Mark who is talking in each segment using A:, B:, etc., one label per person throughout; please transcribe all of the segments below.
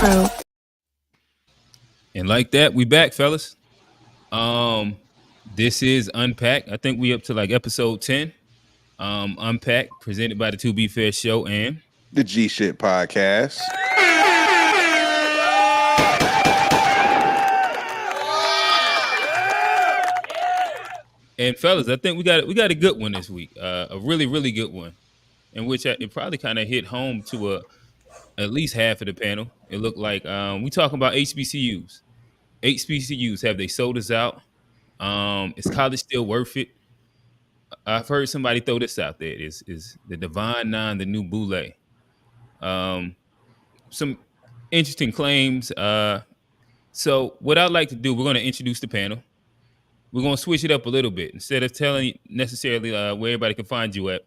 A: Pro.
B: And like that, we back, fellas. This is Unpacked. I think we up to like episode 10. Unpacked, presented by the To Be Fair Show and
C: the G Shit Podcast.
B: And fellas, I think we got a good one this week. A really, really good one. In which it probably kind of hit home to at least half of the panel. It looked like we talking about HBCUs. HBCUs, have they sold us out? Is college still worth it? I've heard somebody throw this out there. Is the Divine Nine the new BOULE? Some interesting claims. So what I'd like to do, we're going to introduce the panel. We're going to switch it up a little bit. Instead of telling necessarily where everybody can find you at,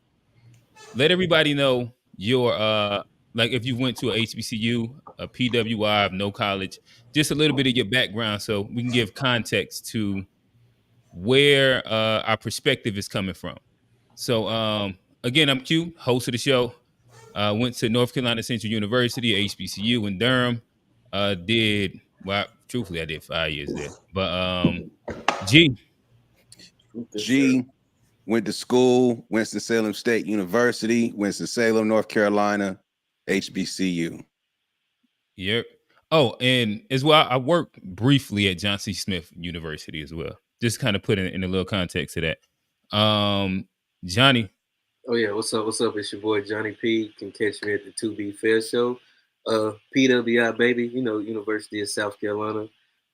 B: let everybody know your like if you went to a HBCU, a PWI, no college, just a little bit of your background so we can give context to where our perspective is coming from. So again, I'm Q, host of the show. Went to North Carolina Central University, HBCU in Durham. Truthfully, I did 5 years there. But G
C: went to school, Winston-Salem State University, Winston-Salem, North Carolina, HBCU.
B: Yep. Oh, and as well, I worked briefly at Johnson Smith University as well. Just kind of put in a little context to that. Johnny.
D: Oh yeah, what's up? It's your boy Johnny P. You can catch me at the To Be Fair Show. PWI baby, University of South Carolina.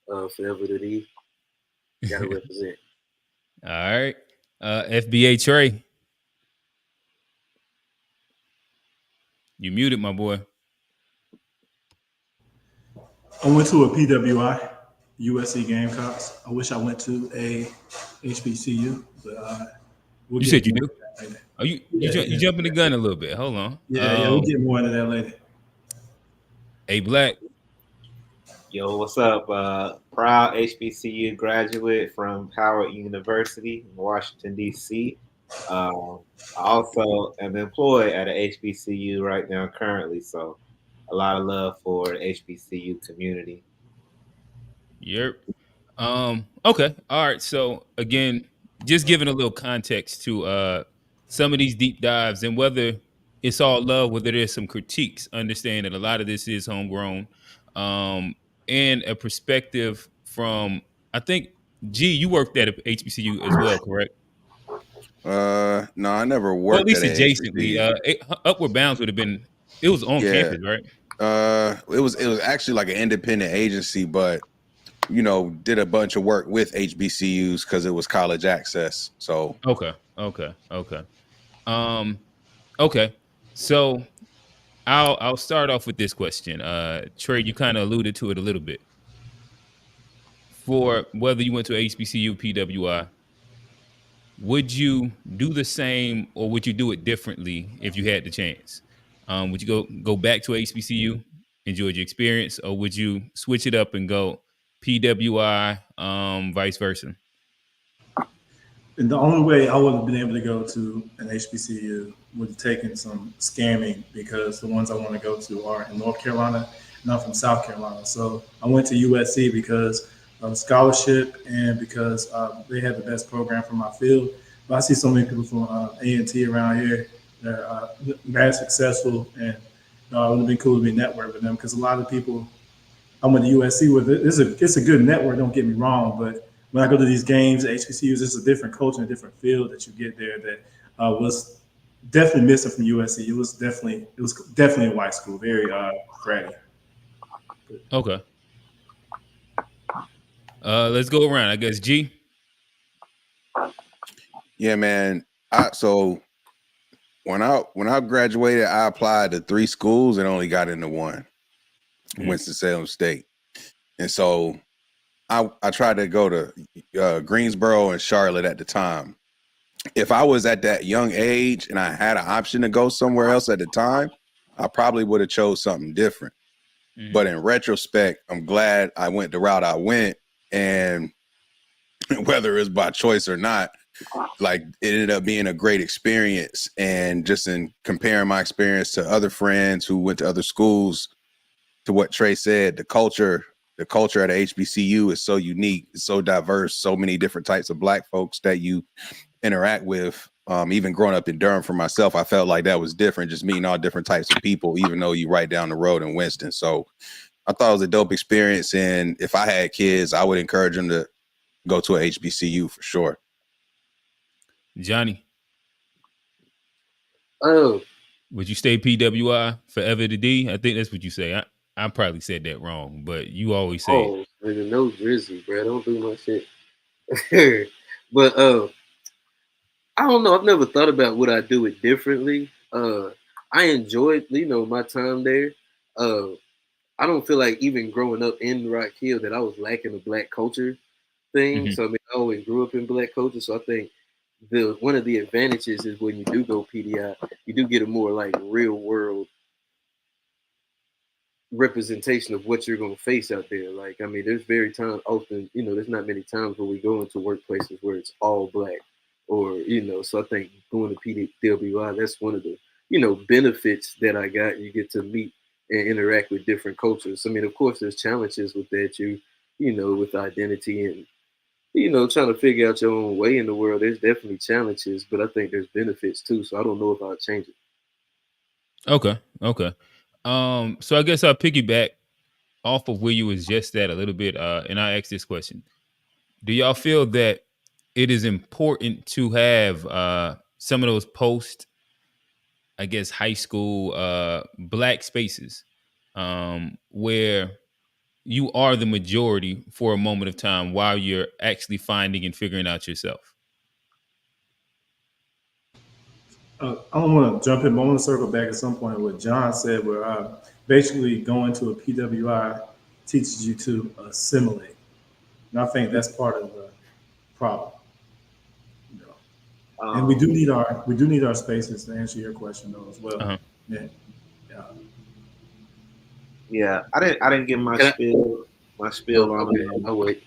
D: Forever to thee. Gotta represent.
B: All right. FBA Trey. You muted, my boy.
E: I went to a PWI, USC Gamecocks. I wish I went to a HBCU, but
B: you said you do? Oh, you jumping the gun a little bit. Hold on.
E: Yeah, we'll get more into that later.
B: Hey, Black.
F: Yo, what's up? Proud HBCU graduate from Howard University in Washington, D.C. I also am employed at an HBCU right now currently, so a lot of love for the HBCU community.
B: Yep. Okay. All right. So again, just giving a little context to some of these deep dives and whether it's all love, whether there's some critiques, understand that a lot of this is homegrown, and a perspective from, I think, G, you worked at a HBCU as well, correct?
C: No, I never worked.
B: Well, at least adjacently. Upward Bounds would have been. It was on campus, right?
C: It was actually like an independent agency, but did a bunch of work with HBCUs because it was college access. So
B: okay. So I'll start off with this question. Trey, you kind of alluded to it a little bit. For whether you went to HBCU, PWI, would you do the same or would you do it differently if you had the chance? Would you go back to HBCU, enjoyed your experience, or would you switch it up and go PWI, vice versa?
E: And the only way I would have been able to go to an HBCU would have taken some scamming because the ones I want to go to are in North Carolina, not from South Carolina. So I went to USC because of scholarship and because they had the best program for my field. But I see so many people from A&T around here that are very successful, and it would have been cool to be networked with them because a lot of people I went to USC with. It's a good network, don't get me wrong, but when I go to these games, HBCUs, it's a different culture and a different feel that you get there that was definitely missing from USC. It was definitely a white school, very bratty.
B: Okay. Let's go around. I guess G.
C: Yeah, man. So when I graduated, I applied to 3 schools and only got into 1, Winston-Salem State, and so I tried to go to Greensboro and Charlotte at the time. If I was at that young age and I had an option to go somewhere else at the time, I probably would have chose something different. But in retrospect, I'm glad I went the route I went, and whether it's by choice or not, like it ended up being a great experience. And just in comparing my experience to other friends who went to other schools, to what Trey said, the culture at a HBCU is so unique, it's so diverse, so many different types of Black folks that you interact with. Even growing up in Durham for myself, I felt like that was different, just meeting all different types of people, even though you right down the road in Winston. So I thought it was a dope experience. And if I had kids, I would encourage them to go to a HBCU for sure.
B: Johnny,
D: Oh,
B: would you stay PWI forever to D? I think that's what you say. I probably said that wrong, but you always say it.
D: nigga, no Drizzy, bro. Don't do my shit. But I don't know. I've never thought about would I do it differently. I enjoyed, my time there. I don't feel like even growing up in Rock Hill that I was lacking a Black culture thing.
B: Mhm.
D: So I mean, I always grew up in Black culture. So I think one of the advantages is when you do go PDI, you do get a more like real world representation of what you're going to face out there. Like, I mean, there's often, there's not many times where we go into workplaces where it's all Black or, so I think going to PWI, that's one of the, benefits that I got. You get to meet and interact with different cultures. I mean, of course, there's challenges with that, with identity and, trying to figure out your own way in the world. There's definitely challenges, but I think there's benefits too. So I don't know if I'll change it.
B: Okay. So I guess I'll piggyback off of where you was just at a little bit, and I ask this question: do y'all feel that it is important to have some of those post, I guess, high school Black spaces where you are the majority for a moment of time while you're actually finding and figuring out yourself?
E: I don't want to jump in, but I want to circle back at some point what John said, where basically going to a PWI teaches you to assimilate, and I think that's part of the problem. You know? And we do need our spaces to answer your question though as well.
B: Uh-huh.
E: Yeah.
F: Yeah, I didn't get my spiel on
D: Okay, I'll wait.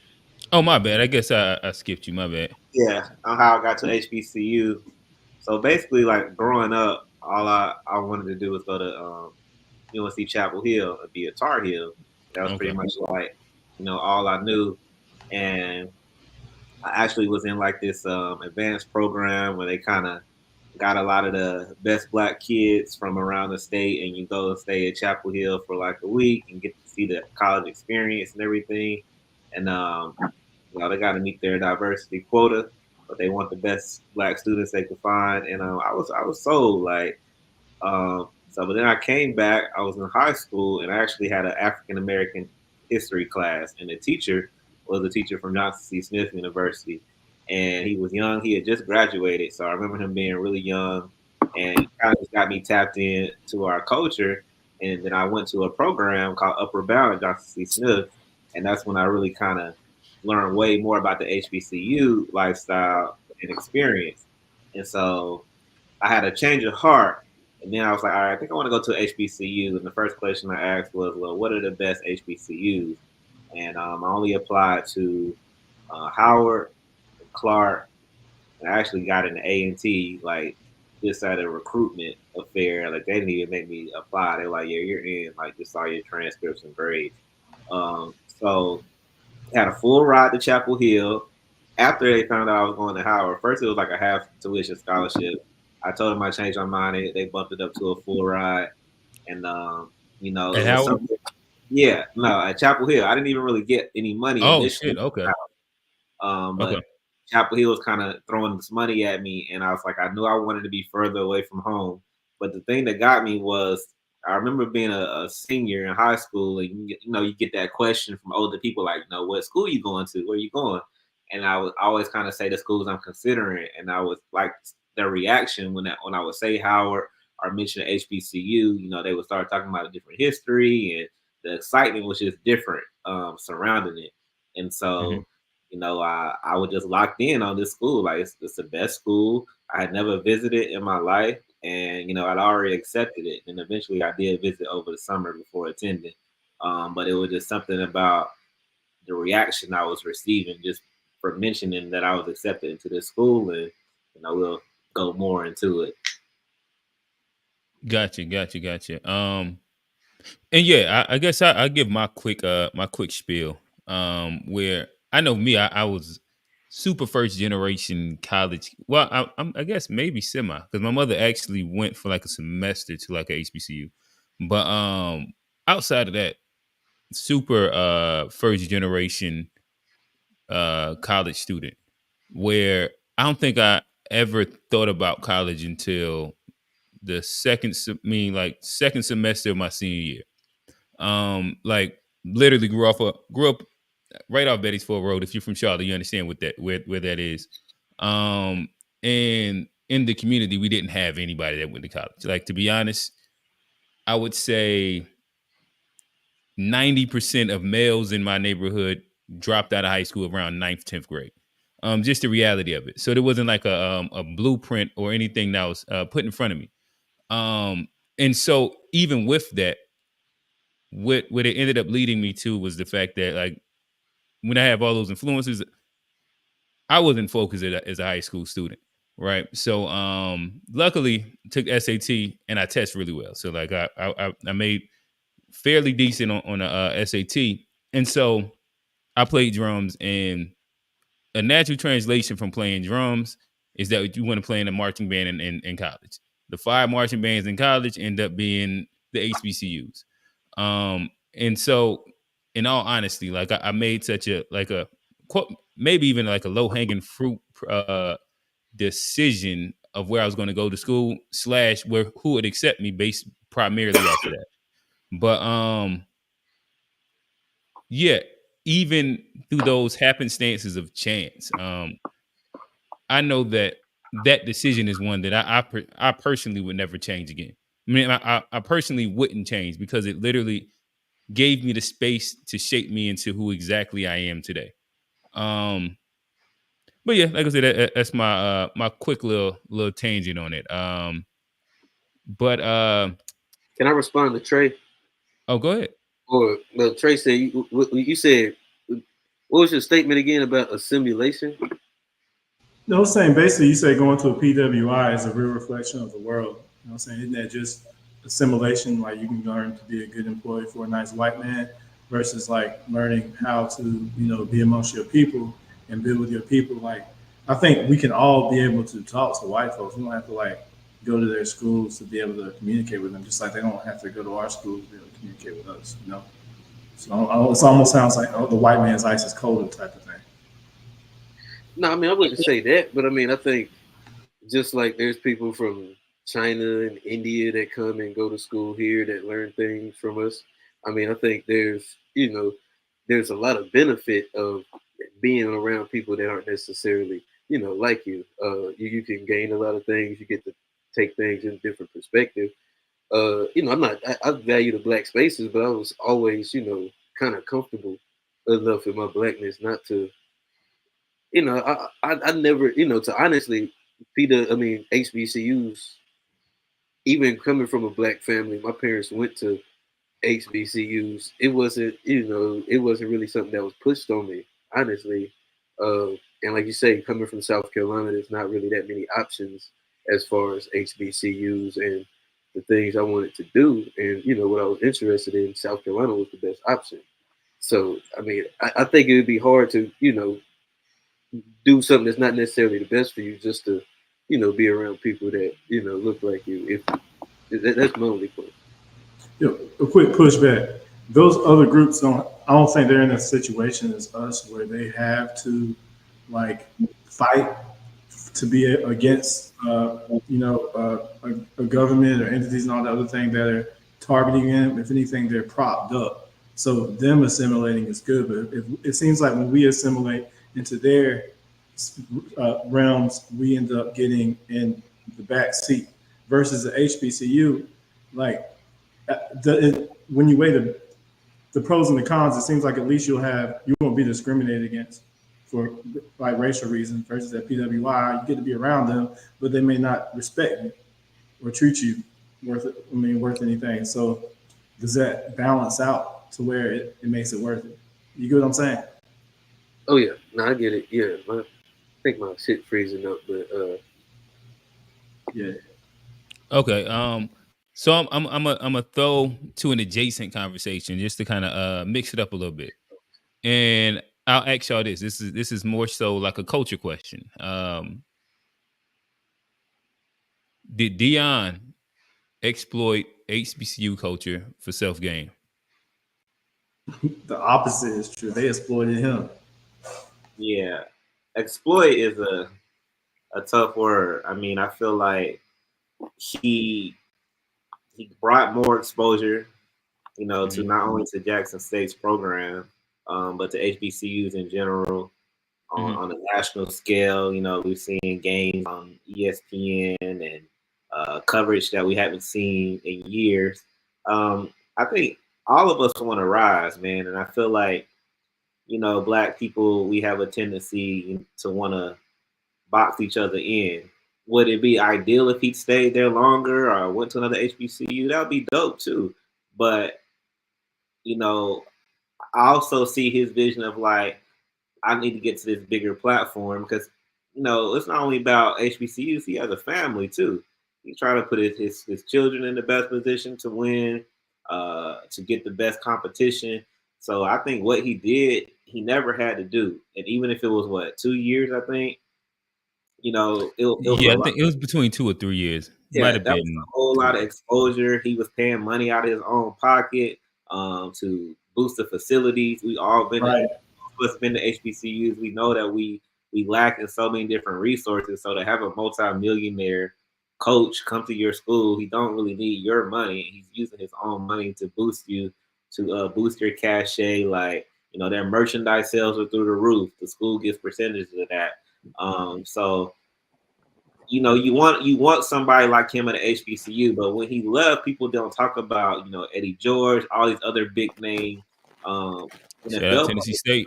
B: Oh, my bad. I guess I skipped you. My bad.
F: yeah, on how I got to HBCU. So basically, like growing up, all I wanted to do was go to UNC Chapel Hill and be a Tar Heel. That was pretty
B: Okay.
F: much like all I knew. And I actually was in like this advanced program where they kind of got a lot of the best Black kids from around the state, and you go stay at Chapel Hill for like a week and get to see the college experience and everything. And they got to meet their diversity quota, but they want the best Black students they could find. And I was sold like. But then I came back. I was in high school, and I actually had an African American history class, and the teacher was a teacher from Johnson C. Smith University, and he was young. He had just graduated, so I remember him being really young, and he kind of just got me tapped in to our culture. And then I went to a program called Upper Bound at Johnson C. Smith, and that's when I really kind of learned way more about the HBCU lifestyle and experience. And so I had a change of heart. And then I was like, all right, I think I want to go to HBCU. And the first question I asked was, well, what are the best HBCUs? And I only applied to Howard, Clark, and I actually got an A&T, like just at a recruitment affair. Like they didn't even make me apply. They were like, yeah, you're in. Like just saw your transcripts and grades. So had a full ride to Chapel Hill. After they found out I was going to Howard, first it was like a half tuition scholarship. I told them I changed my mind. They bumped it up to a full ride, and it
B: At
F: was
B: Howard?
F: something. Yeah, no, at Chapel Hill, I didn't even really get any money
B: Oh,
F: initially.
B: shit. Okay.
F: But
B: Okay.
F: Chapel Hill was kind of throwing this money at me, and I was like, I knew I wanted to be further away from home. But the thing that got me was I remember being a senior in high school, and you get that question from older people like, what school you going to? Where you going? And I would always kind of say the schools I'm considering, and I was like their reaction when I would say Howard or mention HBCU, they would start talking about a different history, and the excitement was just different surrounding it. And so, I was just locked in on this school. Like it's the best school I had never visited in my life, and I'd already accepted it. And eventually, I did visit over the summer before attending. But it was just something about the reaction I was receiving just for mentioning that I was accepted into this school, and we'll go more into it.
B: Gotcha. And yeah, I guess I give my quick spiel. Where I know me, I was super first generation college. Well, I guess maybe semi because my mother actually went for like a semester to like a HBCU, but outside of that, super first generation college student. Where I don't think I ever thought about college until the like second semester of my senior year. Like literally grew up right off Betty's Road. If you're from Charlotte, you understand what that where that is. Um, and in the community, we didn't have anybody that went to college. Like to be honest, I would say 90% of males in my neighborhood dropped out of high school around 9th, 10th grade. Just the reality of it. So there wasn't like a blueprint or anything that was put in front of me. And so even with that, what it ended up leading me to was the fact that like when I have all those influences, I wasn't focused as a high school student, right? So luckily took SAT and I test really well. So like I made fairly decent on the SAT, and so I played drums. And a natural translation from playing drums is that you want to play in a marching band in college. The 5 marching bands in college end up being the HBCUs. And so, in all honesty, like I made such a maybe even like a low hanging fruit decision of where I was going to go to school / where who would accept me based primarily off of that. But yeah, even through those happenstances of chance, I know that that decision is one that I personally would never change again. I mean, I personally wouldn't change because it literally gave me the space to shape me into who exactly I am today. Um, but yeah, like I said, that's my my quick little tangent on it. But
D: Can I respond to Trey?
B: oh, go ahead.
D: Or well, Trey said you said what was your statement again about a simulation?
E: No, I'm saying basically you say going to a PWI is a real reflection of the world. You know what I'm saying? Isn't that just a simulation? Like you can learn to be a good employee for a nice white man versus like learning how to, be amongst your people and build with your people. Like I think we can all be able to talk to white folks. We don't have to like go to their schools to be able to communicate with them, just like they don't have to go to our schools to be able to communicate with us. So it almost sounds like the white man's ice is colder type of thing.
D: No, I mean I wouldn't say that, but I mean I think just like there's people from China and India that come and go to school here that learn things from us. I mean, I think there's a lot of benefit of being around people that aren't necessarily, like you. You can gain a lot of things. You get to take things in different perspective. I value the black spaces, but I was always, kind of comfortable enough in my blackness not to I never, to honestly, Peter, I mean, HBCUs, even coming from a black family, my parents went to HBCUs. It wasn't really something that was pushed on me, honestly. And like you say, coming from South Carolina, there's not really that many options as far as HBCUs and the things I wanted to do. And, what I was interested in, South Carolina was the best option. So, I mean, I think it would be hard to, do something that's not necessarily the best for you just to, be around people that, look like you. That's my only point.
E: A quick pushback. Those other groups don't. I don't think they're in a situation as us where they have to like fight to be against a government or entities and all the other things that are targeting them. If anything, they're propped up. So them assimilating is good, but it seems like when we assimilate into their realms, we end up getting in the back seat versus the HBCU. Like when you weigh the pros and the cons, it seems like at least you won't be discriminated against for like racial reasons versus at PWI. You get to be around them, but they may not respect you or treat you worth anything. So does that balance out to where it makes it worth it? You get what I'm saying?
D: Oh yeah, no, I get it. Yeah, I think my shit freezing up, but
E: Yeah.
B: Okay. So I'm a throw to an adjacent conversation just to kind of mix it up a little bit, and I'll ask y'all this. This is more so like a culture question. Did Dion exploit HBCU culture for self gain?
E: The opposite is true. They exploited him.
F: Yeah, exploit is a tough word. I mean, I feel like he he brought more exposure, to
B: Mhm.
F: not only to Jackson State's program, but to HBCUs in general
B: Mhm.
F: on a national scale. We've seen games on ESPN and coverage that we haven't seen in years. I think all of us want to rise, man, and I feel like Black people, we have a tendency to want to box each other in. Would it be ideal if he stayed there longer or went to another HBCU? That would be dope too. But you know, I also see his vision of like, I need to get to this bigger platform because it's not only about HBCUs. He has a family too. He's trying to put his children in the best position to win, to get the best competition. So I think what he did, he never had to do. And even if it was 2 years, I think it was a
B: Yeah, I
F: lot.
B: think it was between 2 or 3 years. Might
F: Yeah,
B: have
F: that was a
B: been
F: whole lot of
B: 3 years.
F: exposure. He was paying money out of his own pocket to boost the facilities. We all been
E: Right.
F: us been to HBCUs. We know that we lack in so many different resources. So to have a multi-millionaire coach come to your school, he don't really need your money. He's using his own money to boost you, to boost your cachet. Like their merchandise sales are through the roof. The school gets percentages of that. So you want somebody like him at an HBCU, but when he left, people don't talk about Eddie George, all these other big name
B: Shout out
F: NFL
B: Tennessee
F: players,
B: State.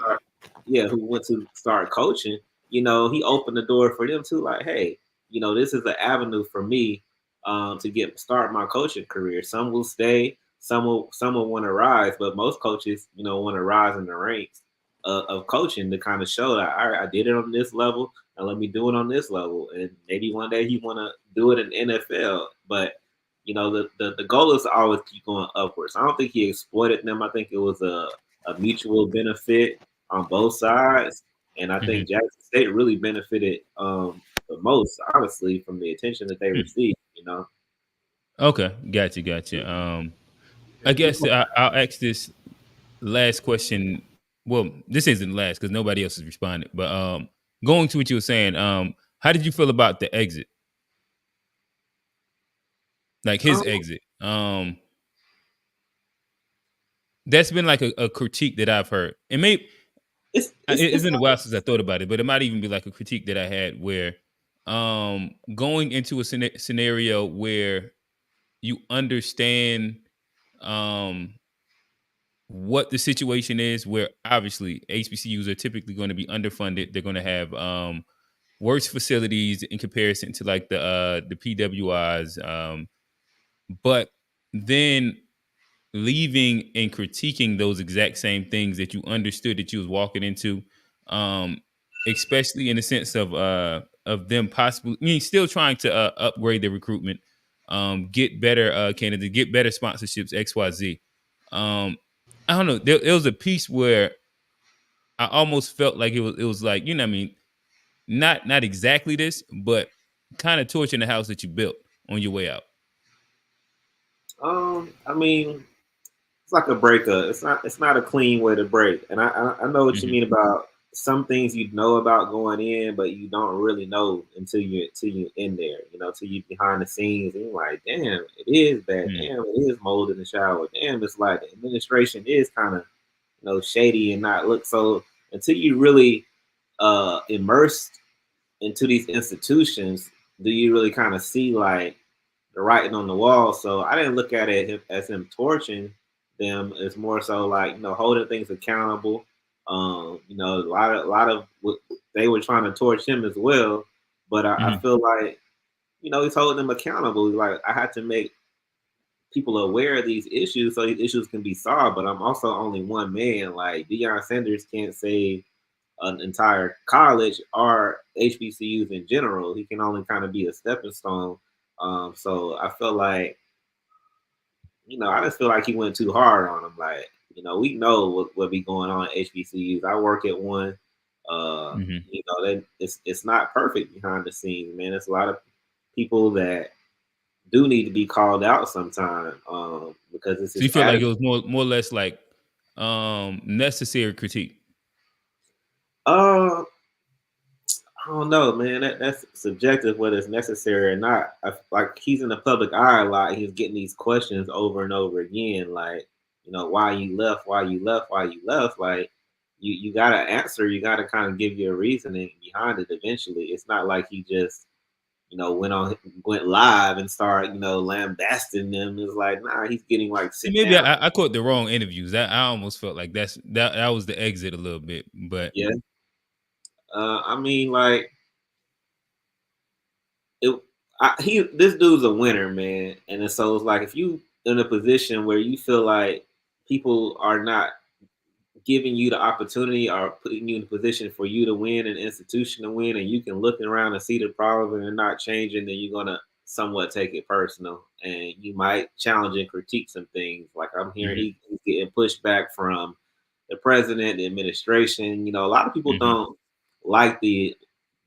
F: who went to start coaching. He opened the door for them too. Like, hey, this is an avenue for me to start my coaching career. Some will stay, some will want to rise, but most coaches, want to rise in the ranks of coaching to kind of show that all right, I did it on this level, and let me do it on this level, and maybe one day he want to do it in NFL. But the goal is to always keep going upwards. I don't think he exploited them. I think it was a mutual benefit on both sides. And I
B: Mhm.
F: think Jackson State really benefited the most, honestly, from the attention that they
B: Hmm.
F: received.
B: Okay, gotcha. I guess I'll ask this last question. Well, this isn't last because nobody else has responded. But going to what you were saying, how did you feel about the exit? Like his
F: Um,
B: exit. That's been like a critique that I've heard. And maybe
F: it's
B: it's been a while since I thought about it, but it might even be like a critique that I had where going into a scenario where you understand um what the situation is, where obviously HBCUs are typically going to be underfunded. They're going to have worse facilities in comparison to like the PWIs. But then leaving and critiquing those exact same things that you understood that you was walking into, um, especially in the sense of them possibly, I mean, still trying to upgrade their recruitment, get better candidates, get better sponsorships, XYZ. I don't know. There was a piece where I almost felt like it was like, you know what I mean, not exactly this, but kind of torching the house that you built on your way out.
F: I mean, it's like a breakup. It's not a clean way to break. And I know what you
B: Hmm.
F: mean about some things you know about going in, but you don't really know until you in there. Till you behind the scenes and you're like, damn, it is bad.
B: Hmm.
F: Damn, it is mold in the shower. Damn, it's like the administration is kind of shady and not look so. Until you really immersed into these institutions, do you really kind of see like the writing on the wall? So I didn't look at it as him torching them. It's more so like holding things accountable. A lot of they were trying to torch him as well, but I
B: Hmm.
F: feel like he's holding them accountable. Like I had to make people aware of these issues so these issues can be solved. But I'm also only one man. Like Deion Sanders can't save an entire college or HBCUs in general. He can only kind of be a stepping stone. So I feel like I just feel like he went too hard on him. Like, we know what be going on at HBCUs. I work at one. That it's not perfect behind the scenes, man. It's a lot of people that do need to be called out sometime, because it's
B: So you
F: his
B: feel like it
F: attitude.
B: was more or less like necessary critique.
F: I don't know, man. That's subjective whether it's necessary or not. Like, he's in the public eye a lot. He's getting these questions over and over again, like, why you left, why you left, why you left. Like, you gotta answer. You gotta kind of give your reasoning behind it. Eventually, it's not like he just went live and started lambasting them. It's like, nah, he's getting like
B: See,
F: sit
B: maybe
F: down.
B: I caught the wrong interviews. I almost felt like that was the exit a little bit, but
F: Yeah. I mean, like, this dude's a winner, man. And so it's like, if you in a position where you feel like people are not giving you the opportunity or putting you in a position for you to win, an institution to win, and you can look around and see the problems and they're not changing, then you're gonna somewhat take it personal, and you might challenge and critique some things. Like, I'm hearing he's getting pushed back from the president, the administration. A lot of people don't like the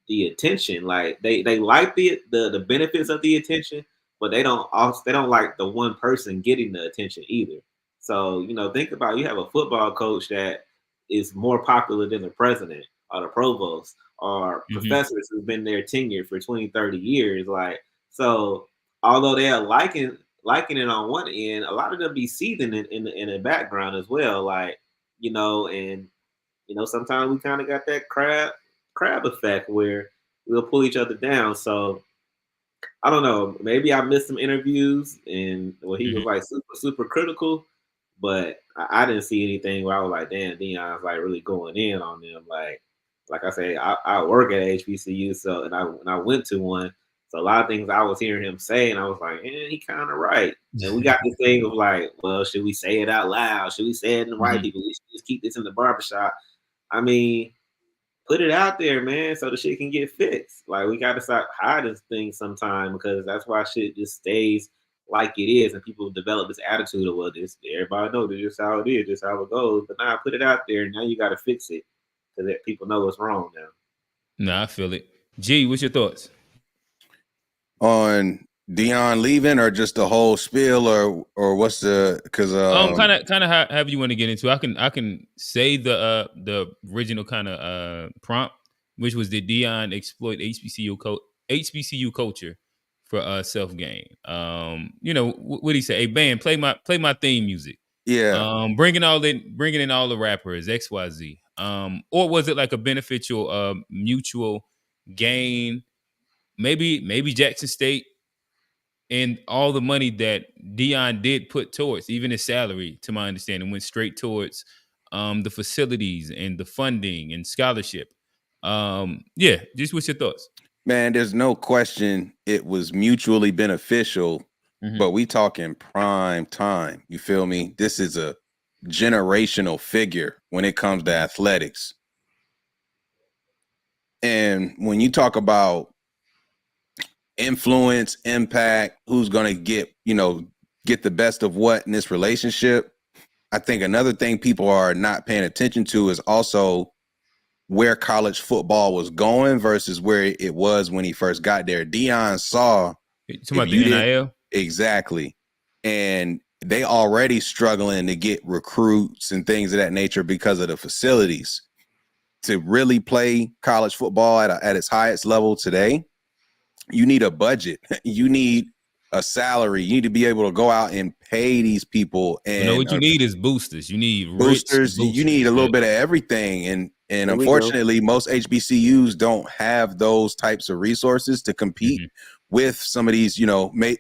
F: attention. Like, they like the benefits of the attention, but they don't like the one person getting the attention either. So, think about, you have a football coach that is more popular than the president or the provost or professors who've been there tenured for 20, 30 years. Like, so although they are liking it on one end, a lot of them be seething in the background as well. Like, and sometimes we kind of got that crab effect where we'll pull each other down. So I don't know. Maybe I missed some interviews and he was like super critical, but I didn't see anything where I was like, damn, Deion's like really going in on them. Like I say, I work at HBCU, so and I went to one. So a lot of things I was hearing him say, and I was like, he kind of right. And we got this thing of like, well, should we say it out loud? Should we say it in the white people? We should just keep this in the barbershop. I mean, put it out there, man, so the shit can get fixed. Like, we got to stop hiding things sometime, because that's why shit just stays like it is, and people develop this attitude of, well, this everybody know this is how it is, this how it goes. But now put it out there, and now you got to fix it, because people know what's wrong now.
B: Nah, I feel it. G, what's your thoughts
C: on Deion leaving, or just the whole spiel, or what's the, because
B: kind of how you want to get into? I can say the original kind of prompt, which was, did Deion exploit HBCU culture for self gain? What did he say? Hey, band, play my theme music.
C: Yeah.
B: Bringing in all the rappers, XYZ. Or was it like a beneficial mutual gain? Maybe Jackson State and all the money that Deion did put towards, even his salary, to my understanding, went straight towards the facilities and the funding and scholarship. Just what's your thoughts?
C: Man, there's no question it was mutually beneficial, but we talking prime time. You feel me? This is a generational figure when it comes to athletics. And when you talk about influence, impact, who's going to get the best of what in this relationship, I think another thing people are not paying attention to is also where college football was going versus where it was when he first got there. Deion saw,
B: talking about the NIL?
C: Exactly. And they already struggling to get recruits and things of that nature because of the facilities. To really play college football at its highest level today, you need a budget. You need a salary. You need to be able to go out and pay these people. And
B: what you need is boosters. You need
C: boosters.
B: Rich boosters.
C: You need a little bit of everything. And unfortunately, most HBCUs don't have those types of resources to compete with some of these,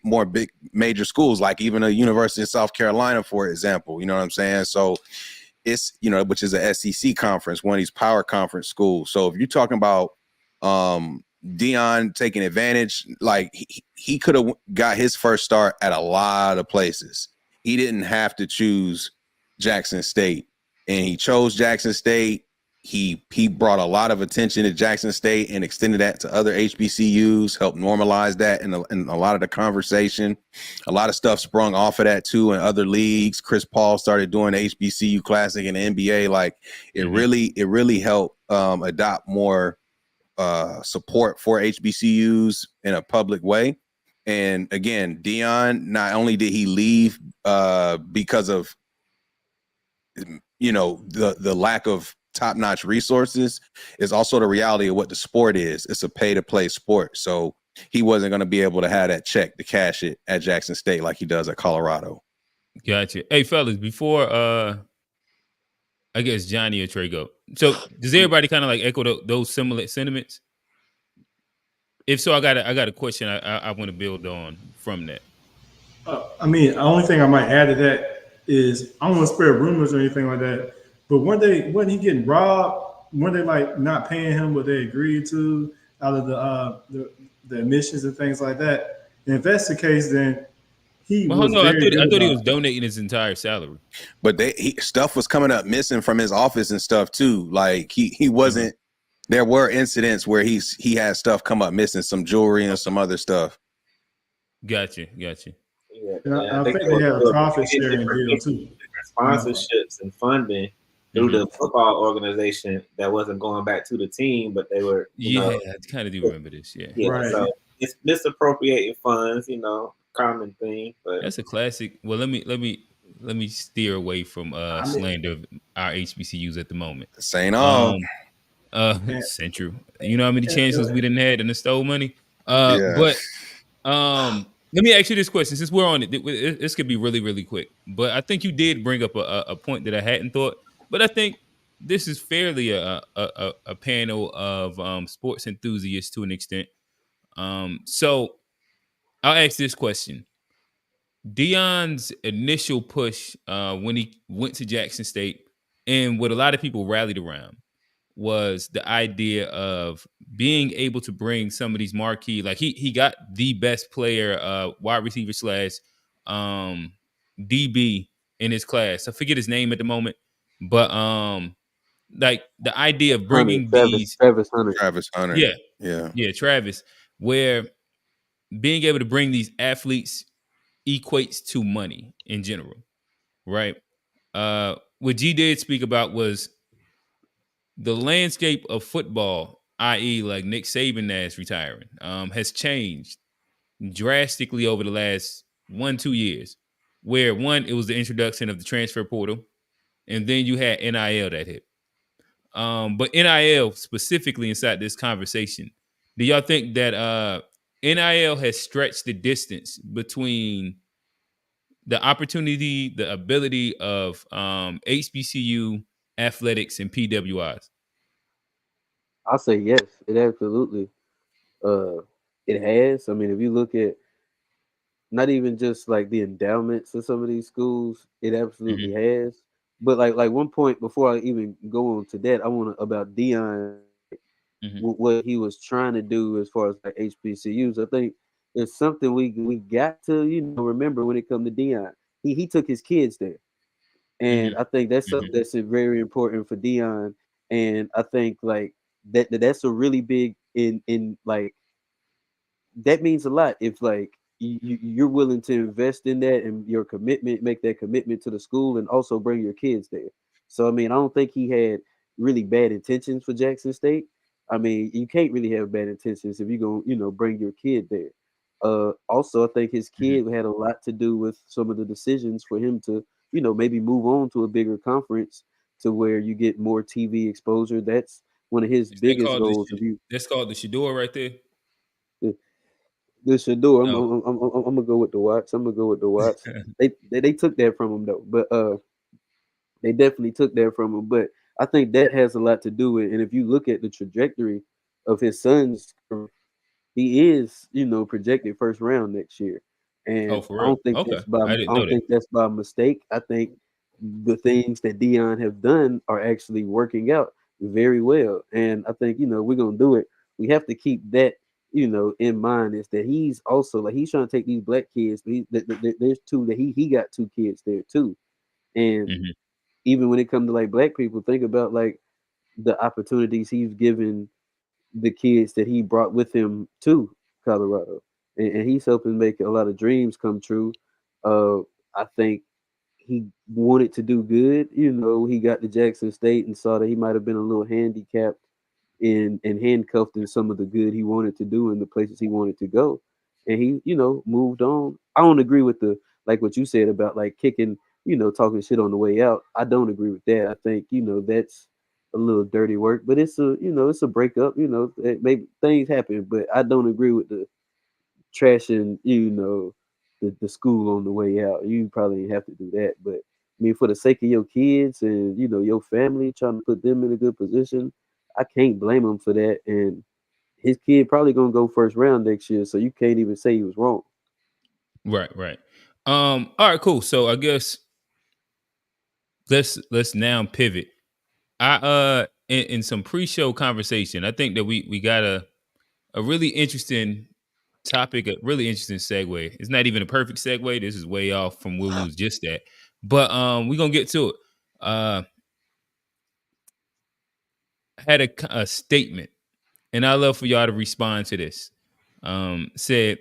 C: more big major schools, like even a University of South Carolina, for example. You know what I'm saying? So it's, which is a SEC conference, one of these power conference schools. So if you're talking about Deion taking advantage, like he could have got his first start at a lot of places. He didn't have to choose Jackson State, and he chose Jackson State. he brought a lot of attention to Jackson State and extended that to other HBCUs, helped normalize that in a lot of the conversation. A lot of stuff sprung off of that too in other leagues. Chris Paul started doing the HBCU Classic in the NBA. Like it really helped adopt more support for HBCUs in a public way. And again, Deion, not only did he leave because of the lack of top-notch resources, is also the reality of what the sport is. It's a pay-to-play sport. So he wasn't going to be able to have that check to cash it at Jackson State like he does at Colorado.
B: Gotcha. Hey, fellas, before I guess Johnny or Trey go. So does everybody kind of like echo those similar sentiments? If so, I got a question I want to build on from that.
E: I mean, the only thing I might add to that is I don't want to spread rumors or anything like that. But wasn't he getting robbed? Weren't they like not paying him what they agreed to out of the admissions and things like that? And if that's the case, then he was
B: no, I thought he was
E: it.
B: donating his entire salary.
C: But stuff was coming up missing from his office and stuff too. Like he wasn't. There were incidents where he had stuff come up missing, some jewelry and some other stuff.
B: Gotcha.
F: Yeah,
E: I think they had a profit sharing deal too.
F: Sponsorships and funding through the football organization that wasn't going back to the team, but they were.
B: I kind of do remember this. Yeah.
F: Right. So it's misappropriating funds, common thing. But
B: that's a classic. Well, let me steer away from slander of our HBCUs at the moment.
C: Saying all.
B: Central. You know how many chances we didn't had and it stole money? But let me ask you this question. Since we're on it, this could be really, really quick. But I think you did bring up a point that I hadn't thought. But I think this is fairly a panel of sports enthusiasts to an extent. So I'll ask this question. Deion's initial push when he went to Jackson State and what a lot of people rallied around was the idea of being able to bring some of these marquee, like he got the best player, wide receiver / DB in his class. I forget his name at the moment, but like the idea of bringing
D: Travis Hunter.
B: Yeah, Travis, where being able to bring these athletes equates to money in general, right? What G did speak about was the landscape of football, i.e., like Nick Saban as retiring, has changed drastically over the last 1-2 years. Where one, it was the introduction of the transfer portal, and then you had NIL that hit. But NIL specifically inside this conversation, do y'all think that NIL has stretched the distance between the opportunity, the ability of HBCU athletics and PWIs?
D: I'll say yes. It absolutely it has. I mean, if you look at not even just like the endowments of some of these schools, it absolutely has. But like one point before I even go on to that, I want to about Deion, what he was trying to do as far as like HBCUs. I think it's something we got to remember when it comes to Deion. He took his kids there, and I think that's something that's very important for Deion. And I think like that's a really big in like that means a lot if like you're willing to invest in that and your commitment, make that commitment to the school, and also bring your kids there. So I mean, I don't think he had really bad intentions for Jackson State. I mean, you can't really have bad intentions if you're gonna bring your kid there. Also, I think his kid had a lot to do with some of the decisions for him to maybe move on to a bigger conference to where you get more TV exposure. That's one of his biggest goals.
B: That's called the Shador right there.
D: The Shador. I'm gonna go with the Watts. They took that from him though, but they definitely took that from him. But I think that has a lot to do with. And if you look at the trajectory of his son's, he is projected first round next year. And I don't think that's by mistake. I think the things that Deion have done are actually working out very well. And I think we're gonna do it. We have to keep that in mind, is that he's also like he's trying to take these black kids. There's two that he got 2 kids there too, and even when it comes to like black people, think about like the opportunities he's given the kids that he brought with him to Colorado, and he's helping make a lot of dreams come true. I think he wanted to do good. You know, he got to Jackson State and saw that he might have been a little handicapped in and handcuffed in some of the good he wanted to do in the places he wanted to go, and he, you know, moved on. I don't agree with the like what you said about like kicking, you know, talking shit on the way out. I don't agree with that. I think, you know, that's a little dirty work, but it's a, you know, it's a breakup. You know, maybe things happen, but I don't agree with the trashing, you know, the school on the way out. You probably have to do that. But I mean, for the sake of your kids and, you know, your family, trying to put them in a good position, I can't blame him for that. And his kid probably gonna go first round next year, so you can't even say he was wrong.
B: Right, right. All right, cool. So I guess let's now pivot. I in some pre-show conversation, I think that we got a really interesting topic, a really interesting segue. It's not even a perfect segue. This is way off from where we was just at. But we're gonna get to it. I had a statement, and I love for y'all to respond to this. Said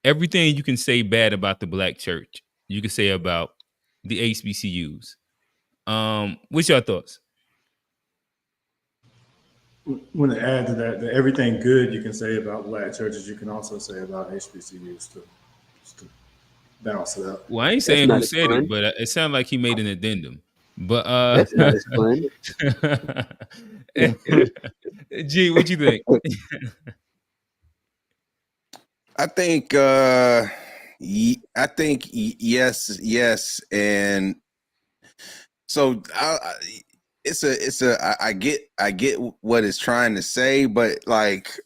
B: everything you can say bad about the black church, you can say about the HBCUs. What's your thoughts?
E: Want to add to that, that everything good you can say about black churches, you can also say about HBCUs too, just to balance it out.
B: Well, I ain't
D: That's
B: saying who
D: not as
B: said it,
D: fun.
B: but it sounded like he made an addendum. But
D: That's not as fun.
B: G, what you think?
C: I think yes, and so I get what it's trying to say, but like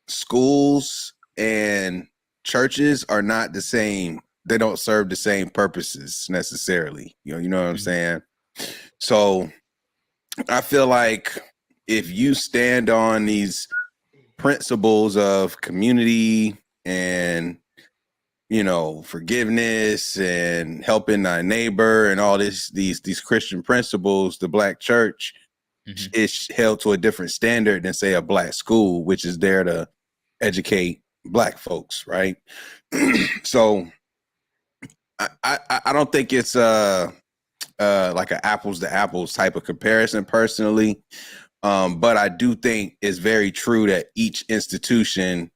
C: schools and churches are not the same. They don't serve the same purposes necessarily. You know what I'm saying? So I feel like if you stand on these principles of community and, you know, forgiveness and helping thy neighbor and all these Christian principles, the black church is held to a different standard than, say, a black school, which is there to educate black folks, right? So I don't think it's like an apples to apples type of comparison personally. But I do think it's very true that each institution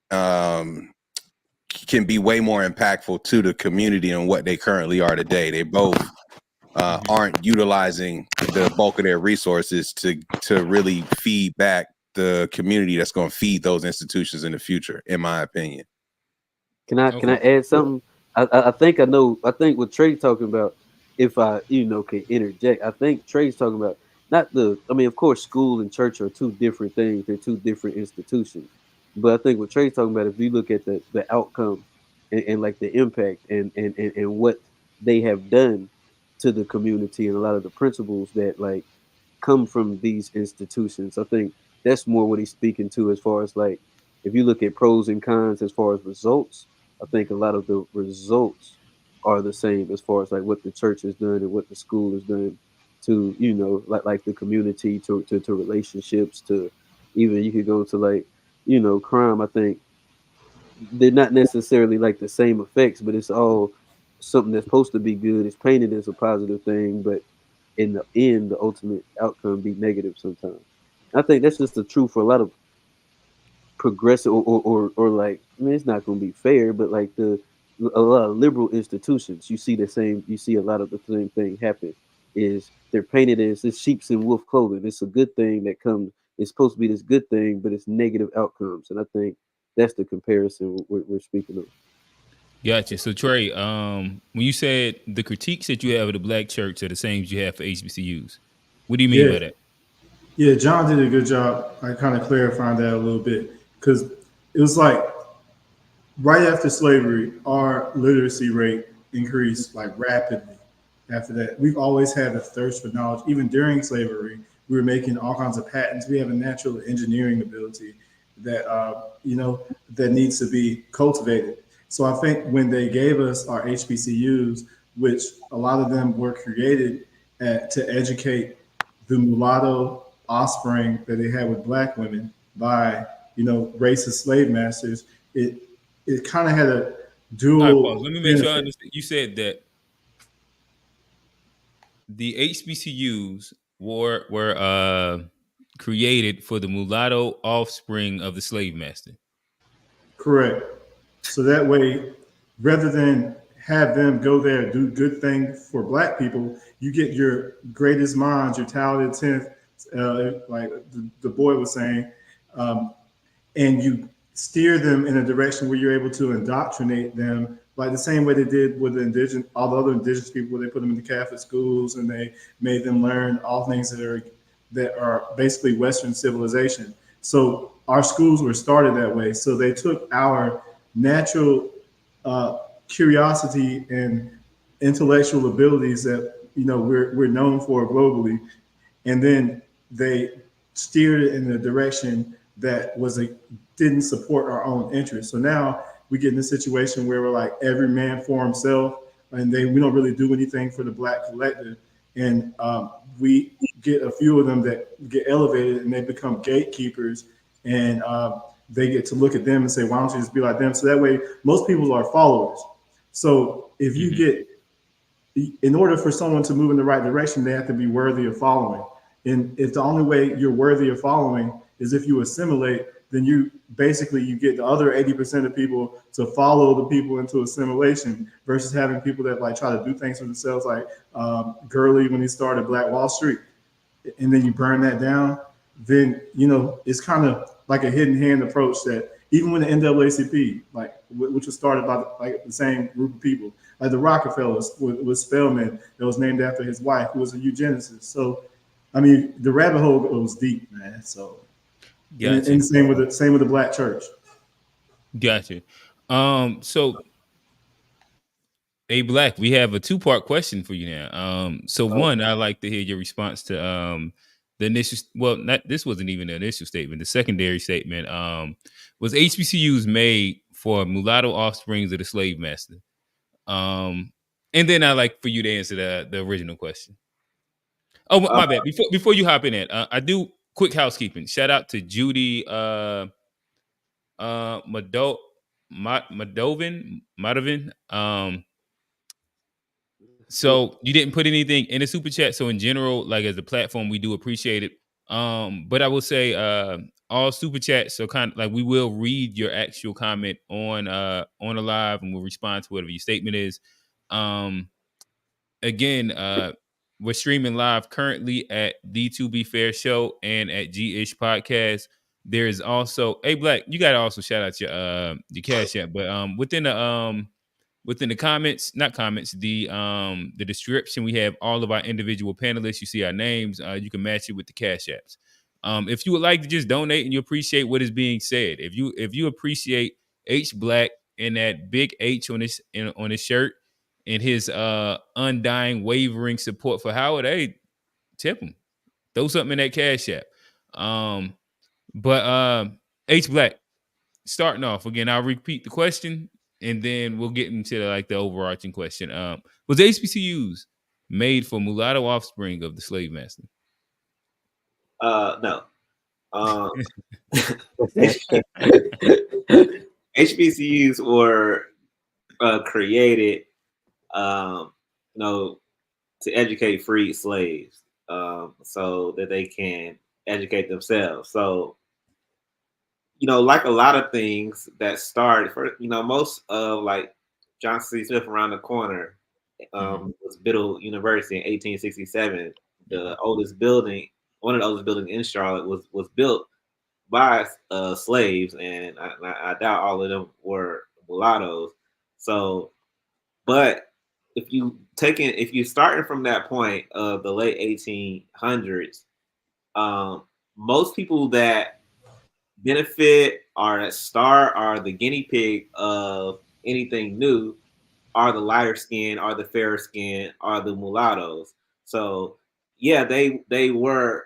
C: can be way more impactful to the community than what they currently are today. They both aren't utilizing the bulk of their resources to really feed back the community that's going to feed those institutions in the future, in my opinion.
D: Can I add something? I think I know. I think what Trey's talking about, if I, you know, can interject, I think Trey's talking about not the. I mean, of course, school and church are two different things. They're two different institutions. But I think what Trey's talking about, if you look at the outcome and like the impact and what they have done to the community and a lot of the principles that like come from these institutions. I think that's more what he's speaking to as far as like if you look at pros and cons as far as results, I think a lot of the results are the same as far as like what the church has done and what the school has done to, you know, like the community to relationships to even you could go to like, you know, crime. I think they're not necessarily like the same effects, but it's all something that's supposed to be good. It's painted as a positive thing, but in the end, the ultimate outcome be negative sometimes. I think that's just the truth for a lot of progressive or like I mean it's not going to be fair, but like the a lot of liberal institutions, you see the same. You see a lot of the same thing happen. Is they're painted as this sheep's in wolf clothing. It's a good thing that comes. It's supposed to be this good thing, but it's negative outcomes, and I think that's the comparison we're speaking of.
B: Gotcha. So Trey, when you said the critiques that you have of the black church are the same as you have for HBCUs, what do you mean
E: Yeah,
B: by that?
E: yeah. John did a good job. I kind of clarifying that a little bit because it was like right after slavery, our literacy rate increased like rapidly. After that, we've always had a thirst for knowledge. Even during slavery, we were making all kinds of patents. We have a natural engineering ability that you know that needs to be cultivated. So I think when they gave us our HBCUs, which a lot of them were created to educate the mulatto offspring that they had with black women by racist slave masters. It kind of had a
B: All right, pause.
E: dual
B: Let me make sure I
E: benefit.
B: understand. You said that the HBCUs were created for the mulatto offspring of the slave master.
E: Correct. So that way, rather than have them go there and do good things for black people, you get your greatest minds, your talented tenth, like the boy was saying, um, and you steer them in a direction where you're able to indoctrinate them like the same way they did with all the other indigenous people. They put them in the Catholic schools and they made them learn all things that are basically Western civilization. So our schools were started that way. So they took our natural uh, curiosity and intellectual abilities that we're known for globally, and then they steered it in a direction that didn't support our own interests. So now we get in a situation where we're like every man for himself, and we don't really do anything for the black collective, and we get a few of them that get elevated and they become gatekeepers, and they get to look at them and say, "Why don't you just be like them?" So that way, most people are followers. So if you get in order for someone to move in the right direction, they have to be worthy of following. And if the only way you're worthy of following is if you assimilate, then you get the other 80% of people to follow the people into assimilation versus having people that like try to do things for themselves, like Gurley when he started Black Wall Street, and then you burn that down. Then it's kind of like a hidden hand approach that even when the NAACP, which was started by the same group of people, like the Rockefellers with Spelman, that was named after his wife, who was a eugenicist. So, I mean, the rabbit hole goes deep, man. So,
B: Gotcha.
E: and same with the Black church.
B: Gotcha. So, Black, we have a 2-part question for you now. So one, I'd like to hear your response to the initial. Well, this wasn't even the initial statement. The secondary statement was HBCUs made for mulatto offsprings of the slave master. And then I'd like for you to answer the original question. Oh, my bad. Before you hop in it, I do quick housekeeping. Shout out to Judy Madovin. So you didn't put anything in the super chat. So in general, like as a platform, we do appreciate it. But I will say all super chats, so kind of like we will read your actual comment on a live, and we'll respond to whatever your statement is. Again, we're streaming live currently at D2B Fair Show and at G-ish Podcast. There is also Black, you gotta also shout out your Cash App, but within the comments, not comments, the description, we have all of our individual panelists. You see our names. You can match it with the Cash Apps. If you would like to just donate and you appreciate what is being said, if you appreciate H Black and that big H on his shirt and his undying, wavering support for Howard, hey, tip him. Throw something in that Cash App. But H Black, starting off again, I'll repeat the question and then we'll get into the overarching question. Was HBCUs made for mulatto offspring of the slave master?
F: No. HBCUs were created, to educate freed slaves, so that they can educate themselves. So, like a lot of things that started for, most of like Johnson C. Smith around the corner was BOULE University in 1867. The oldest building, one of the oldest buildings in Charlotte, was built by slaves, and I doubt all of them were mulattoes. So, but if you starting from that point of the late 1800s, most people that benefit or that start are the guinea pig of anything new are the lighter skin, are the fairer skin, are the mulattoes. So yeah, they were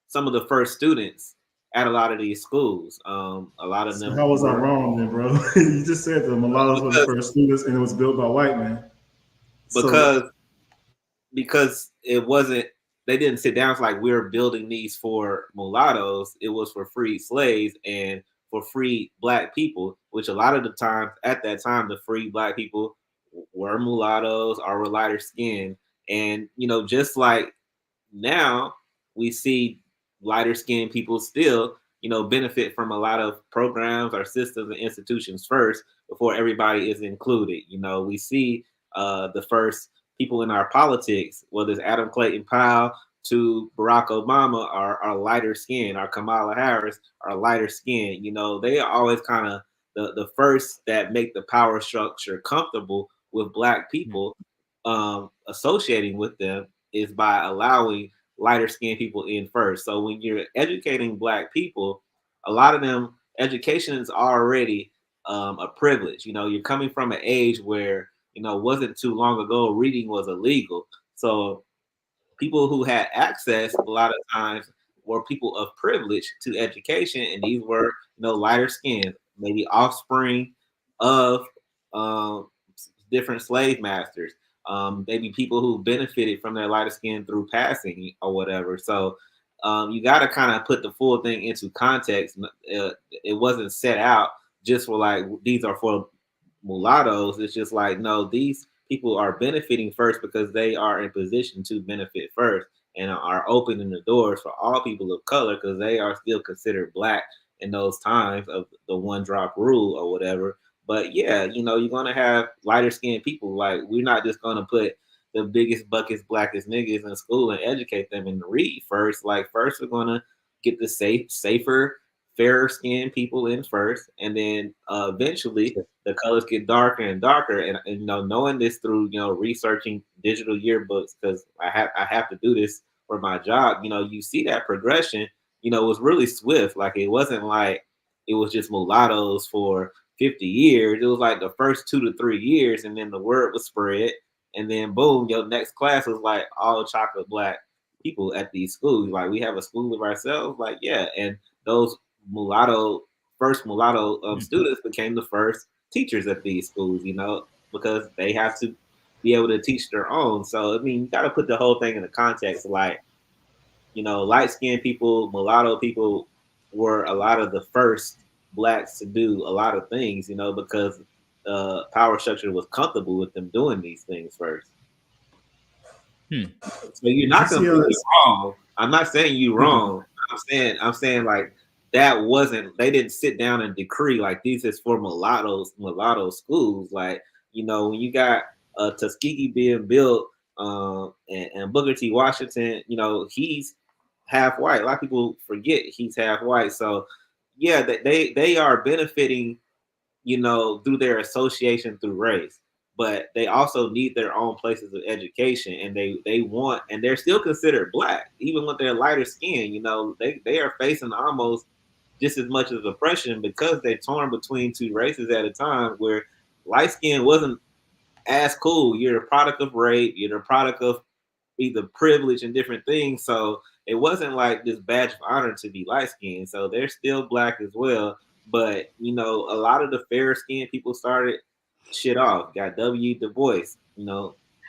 F: some of the first students at a lot of these schools. A lot of them.
E: How was I wrong then, bro? You just said the mulattoes were the first students and it was built by white men.
F: Because it wasn't they didn't sit down. It's like we're building these for mulattoes. It was for free slaves and for free black people, which a lot of the times at that time, the free black people were mulattoes or were lighter skinned. And, just like now we see lighter skinned people still, benefit from a lot of programs or systems and institutions first before everybody is included. We see the first people in our politics, whether it's Adam Clayton Powell to Barack Obama, are lighter skin, or Kamala Harris are lighter skin. They are always kind of the first that make the power structure comfortable with black people associating with them is by allowing lighter skinned people in first. So when you're educating black people, a lot of them education is already a privilege. You're coming from an age where wasn't too long ago reading was illegal. So people who had access a lot of times were people of privilege to education, and these were lighter skinned, maybe offspring of different slave masters, maybe people who benefited from their lighter skin through passing or whatever. So you got to kind of put the full thing into context. It wasn't set out just for like these are for mulattoes. It's just like, no, these people are benefiting first because they are in position to benefit first and are opening the doors for all people of color because they are still considered black in those times of the one drop rule or whatever. But yeah, you're gonna have lighter skinned people. Like, we're not just gonna put the biggest, buckets, blackest niggas in school and educate them and read first. Like, first we're gonna get the safer, fairer skinned people in first, and then eventually the colors get darker and darker. And knowing this through researching digital yearbooks, because I have to do this for my job. You see that progression. It was really swift. Like, it wasn't like it was just mulattoes for 50 years. It was like the first 2 to 3 years, and then the word was spread, and then boom, your next class was like all chocolate black people at these schools. Like, we have a school of ourselves. Like, yeah, and those first mulatto students became the first teachers at these schools, because they have to be able to teach their own. So, I mean, you got to put the whole thing in the context. Like, light-skinned people, mulatto people were a lot of the first blacks to do a lot of things, because power structure was comfortable with them doing these things first. So you're not completely wrong. I'm not saying you're wrong. I'm saying like that wasn't, they didn't sit down and decree like these is for mulatto schools. Like, when you got Tuskegee being built and Booker T. Washington, he's half white. A lot of people forget he's half white. So yeah, they are benefiting, through their association through race, but they also need their own places of education, and they want, and they're still considered black even with their lighter skin. They are facing almost just as much as oppression because they're torn between two races at a time where light skin wasn't as cool. You're a product of rape. You're the product of either privilege and different things. So it wasn't like this badge of honor to be light skinned. So they're still black as well. But a lot of the fair skinned people started shit off. Got W. Du Bois,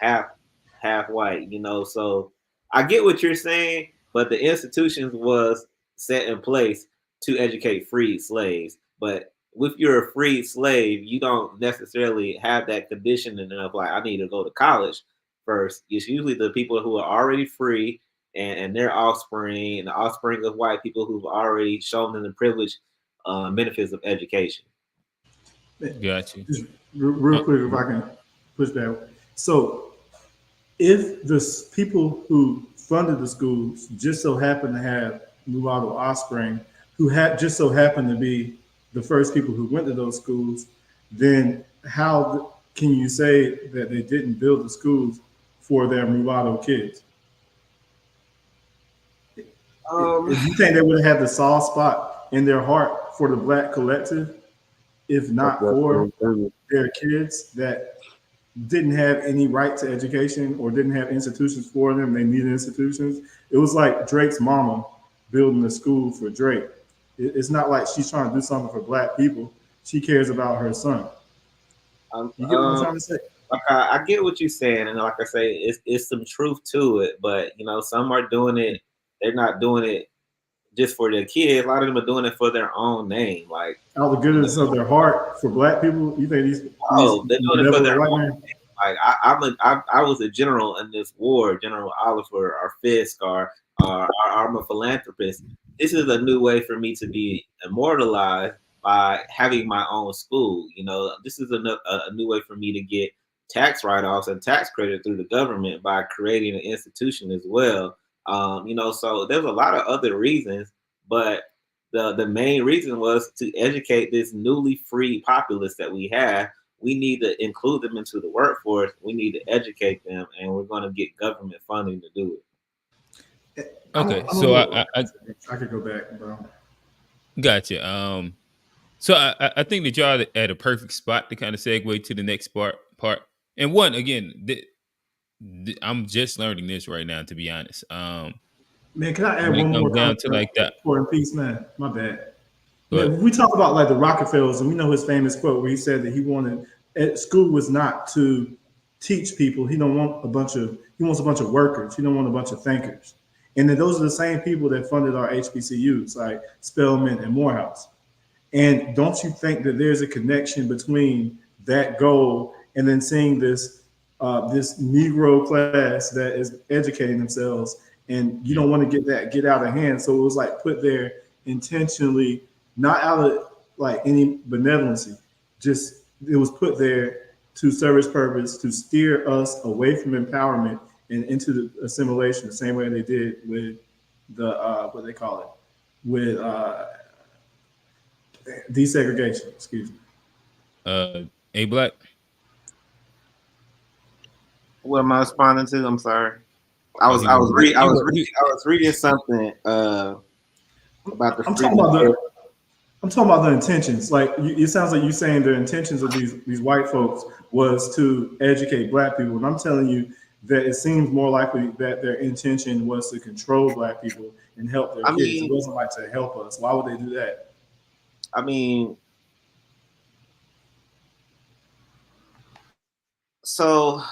F: half white. So I get what you're saying, but the institutions was set in place to educate freed slaves. But if you're a freed slave, you don't necessarily have that conditioning of like, I need to go to college first. It's usually the people who are already free and their offspring and the offspring of white people who've already shown them the privilege benefits of education.
B: Got you.
E: Just real quick, if I can push back. So, if the people who funded the schools just so happen to have mulatto offspring, who had just so happened to be the first people who went to those schools, then how can you say that they didn't build the schools for their mulatto kids? If you think they would have had the soft spot in their heart for the black collective, if not for their kids that didn't have any right to education or didn't have institutions for them, they needed institutions. It was like Drake's mama building a school for Drake. It's not like she's trying to do something for black people. She cares about her son. You get what I'm trying to say?
F: Like I get what you're saying, and like I say, it's some truth to it. But you know, some are doing it. They're not doing it just for their kids. A lot of them are doing it for their own name. Like,
E: Out the
F: you
E: goodness of their heart for black people, you think these
F: know, they're doing it for
E: benevolent
F: their
E: white
F: own.
E: men?
F: Like I was a general in this war, General Oliver, our FedScar. I'm a philanthropist. This is a new way for me to be immortalized by having my own school. You know, this is a new way for me to get tax write-offs and tax credit through the government by creating an institution as well. You know, so there's a lot of other reasons, but the main reason was to educate this newly free populace that we have. We need to include them into the workforce. We need to educate them, and we're going to get government funding to do it.
B: Okay,
E: I don't
B: so
E: know.
B: I
E: I could go back, bro.
B: gotcha. So I think that y'all at a perfect spot to kind of segue to the next part. And one again, I'm just learning this right now, to be honest.
E: Man, can I add
B: When it
E: one more
B: comes down
E: comment
B: to like that,
E: for in peace, man? My bad.
B: but
E: Man, we talk about like the Rockefellers, and we know his famous quote where he said that he wanted school was not to teach people. He don't want a bunch of he wants a bunch of workers. He don't want a bunch of thinkers. And then those are the same people that funded our HBCUs like Spelman and Morehouse. And don't you think that there's a connection between that goal and then seeing this Negro class that is educating themselves, and you don't want to get out of hand? So it was like put there intentionally, not out of like any benevolency, just it was put there to serve its purpose to steer us away from empowerment and into the assimilation, the same way they did with the what they call it with desegregation. Excuse me.
B: a black.
F: What am I responding to? I'm sorry. I
B: Oh,
F: was
B: he
F: I
B: was
F: was reading I
B: he
F: was
B: was
F: reading I was reading something about the
E: I'm talking
F: freedom
E: about
F: bill.
E: the intentions. Like it sounds like you're saying the intentions of these white folks was to educate black people, and I'm telling you that it seems more likely that their intention was to control black people and help their
F: I
E: kids. It
F: mean,
E: wasn't like to help us. Why would they do that?
F: I mean, so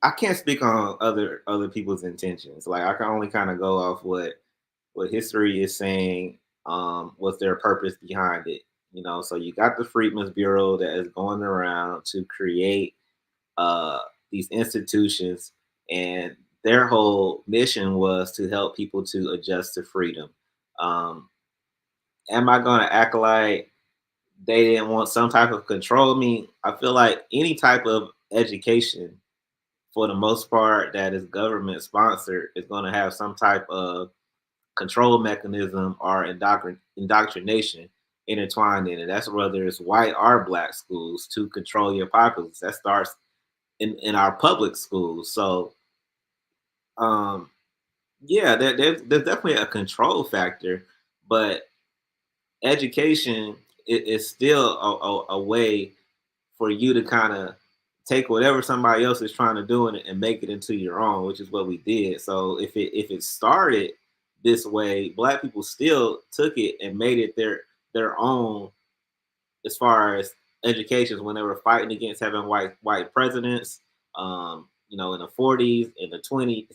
F: I can't speak on other people's intentions. Like I can only kind of go off what history is saying. What's their purpose behind it? You know, so you got the Freedmen's Bureau that is going around to create uh, these institutions, and their whole mission was to help people to adjust to freedom. Um, am I going to act like they didn't want some type of control? I mean, I feel like any type of education, for the most part, that is government sponsored, is going to have some type of control mechanism or indoctrination intertwined in it. That's whether it's white or black schools to control your populace. That starts in our public schools. So, um, yeah, there's definitely a control factor, but education is still a way for you to kind of take whatever somebody else is trying to do and make it into your own, which is what we did. So if it started this way, black people still took it and made it their own as far as education when they were fighting against having white presidents. You know, in the 40s, in the 20s,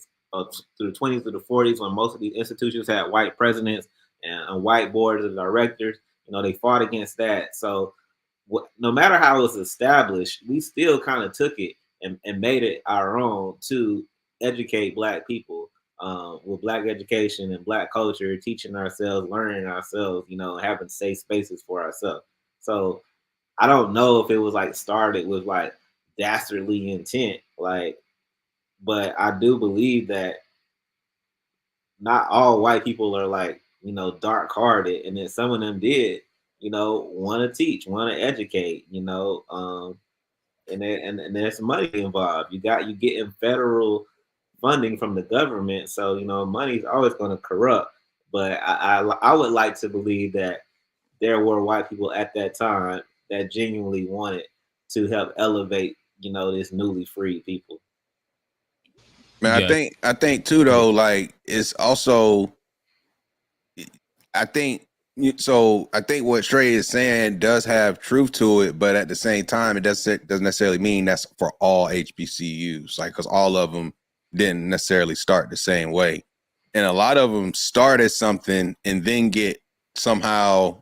F: through the 20s to the 40s, when most of these institutions had white presidents and white boards of directors, you know, they fought against that. So no matter how it was established, we still kind of took it and made it our own to educate black people with black education and black culture, teaching ourselves, learning ourselves, you know, having safe spaces for ourselves. So I don't know if it was like started with like dastardly intent, like, but I do believe that not all white people are like, you know, dark hearted, and then some of them did, you know, want to teach, want to educate, you know, and there's money involved. You getting federal funding from the government, so you know money's always going to corrupt. But I would like to believe that there were white people at that time that genuinely wanted to help elevate, you know, this newly freed people.
C: Man,
B: Yeah.
C: I think too though, like it's also I think So I think what Trey is saying does have truth to it, but at the same time, it doesn't necessarily mean that's for all HBCUs, like, because all of them didn't necessarily start the same way, and a lot of them started something and then get somehow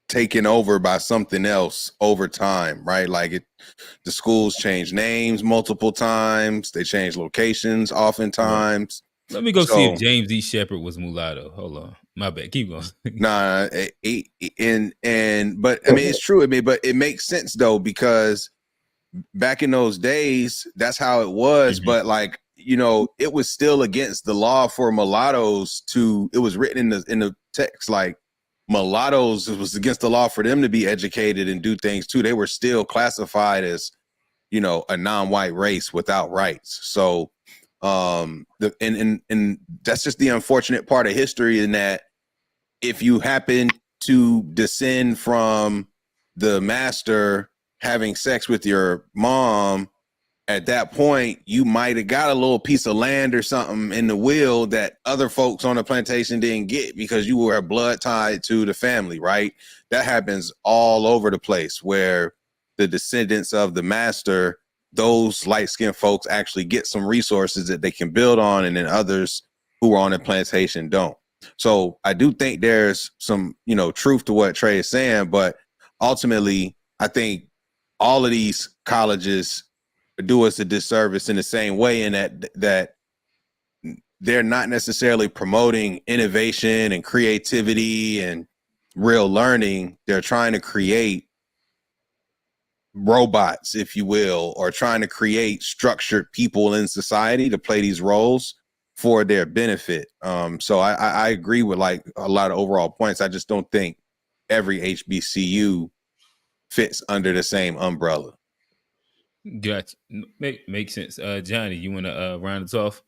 C: taken over by something else over time, right? Like the schools change names multiple times, they change locations oftentimes.
B: Let me go see if James E. Shepard was mulatto. Hold on. My bad. Keep going.
C: Nah, but I mean, it's true. I mean, but it makes sense though, because back in those days, that's how it was. Mm-hmm. But like, you know, it was still against the law for mulattoes it was written in the text, like mulattoes, it was against the law for them to be educated and do things too. They were still classified as, you know, a non-white race without rights. So and that's just the unfortunate part of history, in that if you happen to descend from the master having sex with your mom, at that point you might have got a little piece of land or something in the will that other folks on the plantation didn't get because you were blood tied to the family, right? That happens all over the place, where the descendants of the master, those light-skinned folks, actually get some resources that they can build on, and then others who are on the plantation don't. So I do think there's some, you know, truth to what Trey is saying, but ultimately I think all of these colleges do us a disservice in the same way, in that they're not necessarily promoting innovation and creativity and real learning. They're trying to create robots, if you will, or trying to create structured people in society to play these roles for their benefit. So I agree with like a lot of overall points. I just don't think every HBCU fits under the same umbrella.
B: Gotcha. Makes sense. Johnny, you want to round us off?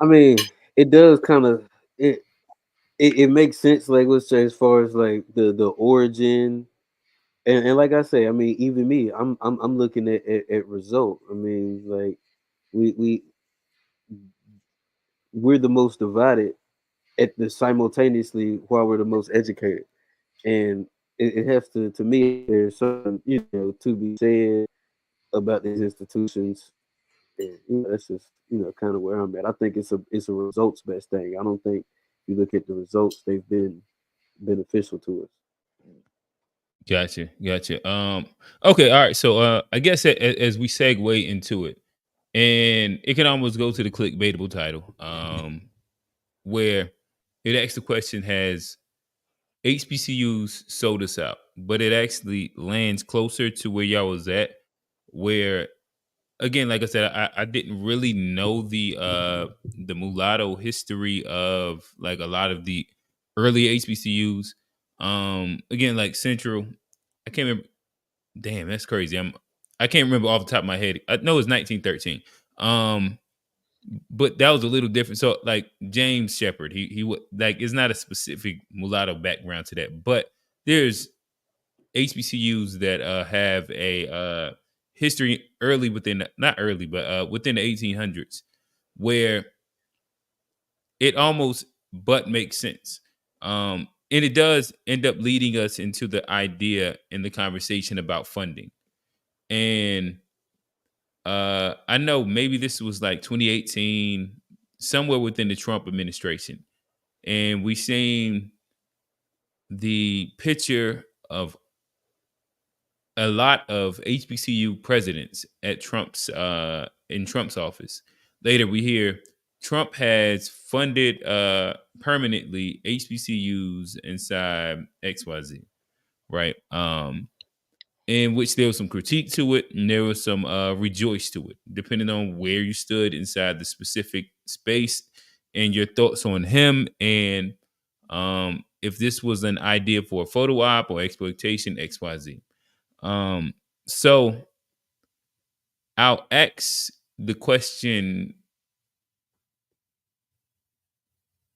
D: I mean, it does kind of it makes sense, like let's say, as far as like the origin, and like I say, I mean, even me, I'm looking at result. I mean, like we're the most divided at the simultaneously while we're the most educated, and it has to me, there's something, you know, to be said about these institutions. And, you know, that's just, you know, kind of where I'm at. I think it's a results based thing. I don't think you look at the results, they've been beneficial to us.
B: Gotcha. Okay, all right. So I guess as we segue into it, and it can almost go to the clickbaitable title, where it asks the question, has HBCUs sold us out? But it actually lands closer to where y'all was at, where, again, like I said, I didn't really know the mulatto history of like a lot of the early HBCUs. Again, like Central, I can't remember. Damn, that's crazy. I can't remember off the top of my head. I know it's 1913. But that was a little different. So like James Shepard, he like, it's not a specific mulatto background to that, but there's HBCUs that have a history early within, not early, but within the 1800s, where it almost but makes sense. And it does end up leading us into the idea in the conversation about funding. And I know maybe this was like 2018, somewhere within the Trump administration, and we seen the picture of a lot of HBCU presidents at Trump's in Trump's office. Later, we hear Trump has funded permanently HBCUs inside XYZ, right? In which there was some critique to it, and there was some rejoice to it, depending on where you stood inside the specific space and your thoughts on him, and if this was an idea for a photo op or exploitation, XYZ. So I'll ask the question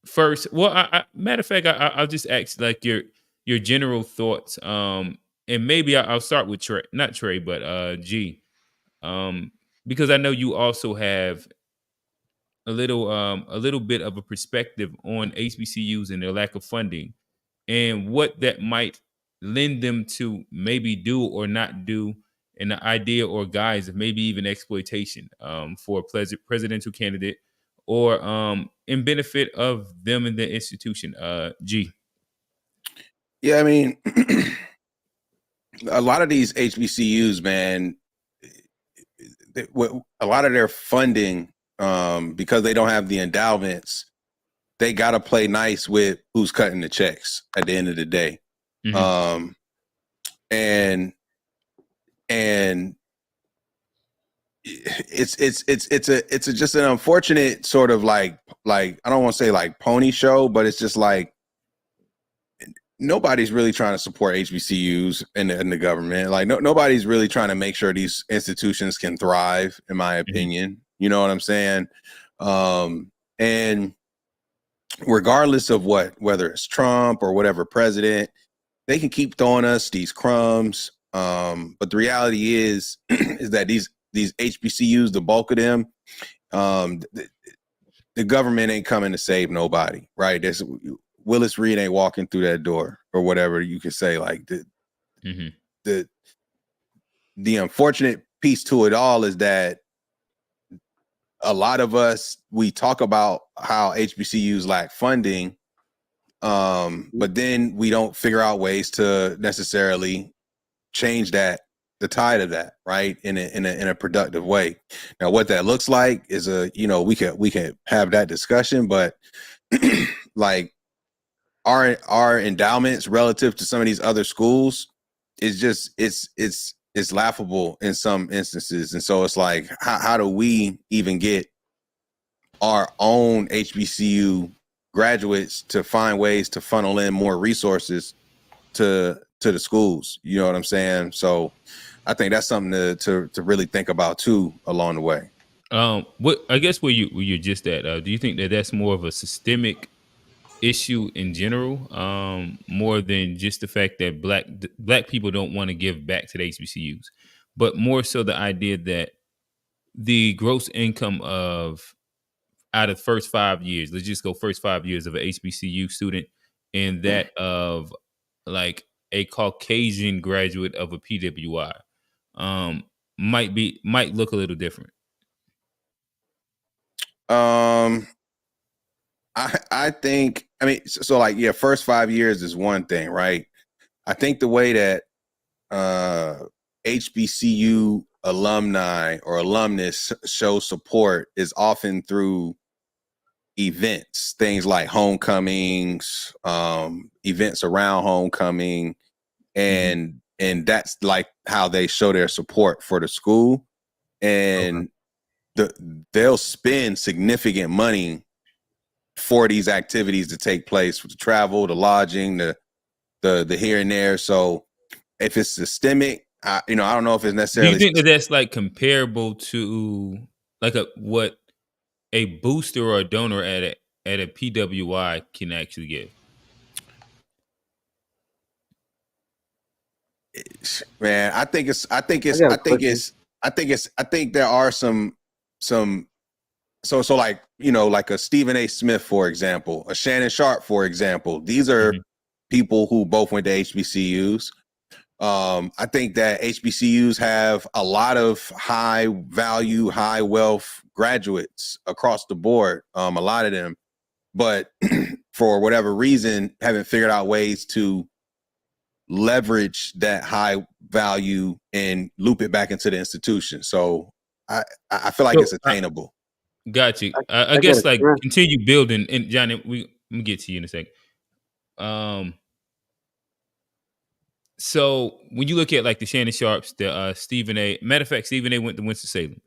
B: first. Well, matter of fact, I'll just ask like your general thoughts. And maybe I'll start with Trey, not Trey, but G. Because I know you also have a little bit of a perspective on HBCUs and their lack of funding and what that might lend them to maybe do or not do in the idea or guise of maybe even exploitation for a presidential candidate or in benefit of them and the institution. G.
C: Yeah, I mean, a lot of these HBCUs, man, a lot of their funding, because they don't have the endowments, they got to play nice with who's cutting the checks at the end of the day. And it's just an unfortunate sort of like I don't want to say like pony show, but it's just like nobody's really trying to support HBCUs in the government. Like nobody's really trying to make sure these institutions can thrive, in my opinion. You know what I'm saying? And regardless of whether it's Trump or whatever president, they can keep throwing us these crumbs. But the reality is that these HBCUs, the bulk of them, the government ain't coming to save nobody, right? Willis Reed ain't walking through that door, or whatever you could say. Like the unfortunate piece to it all is that a lot of us, we talk about how HBCUs lack funding, but then we don't figure out ways to necessarily change the tide of that, right, in a productive way. Now, what that looks like is we can have that discussion, but like our endowments relative to some of these other schools is just it's laughable in some instances. And so it's like, how do we even get our own HBCU graduates to find ways to funnel in more resources to the schools? You know what I'm saying? So I think that's something to really think about too along the way.
B: What I guess where you're just at, do you think that that's more of a systemic issue in general, more than just the fact that black people don't want to give back to the HBCUs, but more so the idea that the gross income of out of the first 5 years, let's just go first 5 years of an HBCU student, and that of like a Caucasian graduate of a PWI, might look a little different.
C: I think, I mean, so like, yeah, first 5 years is one thing, right? I think the way that HBCU alumni or alumnus show support is often through events, things like homecomings, events around homecoming, and that's like how they show their support for the school. And they'll spend significant money for these activities to take place, for the travel, the lodging, the here and there. So if it's systemic, I don't know if it's necessarily.
B: Do you think that that's like comparable to like what a booster or a donor at a PWI can actually give?
C: Man, I think there are some so like, like a Stephen A. Smith, for example, a Shannon Sharp, for example. These are people who both went to HBCUs. I think that HBCUs have a lot of high value, high wealth graduates across the board, a lot of them, but for whatever reason, haven't figured out ways to leverage that high value and loop it back into the institution. So I feel like it's attainable.
B: Got you. I guess like continue building, and Johnny, let me get to you in a second. So when you look at like the Shannon Sharps, the Stephen A. Matter of fact, Stephen A. went to Winston-Salem.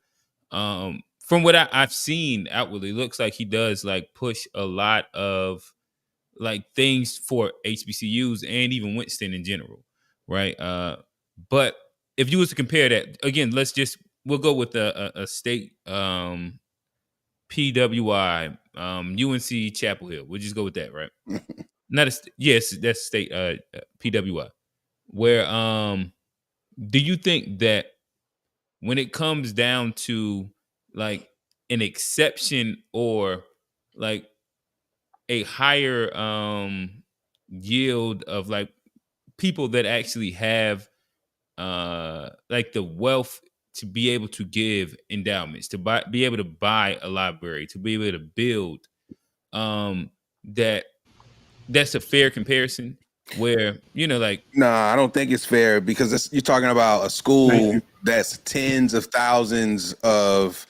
B: From what I've seen outwardly, looks like he does like push a lot of like things for HBCUs and even Winston in general, right? But if you was to compare that again, we'll go with a state PWI, UNC Chapel Hill. We'll just go with that, right? Yes, that's state PWI. Where do you think that when it comes down to like an exception or like a higher yield of like people that actually have like the wealth to be able to give endowments, to be able to buy a library, to be able to build, that's a fair comparison where, you know, like,
C: No, I don't think it's fair because you're talking about a
E: Thank
C: school
E: you.
C: that's tens of thousands of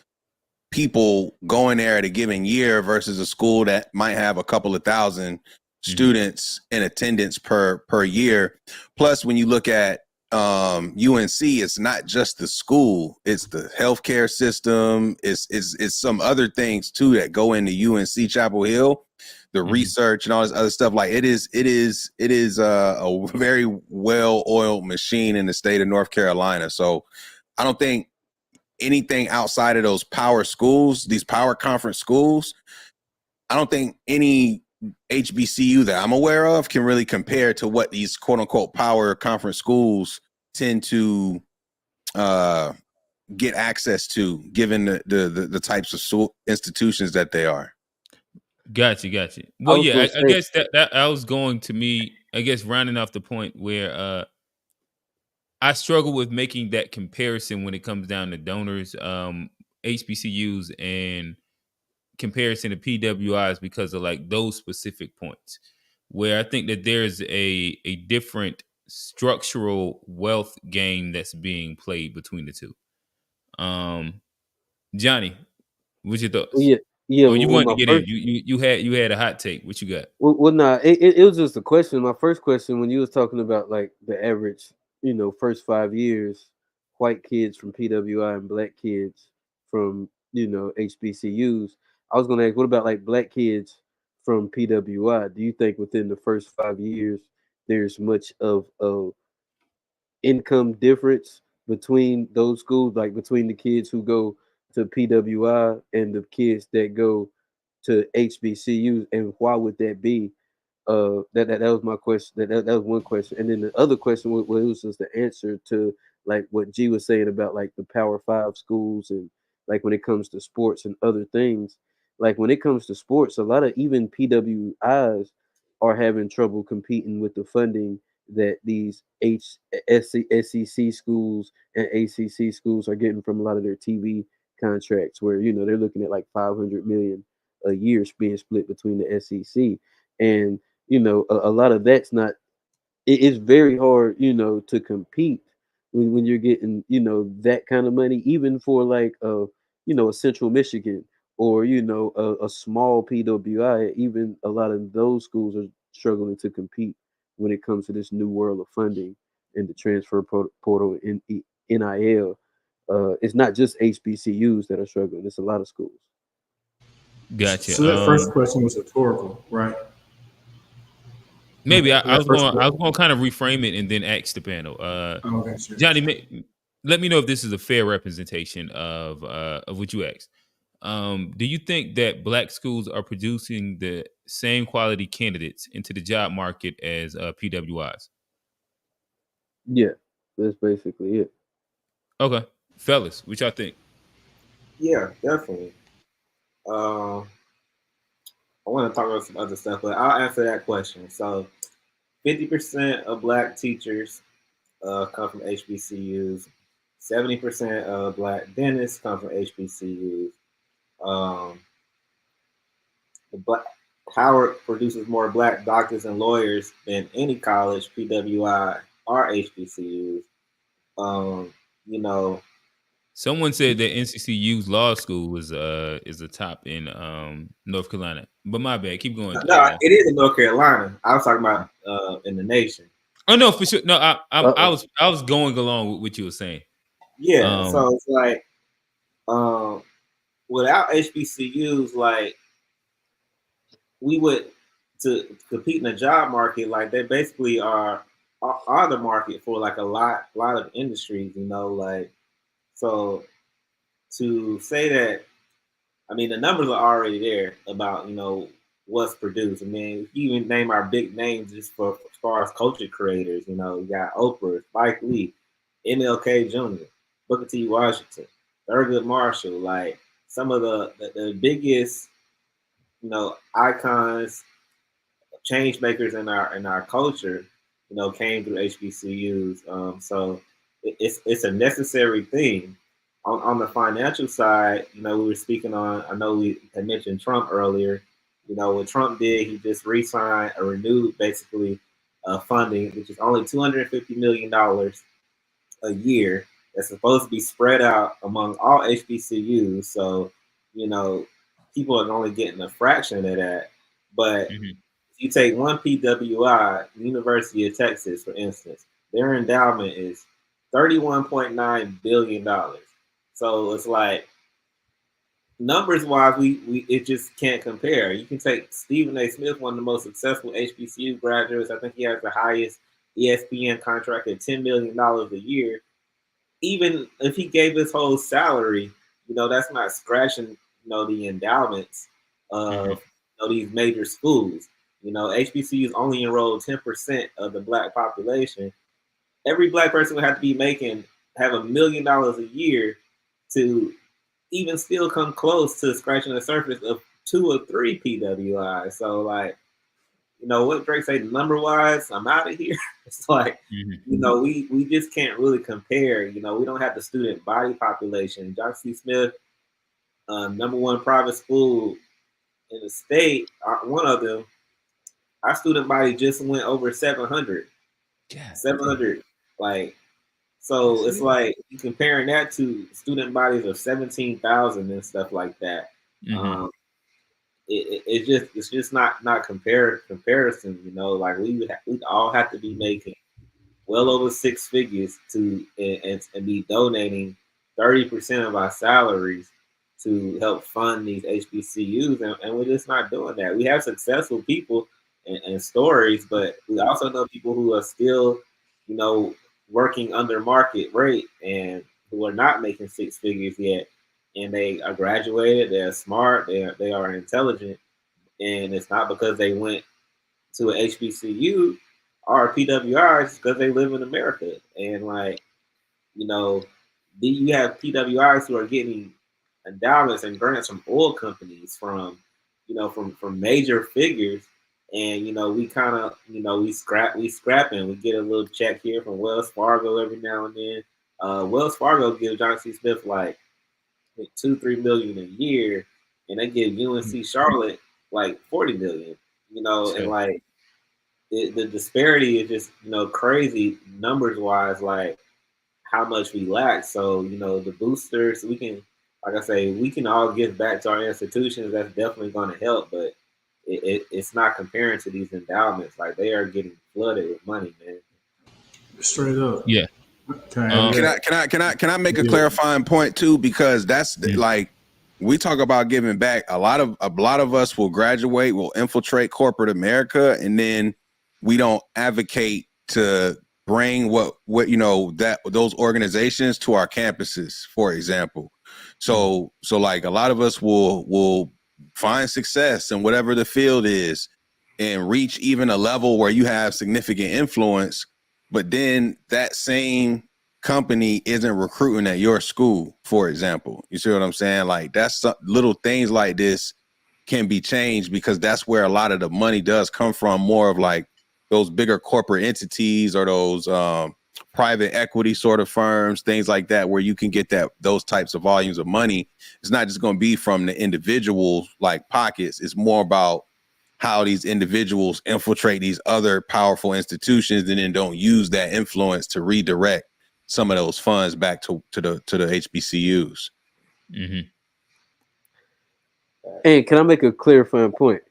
C: people going there at a given year versus a school that might have a couple of thousand students in attendance per year. Plus, when you look at UNC, it's not just the school; it's the healthcare system. It's some other things too that go into UNC Chapel Hill, the research and all this other stuff. Like it is a very well-oiled machine in the state of North Carolina. So I don't think anything outside of those power schools, these power conference schools, I don't think any HBCU that I'm aware of can really compare to what these quote unquote power conference schools tend to get access to, given the types of institutions that they are.
B: Gotcha. Well,
D: was
B: yeah,
D: gonna
B: I
D: say-
B: guess that I was going to me, I guess, rounding off the point where I struggle with making that comparison when it comes down to donors, HBCUs, and comparison to PWIs because of like those specific points where I think that there's a different structural wealth game that's being played between the two. Johnny, what's your thoughts?
D: yeah, yeah.
B: Oh, you
D: Well,
B: wanted
D: my
B: to get
D: first,
B: in. You had a hot take. What you got?
D: well, nah, it was just a question. My first question when you was talking about like the average, first 5 years, white kids from PWI and black kids from HBCUs. I was gonna ask, what about like black kids from PWI? Do you think within the first 5 years there's much of a income difference between those schools, like between the kids who go to PWI and the kids that go to HBCUs, and why would that be? That was my question. That was one question, and then the other question was just the answer to like what G was saying about like the Power Five schools and like when it comes to sports and other things. Like when it comes to sports, a lot of even PWIs are having trouble competing with the funding that these SEC schools and ACC schools are getting from a lot of their TV contracts, where they're looking at like 500 million a year being split between the SEC, and a lot of that's not. It's very hard, to compete when you're getting that kind of money, even for like a Central Michigan or a small PWI. Even a lot of those schools are struggling to compete when it comes to this new world of funding and the transfer portal in NIL. It's not just HBCUs that are struggling; it's a lot of schools.
B: Gotcha.
E: So that first question was rhetorical, right?
B: Maybe I
E: That
B: was
E: first
B: going. I was
E: question.
B: going to kind of reframe it and then ask the panel.
E: Okay, sure.
B: Johnny, let me know if this is a fair representation of what you asked. Do you think that black schools are producing the same quality candidates into the job market as PWIs?
D: Yeah, that's basically it.
B: Okay, fellas, what y'all think?
F: Yeah, definitely. I want to talk about some other stuff, but I'll answer that question. So, 50% of black teachers come from HBCUs. 70% of black dentists come from HBCUs. Um, the black Howard produces more black doctors and lawyers than any college, PWI or HBCUs. You know,
B: Someone said that NCCU's law school is a top in North Carolina, but my bad. Keep going.
F: no, it is in North Carolina. I was talking about in the nation.
B: Oh no, for sure. No, I
D: Uh-oh.
B: was going along with what you were saying.
F: Yeah, so it's like without HBCUs, like we would to compete in the job market, like they basically are the market for like a lot of industries, like so to say that, I mean the numbers are already there about what's produced. I mean, if you even name our big names just for as far as culture creators, you got Oprah, Spike Lee, MLK Jr., Booker T. Washington, Thurgood Marshall, like some of the biggest, icons, change makers in our culture, came through HBCUs. So it's a necessary thing. On the financial side, we were speaking on. I know we had mentioned Trump earlier. What Trump did, he just re-signed or renewed basically funding, which is only $250 million a year. That's supposed to be spread out among all HBCUs. So, people are only getting a fraction of that. But if you take one PWI, University of Texas, for instance, their endowment is $31.9 billion. So it's like, numbers wise, we it just can't compare. You can take Stephen A. Smith, one of the most successful HBCU graduates. I think he has the highest ESPN contract at $10 million a year. Even if he gave his whole salary, that's not scratching, the endowments of these major schools. HBCUs only enroll 10% of the Black population. Every Black person would have to be have $1 million a year to even still come close to scratching the surface of 2 or 3 PWIs. So, like, what Drake say, number wise, I'm out of here. It's like, we just can't really compare. We don't have the student body population. John C. Smith, #1 private school in the state, one of them, our student body just went over 700. Yeah. 700. Like, so it's like you comparing that to student bodies of 17,000 and stuff like that. It's just not comparison. Like we all have to be making well over 6 figures to and be donating 30% of our salaries to help fund these HBCUs, and we're just not doing that. We have successful people and stories, but we also know people who are still, working under market rate and who are not making 6 figures yet, and they are graduated, they're smart, they are intelligent, and it's not because they went to an HBCU or PWI, it's because they live in America. And like, you have PWIs who are getting endowments and grants from oil companies, from major figures. And we kind of we scrapping. We get a little check here from Wells Fargo every now and then. Wells Fargo gives John C. Smith like $2-3 million a year, and they give UNC Charlotte like $40 million. And like the disparity is just crazy numbers wise, like how much we lack. So the boosters, we can, like I say, we can all give back to our institutions. That's definitely going to help, but it's not comparing to these endowments. Like, they are getting flooded with money, man.
E: Straight up.
B: Yeah.
C: Can I make a clarifying point too? Because that's like, we talk about giving back. A lot of us will graduate, will infiltrate corporate America, and then we don't advocate to bring what those organizations to our campuses, for example. So like, a lot of us will find success in whatever the field is and reach even a level where you have significant influence, but then that same company isn't recruiting at your school, for example. You see what I'm saying? Like, that's little things like this can be changed, because that's where a lot of the money does come from, more of like those bigger corporate entities or those private equity sort of firms, things like that, where you can get those types of volumes of money. It's not just going to be from the individuals like pockets. It's more about how these individuals infiltrate these other powerful institutions and then don't use that influence to redirect some of those funds back to the HBCUs.
A: And can I make a clarifying point?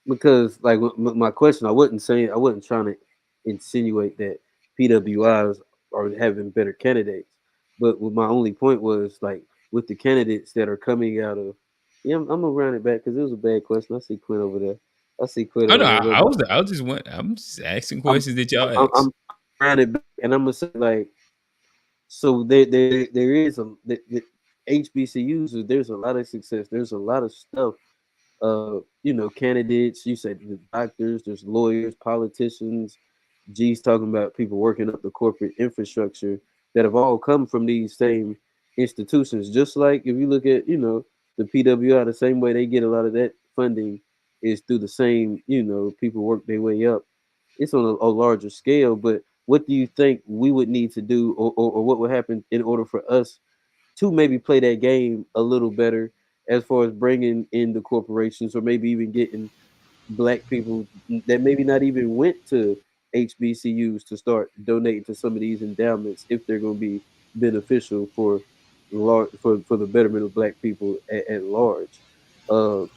A: Because like my question, I wasn't trying to insinuate that PWIs are having better candidates, but my only point was, like, with the candidates that are coming out of, I'm gonna round it back because it was a bad question. I see Quinn over there.
B: I'm just asking questions that y'all ask.
A: I'm round it back, and I'm gonna say, like, so there is the HBCUs. There's a lot of success. There's a lot of stuff. Candidates. You said the doctors. There's lawyers, politicians. G's talking about people working up the corporate infrastructure that have all come from these same institutions. Just like if you look at, the PWI, the same way they get a lot of that funding is through the same, people work their way up. It's on a larger scale, but what do you think we would need to do, or what would happen in order for us to maybe play that game a little better, as far as bringing in the corporations, or maybe even getting black people that maybe not even went to HBCUs to start donating to some of these endowments, if they're going to be beneficial for for the betterment of black people at large. I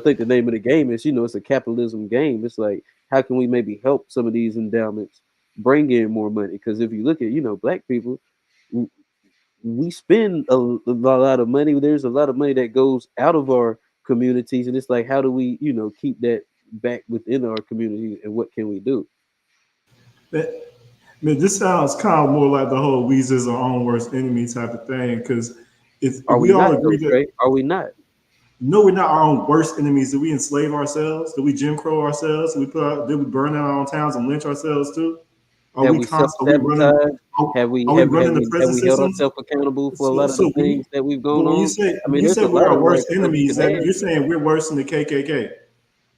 A: think the name of the game is, it's a capitalism game. It's like, how can we maybe help some of these endowments bring in more money? Because if you look at, black people, we spend a lot of money. There's a lot of money that goes out of our communities, and it's like, how do we, keep that back within our community, and what can we do?
E: That, man, this sounds kind of more like the whole Weezer's our own worst enemy type of thing. Because if
A: Are we
E: we all
A: not,
E: agree
A: though,
E: that
A: Trey? Are we not?
E: no, we're not our own worst enemies. Did we enslave ourselves? Did we Jim Crow ourselves? Did we burn down our own towns and lynch ourselves too? Are
A: Have
E: we
A: we
E: constant? Are we running?
A: self-sabotaged? Have we
E: Are we
A: have, have
E: running the
A: we have
E: prison
A: we held
E: systems?
A: ourselves accountable for a
E: So,
A: lot of the
E: so when you,
A: things that we've
E: but
A: gone
E: when you
A: on?
E: say
A: I
E: when
A: mean,
E: you
A: there's
E: say
A: a
E: we're
A: lot
E: our
A: of
E: worst
A: stuff we
E: enemies,
A: could add.
E: you're saying we're worse than the KKK,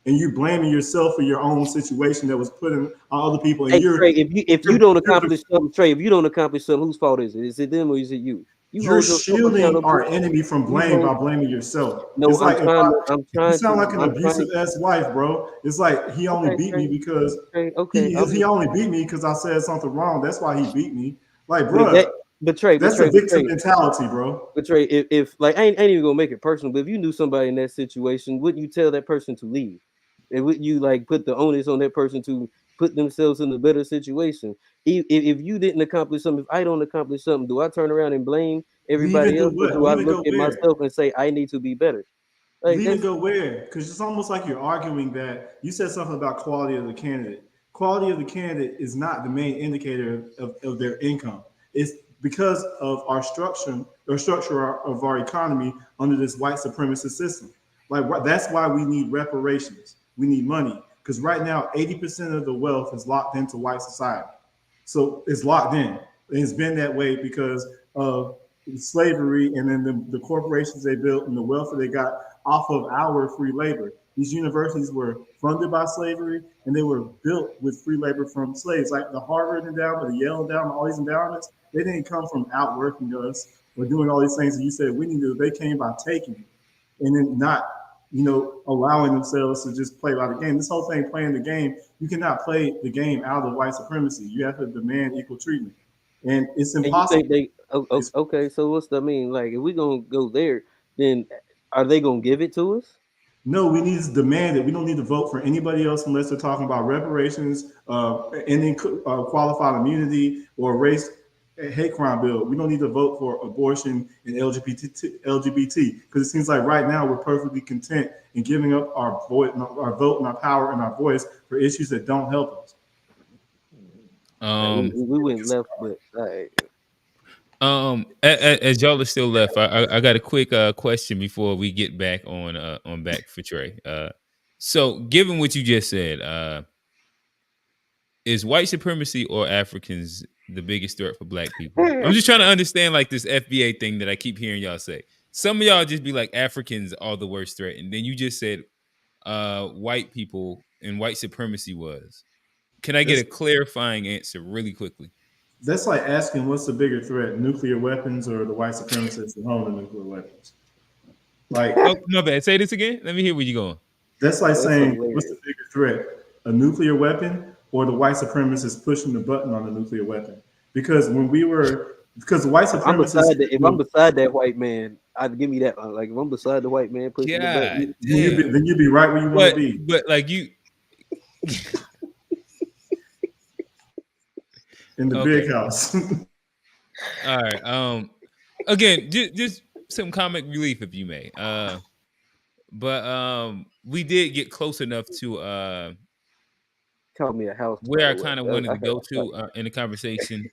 E: and you blaming yourself for your own situation that was put in on other people, and
A: Hey, Trey, if you
E: you're
A: don't
E: you're,
A: accomplish something, Trey, if you don't accomplish something, whose fault is it? Is it them, or is it you? You
E: you're
A: hold yourself
E: shielding our
A: accountable.
E: enemy from
A: You
E: blame by
A: hold.
E: blaming yourself.
A: No,
E: It's like if I,
A: I'm
E: you
A: trying
E: sound
A: to.
E: like an
A: I'm trying.
E: abusive ex-wife, bro. It's like he only
A: Okay,
E: beat me
A: Trey.
E: because
A: Trey. Okay, I'm
E: he
A: just.
E: only beat me because I said something wrong. That's why he beat me. Like,
A: But that.
E: bro,
A: But Trey. But
E: that's a
A: Trey. But
E: victim
A: Trey.
E: mentality, bro.
A: But Trey. If like, I ain't even gonna make it personal. But if you knew somebody in that situation, wouldn't you tell that person to leave? And wouldn't you like put the onus on that person to put themselves in a better situation? If you didn't accomplish something, if I don't accomplish something, do I turn around and blame
E: Leave and
A: everybody
E: do
A: else, or
E: what?
A: do I
E: Leave and
A: look
E: go
A: at
E: where?
A: myself and say I need to be better? Like
E: Leave and
A: that's
E: go where? Because it's almost like you're arguing that you said something about quality of the candidate. Quality of the candidate is not the main indicator of their income. It's because of our structure of our economy under this white supremacist system. Like that's why we need reparations. We need money because right now 80% of the wealth is locked into white society. So it's locked in. And it's been that way because of slavery and then the corporations they built and the wealth that they got off of our free labor. These universities were funded by slavery and they were built with free labor from slaves. Like the Harvard endowment, the Yale endowment, all these endowments, they didn't come from outworking us or doing all these things that you said we need to do. They came by taking and then not, allowing themselves to just play by the game. This whole thing, playing the game, you cannot play the game out of white supremacy. You have to demand equal treatment, and it's
A: and you
E: impossible.
A: think they
E: It's
A: okay, so what's the, I mean, like, if we gonna go there, then are they gonna give it to us?
E: No, we need to demand it. We don't need to vote for anybody else unless they're talking about reparations, ending qualified immunity, or race hate crime bill. We don't need to vote for abortion and LGBT because it seems like right now we're perfectly content in giving up our vote, and our power, and our voice for issues that don't help us.
A: We went left, but
B: As y'all are still left, I got a quick question before we get back on back for Trey. So given what you just said, is white supremacy or Africans the biggest threat for black people? I'm just trying to understand like this FBA thing that I keep hearing y'all say. Some of y'all just be like Africans are the worst threat, and then you just said white people and white supremacy was. Can I get
E: That's
B: a clarifying answer really quickly?
E: that's like asking what's the bigger threat, nuclear weapons or the white supremacists that own the nuclear weapons. Like
B: Oh, my bad. Say this again. Let me hear where you're going.
E: that's like
A: that's
E: saying what's
A: hilarious.
E: the bigger threat, a nuclear weapon or the white supremacists pushing the button on the nuclear weapon? Because the white
A: If I'm
E: supremacists,
A: beside if I'm beside that white man, I'd give me that. Like, if I'm beside the white man pushing the
B: God
A: button,
B: damn.
E: then you'd be right where you want to be
B: But like you
E: in the
B: okay.
E: big house.
B: All right. Again, just some comic relief if you may. But we did get close enough to
A: call me a house, by
B: where I
A: the way.
B: kind of wanted to go to in the conversation.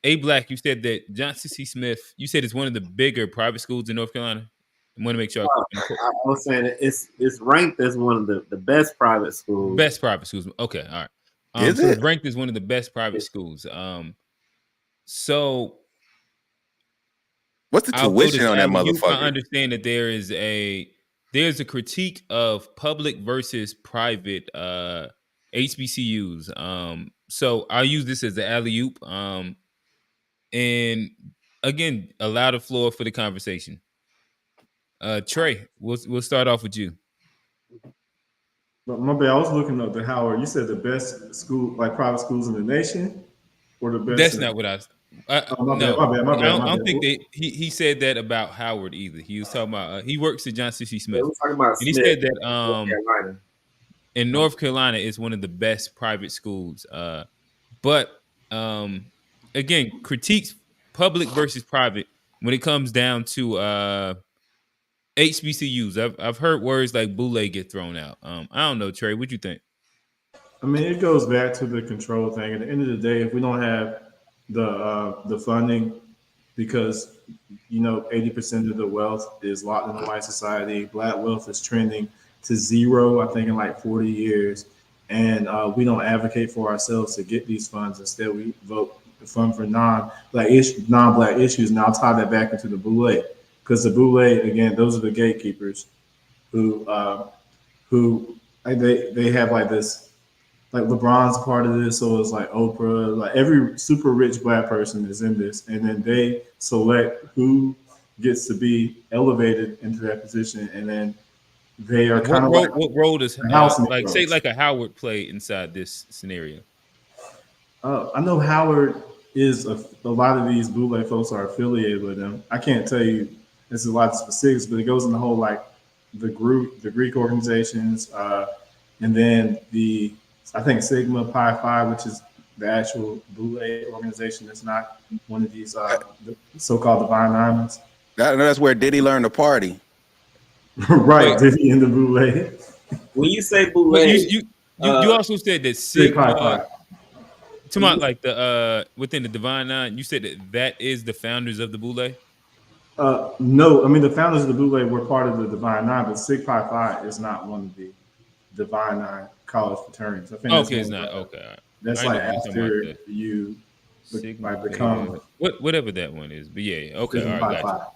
B: A Black, you said that Johnson C. Smith, you said it's one of the bigger private schools in North Carolina. I want to make sure
F: I was saying it's ranked as one of the best private schools.
B: best private schools. Okay, all right.
C: Is
B: So it's
C: it?
B: ranked as one of the best private schools. So
C: What's the tuition on that motherfucker?
B: I understand that there's a critique of public versus private HBCUs. So I'll use this as the alley-oop. And again, allow the floor for the conversation. Trey, we'll start off with you.
E: But my bad, I was looking up the Howard. You said the best school, like private schools in the nation, or the best?
B: That's not what I.
E: My
B: No,
E: bad.
B: I don't think that he said that about Howard either. He was talking about he works at John C. Smith,
F: and
B: he said that in North Carolina is one of the best private schools. But again, critiques public versus private when it comes down to HBCUs. I've heard words like BOULE get thrown out. I don't know, Trey, what you think?
E: I mean, it goes back to the control thing. At the end of the day, if we don't have the funding, because 80% of the wealth is locked in the white society, Black wealth is trending to zero, I think, in like 40 years, and we don't advocate for ourselves to get these funds. Instead, we vote the fund for non-Black issues. And I'll tie that back into the BOULE, because the BOULE, again, those are the gatekeepers who they have like this. Like LeBron's part of this, so it's like Oprah, like every super rich Black person is in this, and then they select who gets to be elevated into that position, and then they are kind of like
B: what role does say like a Howard play inside this scenario?
E: I know Howard is a lot of these BOULE folks are affiliated with them. I can't tell you there's a lot of specifics, but it goes in the whole like the Greek organizations, and then I think Sigma Pi Phi, which is the actual BOULE organization. It's not one of these the so-called Divine Islands.
C: That's where Diddy learned to party.
E: Right, Diddy in the BOULE.
F: When you say BOULE,
B: you also said that Sigma, to my like the within the Divine Nine, you said that is the founders of the BOULE.
E: No, I mean the founders of the BOULE were part of the Divine Nine, but Sig Pi Phi is not one of the Divine Nine college fraternities. I think
B: it's not. Okay,
E: that's like after you become
B: whatever that one is. But yeah, okay, all right, gotcha.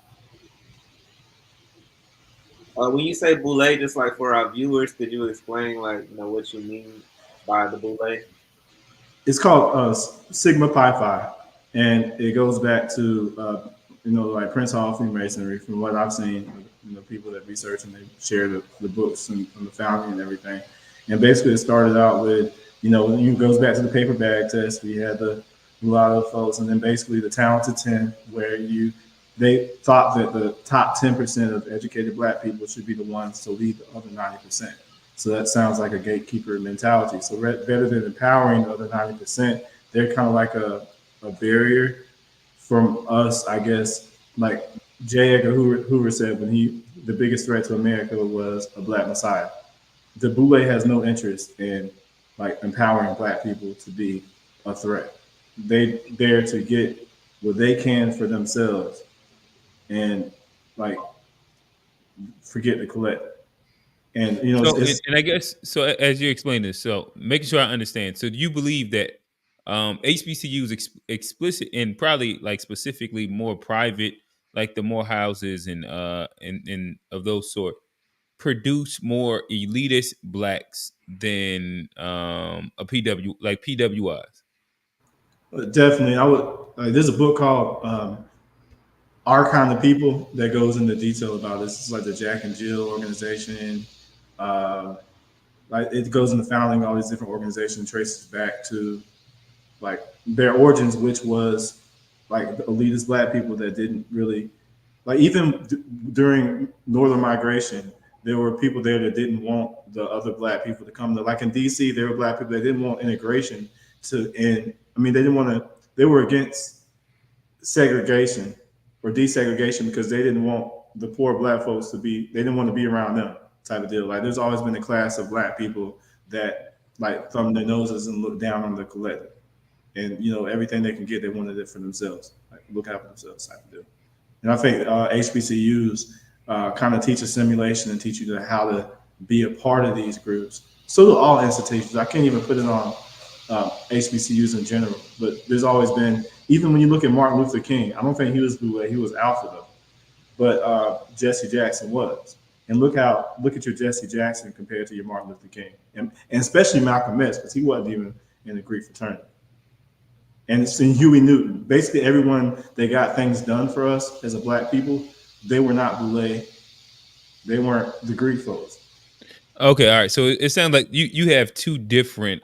F: When you say BOULE, just like for our viewers, could you explain what you mean by the BOULE?
E: It's called Sigma Pi Phi, and it goes back to like Prince Hall Freemasonry. From what I've seen, people that research and they share the books and the founding and everything. And basically, it started out with it goes back to the paper bag test. We had a lot of folks, and then basically the talented 10, where they thought that the top 10% of educated Black people should be the ones to lead the other 90%. So that sounds like a gatekeeper mentality. So better than empowering the other 90%, they're kind of like a barrier from us, I guess. Like J. Edgar Hoover said when the biggest threat to America was a Black Messiah. The BOULE has no interest in like empowering Black people to be a threat. They there to get what they can for themselves and like forget the collective. And
B: and I guess so. As you explain this, so making sure I understand. So you believe that HBCUs explicit and probably like specifically more private, like the Morehouses and of those sort, produce more elitist Blacks than a PW like PWIs.
E: Definitely, I would. There's a book called Our Kind of People that goes into detail about this. It's like the Jack and Jill organization. Like it goes into founding all these different organizations, traces back to like their origins, which was like the elitist Black people that didn't really like even during Northern migration, there were people there that didn't want the other Black people to come. Like in DC, there were Black people that didn't want integration they didn't want to. They were against segregation or desegregation because they didn't want the poor Black folks they didn't want to be around them type of deal. Like there's always been a class of Black people that like thumb their noses and look down on the collective. And everything they can get, they wanted it for themselves, like look out for themselves type of deal. And I think HBCUs kind of teach assimilation and teach you how to be a part of these groups. So do all institutions. I can't even put it on HBCUs in general, but there's always been, even when you look at Martin Luther King, I don't think he was BOULE, he was Alpha though. but Jesse Jackson was. And look at your Jesse Jackson compared to your Martin Luther King, and especially Malcolm X, because he wasn't even in the Greek fraternity. And it's in Huey Newton. Basically, everyone that got things done for us as a black people, they were not BOULE. They weren't the Greek folks.
B: Okay, all right. So it sounds like you have two different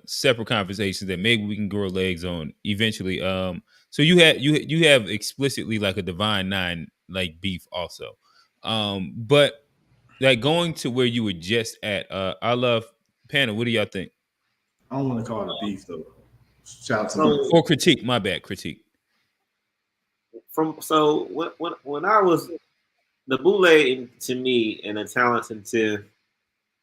B: separate conversations that maybe we can grow legs on eventually. So you have explicitly like a Divine Nine like beef also. But like going to where you were just at, I love panel. What do y'all think?
E: I don't want to call it a beef though. Shout out to
F: So-
B: Or critique? My bad, critique.
F: When I was the BOULE to me and the Talented Tiff,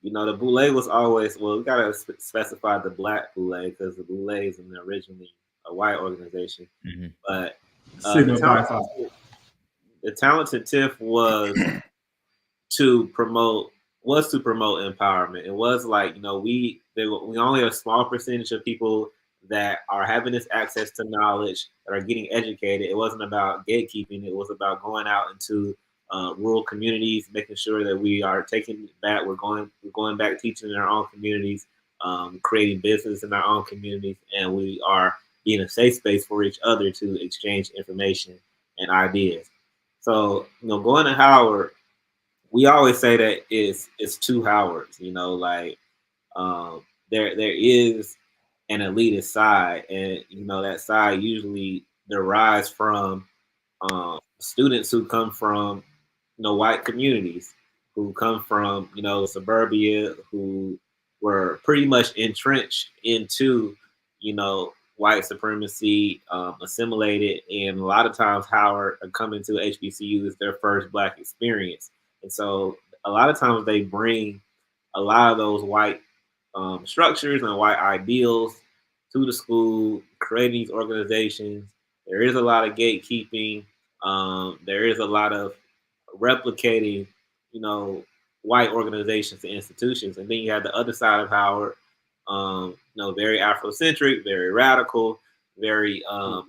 F: the BOULE was always, well, we gotta specify the black BOULE because the BOULE is originally a white organization, but
E: Sigma Pi Phi.
F: the Talented Tiff was to promote empowerment. It was like, we only a small percentage of people that are having this access to knowledge, that are getting educated. It wasn't about gatekeeping. It was about going out into rural communities, making sure that we are taking back. We're going back teaching in our own communities, creating business in our own communities, and we are being a safe space for each other to exchange information and ideas. So, going to Howard, we always say that it's two Howards. There is an elitist side, and that side usually derives from students who come from white communities, who come from suburbia, who were pretty much entrenched into white supremacy, assimilated, and a lot of times Howard coming to HBCU is their first black experience, and so a lot of times they bring a lot of those white structures and white ideals to the school, creating these organizations. There is a lot of gatekeeping. There is a lot of replicating, white organizations and institutions. And then you have the other side of Howard, very Afrocentric, very radical, very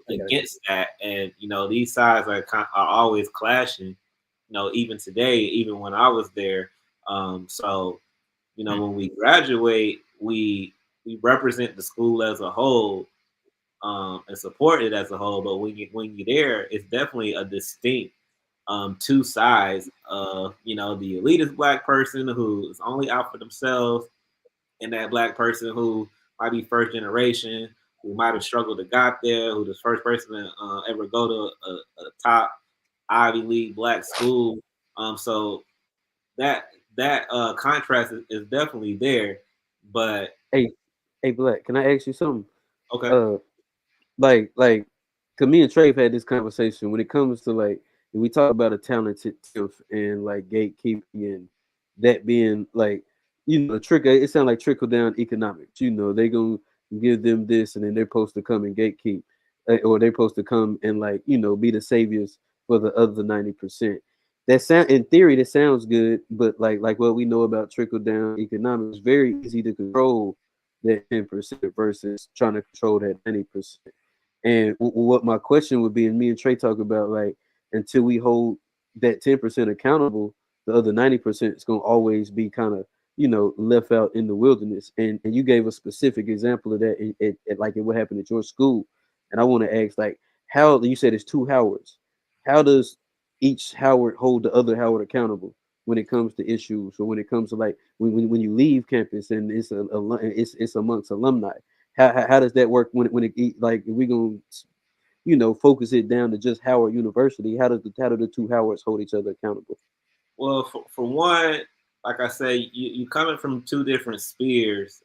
F: against that. And, these sides are always clashing, even today, even when I was there. When we graduate, we represent the school as a whole, and support it as a whole. But when you're there, it's definitely a distinct two sides of the elitist black person who is only out for themselves, and that black person who might be first generation, who might have struggled to got there, who the first person to ever go to a top Ivy League black school. So that contrast is definitely there. But
A: hey, Black, can I ask you something?
F: okay.
A: Like, cause me and Trey have had this conversation when it comes to like, when we talk about a talented Tiff and like gatekeeping and that being like, the trickle. It sounds like trickle down economics. They gonna give them this, and then they're supposed to come and gatekeep, or they're supposed to come and like, be the saviors for the other 90%. That sound in theory that sounds good, but like what we know about trickle down economics, it's very easy to control that 10% versus trying to control that 90%. And what my question would be, and me and Trey talk about, like, until we hold that 10% accountable, the other 90% is gonna always be kind of, left out in the wilderness. And you gave a specific example of that like what happened at your school. And I want to ask, like, how you said it's two Howards. How does each Howard hold the other Howard accountable when it comes to issues, or when it comes to like when you leave campus and it's amongst alumni? How does that work when it like if we gonna focus it down to just Howard University? How do the two Howards hold each other accountable?
F: Well, for one, like I say, you coming from two different spheres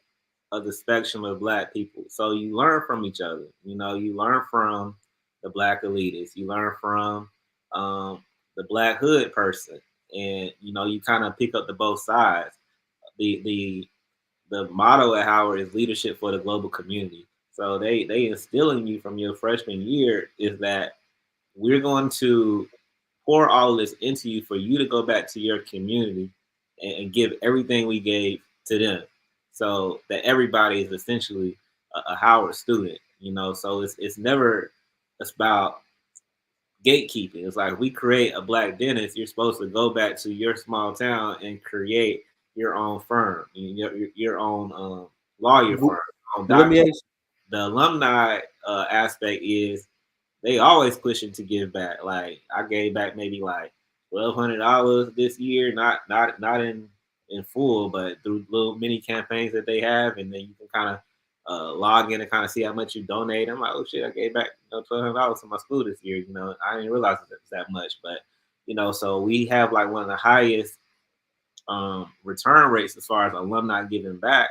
F: of the spectrum of black people, so you learn from each other. You learn from the black elitists. You learn from the black hood person, and you kind of pick up the both sides. The motto at Howard is leadership for the global community. So they instill in you from your freshman year is that we're going to pour all of this into you for you to go back to your community and give everything we gave to them, so that everybody is essentially a Howard student. So it's never about gatekeeping. It's like we create a black dentist, you're supposed to go back to your small town and create your own firm, your own lawyer
A: But,
F: firm, your own
A: but let me
F: doctor.
A: ask.
F: The alumni aspect is they always pushing to give back. Like I gave back maybe like $1,200 this year, not in full, but through little mini campaigns that they have, and then you can kind of log in and kind of see how much you donate. I'm like, oh shit, I gave back $1,200 to my school this year. I didn't realize it was that much, but so we have like one of the highest return rates as far as alumni giving back,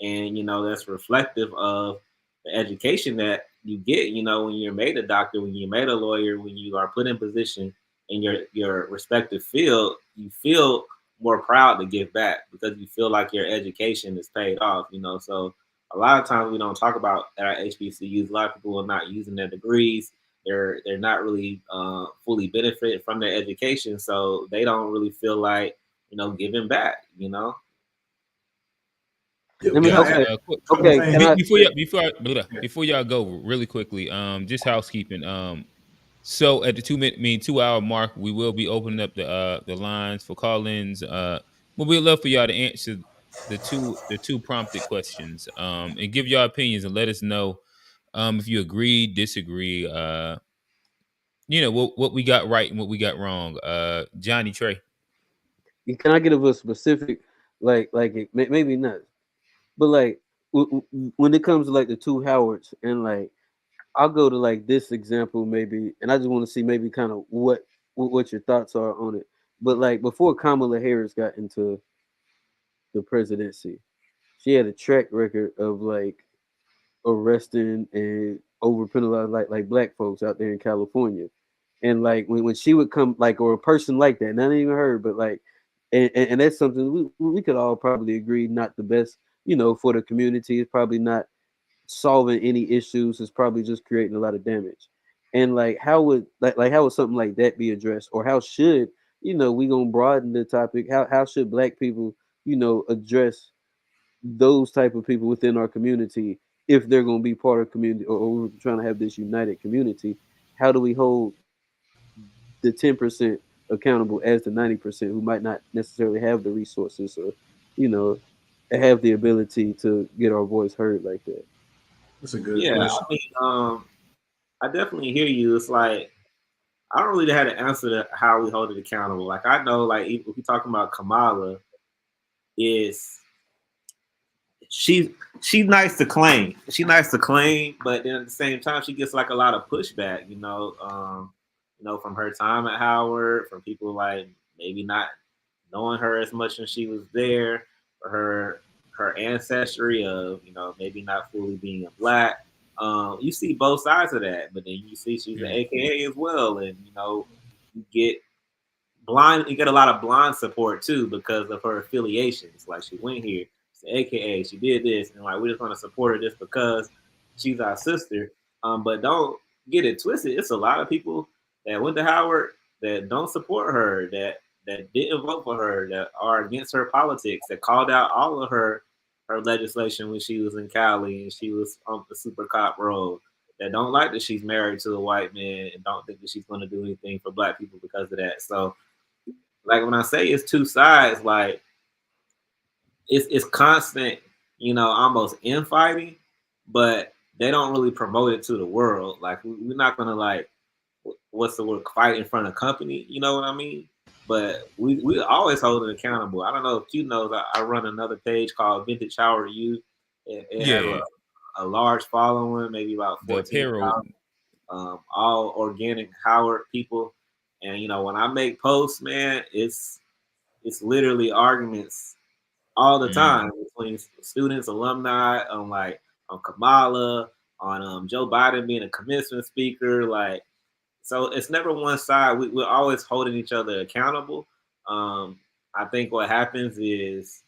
F: and that's reflective of the education that you get. When you're made a doctor, when you're made a lawyer, when you are put in position in your respective field, you feel more proud to give back because you feel like your education is paid off. So a lot of times we don't talk about at our HBCUs. A lot of people are not using their degrees. They're not really fully benefit from their education, so they don't really feel like giving back.
A: Let me.
E: Can I
B: Gotcha.
E: add
A: Okay.
E: a couple
A: Okay.
E: things?
A: Can I?
B: Before y'all go really quickly, just housekeeping. So at the 2 hour mark, we will be opening up the lines for call-ins. But we'd love for y'all to answer the two prompted questions. And give y'all opinions and let us know if you agree, disagree. What we got right and what we got wrong. Johnny Trey.
A: Can I get a specific, maybe not, but like when it comes to like the two Howards, and like I'll go to like this example maybe, and I just want to see maybe kind of what your thoughts are on it. But like before Kamala Harris got into the presidency, she had a track record of like arresting and over penalizing like black folks out there in California. And like when she would come, like, or a person like that, not even her, but like, and that's something we could all probably agree, not the best, for the community. It's probably not solving any issues. It's probably just creating a lot of damage. And like, how would something like that be addressed, or how should we gonna broaden the topic? How should black people address those type of people within our community if they're going to be part of community, or we're trying to have this united community? How do we hold the 10% accountable as the 90% who might not necessarily have the resources, or you know have the ability to get our voice heard like that?
E: That's a good
F: Yeah, I
E: question.
F: mean, I definitely hear you. It's like I don't really have to answer how we hold it accountable. Like I know, like if we talking about Kamala, is she she's nice to claim. She's nice to claim, but then at the same time, she gets like a lot of pushback. From her time at Howard, from people like maybe not knowing her as much when she was there, or her ancestry of maybe not fully being a black. You see both sides of that, but then you see she's an AKA as well, and you get you get a lot of blind support too because of her affiliations. Like she went here, she's an AKA, she did this, and like we just want to support her just because she's our sister. But don't get it twisted. It's a lot of people that went to Howard that don't support her, that didn't vote for her, that are against her politics, that called out all of her legislation when she was in Cali and she was on the super cop road. That don't like that she's married to a white man and don't think that she's going to do anything for black people because of that. So like when I say it's two sides, like it's constant, almost infighting, but they don't really promote it to the world. Like we're not gonna like what's the word, fight in front of company, you know what I mean? But we always hold it accountable. I don't know if you know that I run another page called Vintage Howard Youth. It has
B: Yeah,
F: a large following, maybe about
B: the apparel.
F: 14,000, all organic Howard people. And when I make posts, man, it's literally arguments all the
B: Mm.
F: time between students, alumni, on Kamala, on Joe Biden being a commencement speaker. Like, so it's never one side. We're always holding each other accountable. I think what happens is,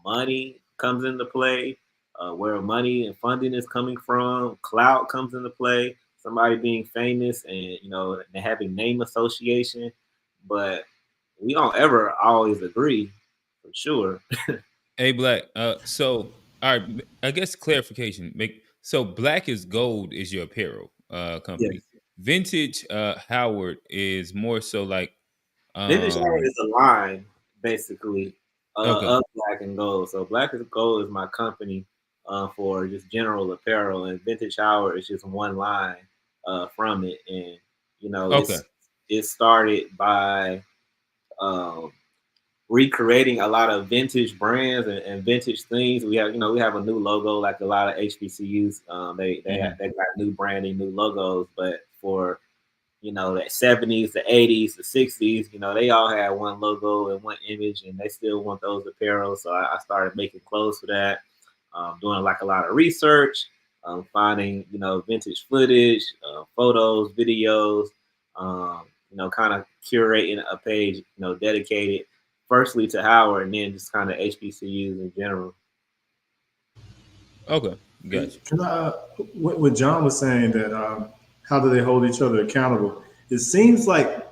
F: money comes into play, where money and funding is coming from. Clout comes into play. Somebody being famous and and having name association, but we don't ever always agree, for sure.
B: Hey, Black. So, all right. I guess clarification. So, Black is Gold is your apparel
F: Yes.
B: company. Vintage Howard is more so like
F: Vintage Howard is a line basically
B: okay.
F: of Black and Gold. So Black and Gold is my company for just general apparel, and Vintage Howard is just one line from it. And you know,
B: Okay.
F: it started by recreating a lot of vintage brands and vintage things. We have a new logo, like a lot of HBCUs. They got new branding, new logos, but for the 70s, the 80s, the 60s, they all had one logo and one image, and they still want those apparel. So I started making clothes for that, doing like a lot of research, finding vintage footage, photos, videos, kind of curating a page, dedicated firstly to Howard and then just kind of HBCUs in general.
B: Okay, gotcha.
E: Can what John was saying that how do they hold each other accountable? It seems like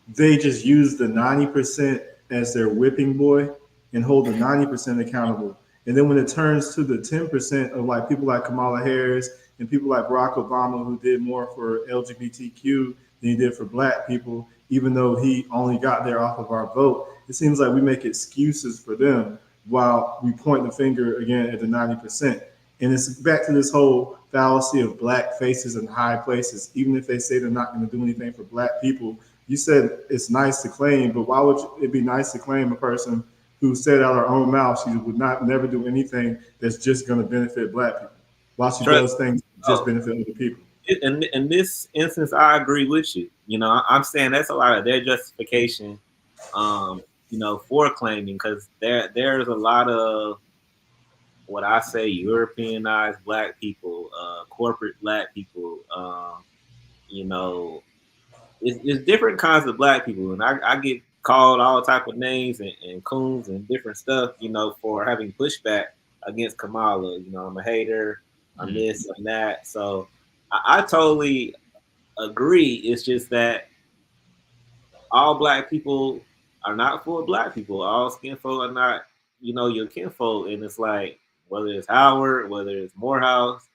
E: they just use the 90% as their whipping boy and hold the 90% accountable. And then when it turns to the 10% of like people like Kamala Harris and people like Barack Obama, who did more for LGBTQ than he did for Black people, even though he only got there off of our vote, it seems like we make excuses for them while we point the finger again at the 90%. And it's back to this whole fallacy of Black faces in high places. Even if they say they're not going to do anything for Black people, you said it's nice to claim, but why would it be nice to claim a person who said out her own mouth she would never do anything that's just going to benefit Black people, while she does things that just benefit other people?
F: In this instance, I agree with you. I'm saying that's a lot of their justification, for claiming, because there's a lot of what I say Europeanized Black people, corporate Black people. It's different kinds of Black people, and I get called all type of names and coons and different stuff, for having pushback against Kamala. I'm a hater, I'm this, I'm that. So I totally agree. It's just that all Black people are not for Black people. All skinfolk are not, your kinfolk. And it's like, whether it's Howard, whether it's Morehouse,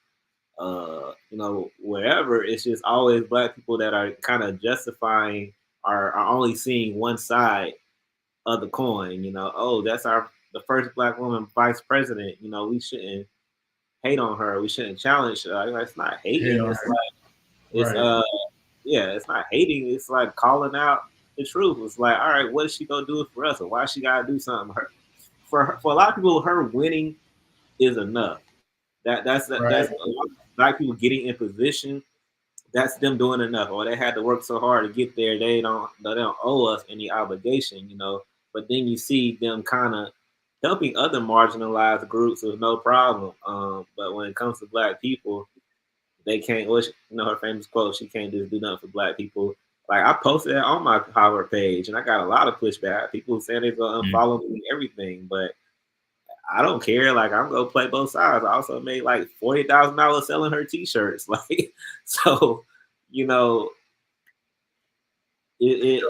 F: wherever, it's just always Black people that are kind of justifying, are only seeing one side of the coin. Oh, that's the first Black woman vice president. We shouldn't hate on her. We shouldn't challenge her. It's not hating.
E: Yeah,
F: it's like it's
E: right.
F: it's not hating. It's like calling out the truth. It's like, all right, what is she gonna do for us, or why she gotta do something? For a lot of people, her winning is enough. That's a lot of Black people getting in position. That's them doing enough, or they had to work so hard to get there. They don't owe us any obligation, But then you see them kind of helping other marginalized groups with no problem. But when it comes to Black people, they can't. Her famous quote: "She can't just do nothing for Black people." Like, I posted that on my Howard page, and I got a lot of pushback. People saying they're gonna unfollow me and everything, but I don't care. Like, I'm gonna play both sides. I also made like $40,000 selling her T-shirts. Like, so it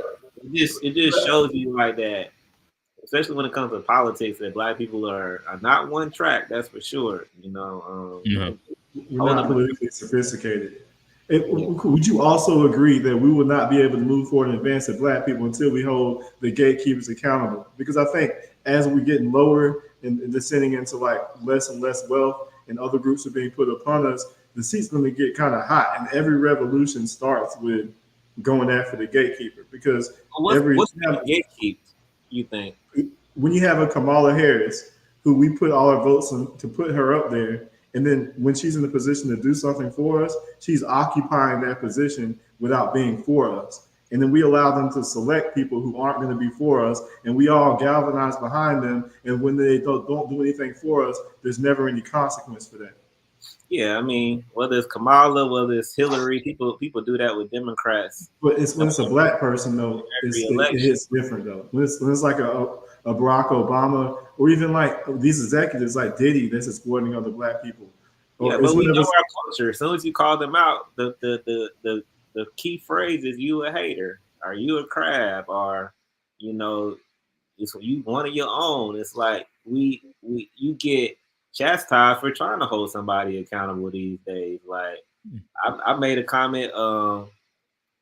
F: just shows you like that, especially when it comes to politics, that Black people are not one track. That's for sure.
E: We're not politically sophisticated. Would you also agree that we will not be able to move forward and advance as Black people until we hold the gatekeepers accountable? Because I think as we're getting lower and descending into like less and less wealth and other groups are being put upon us, the seat's going to get kind of hot. And every revolution starts with going after the gatekeeper. Because
F: what's the gatekeep, you think?
E: When you have a Kamala Harris, who we put all our votes on to put her up there, and then when she's in a position to do something for us, she's occupying that position without being for us. And then we allow them to select people who aren't going to be for us, and we all galvanize behind them. And when they don't do anything for us, there's never any consequence for that.
F: Yeah, I mean, whether it's Kamala, whether it's Hillary, people do that with Democrats.
E: But when it's a Black person, though, it hits different, though. When it's like a Barack Obama, or even like these executives like Diddy that's exploiting other Black people.
F: Yeah, but we know our culture. As soon as you call them out, the key phrase is "you a hater," or "you a crab," or it's you one of your own. It's like you get chastised for trying to hold somebody accountable these days. Like, I made a comment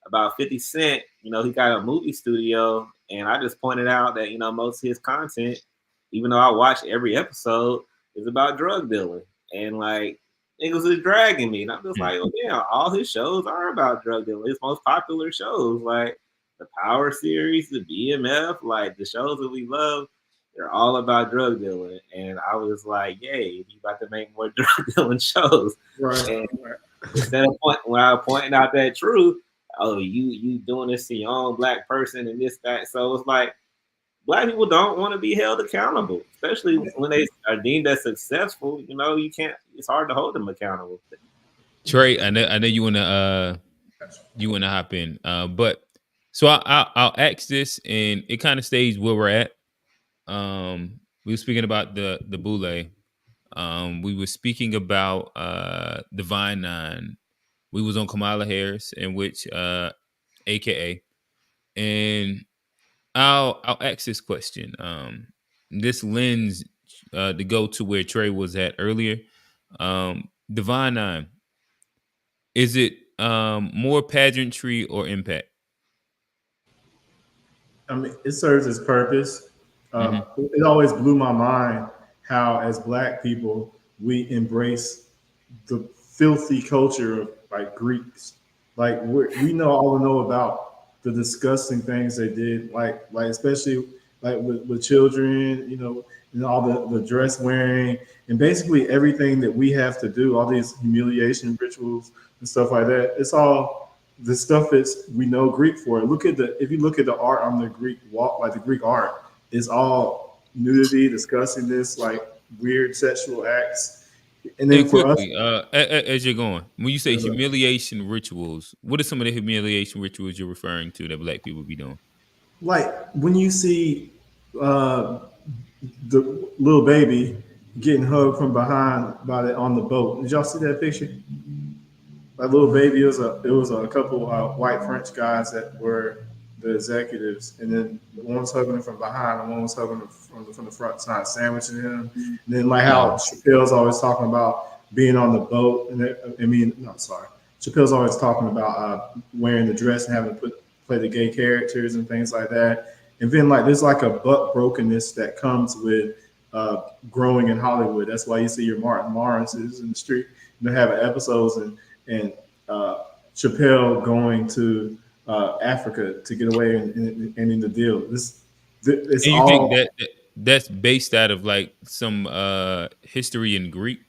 F: about 50 Cent, you know, he got a movie studio, and I just pointed out that, you know, most of his content, even though I watch every episode, is about drug dealing. And like niggas is dragging me. And I'm just like, oh yeah, all his shows are about drug dealing. His most popular shows, like the Power series, the BMF, like the shows that we love, they're all about drug dealing. And I was like, yay, you about to make more drug dealing shows.
E: Right.
F: And instead of when I was pointing out that truth, oh, you doing this to your own black person and this, that. So it's like black people don't want to be held accountable, especially when they are deemed as successful. You know, you can't. It's hard to hold them accountable.
B: Trey, I know you wanna hop in, but so I'll ask this, and it kind of stays where we're at. We were speaking about the BOULE. We were speaking about Divine Nine. We was on Kamala Harris, in which AKA, and I'll ask this question. This lens to go to where Trey was at earlier. Divine Nine, is it more pageantry or impact?
E: I mean, it serves its purpose. It always blew my mind how, as Black people, we embrace the filthy culture of like Greeks. Like we all know about the disgusting things they did, like especially like with children, you know, and all the dress wearing and basically everything that we have to do, all these humiliation rituals and stuff like that. It's all the stuff is we know Greek for. If you look at the art on the Greek wall, like the Greek art, it's all nudity, disgustingness, like weird sexual acts. And then for us,
B: quickly, as you're going, when you say humiliation rituals, what are some of the humiliation rituals you're referring to that Black people be doing?
E: like when you see the little baby getting hugged from behind by the on the boat. Did y'all see that picture? That little baby, it was a couple white French guys that were the executives, and then one was hugging him from behind, and one was hugging him from the front side, sandwiching him. And then like how Chappelle's always talking about being on the boat, and Chappelle's always talking about wearing the dress and having to play the gay characters and things like that. And then like there's like a butt brokenness that comes with growing in Hollywood. That's why you see your Martin Lawrences in the street, you know, having episodes and Chappelle going to Africa to get away and in the deal. It's
B: and you
E: all,
B: think that's based out of like some history in Greek?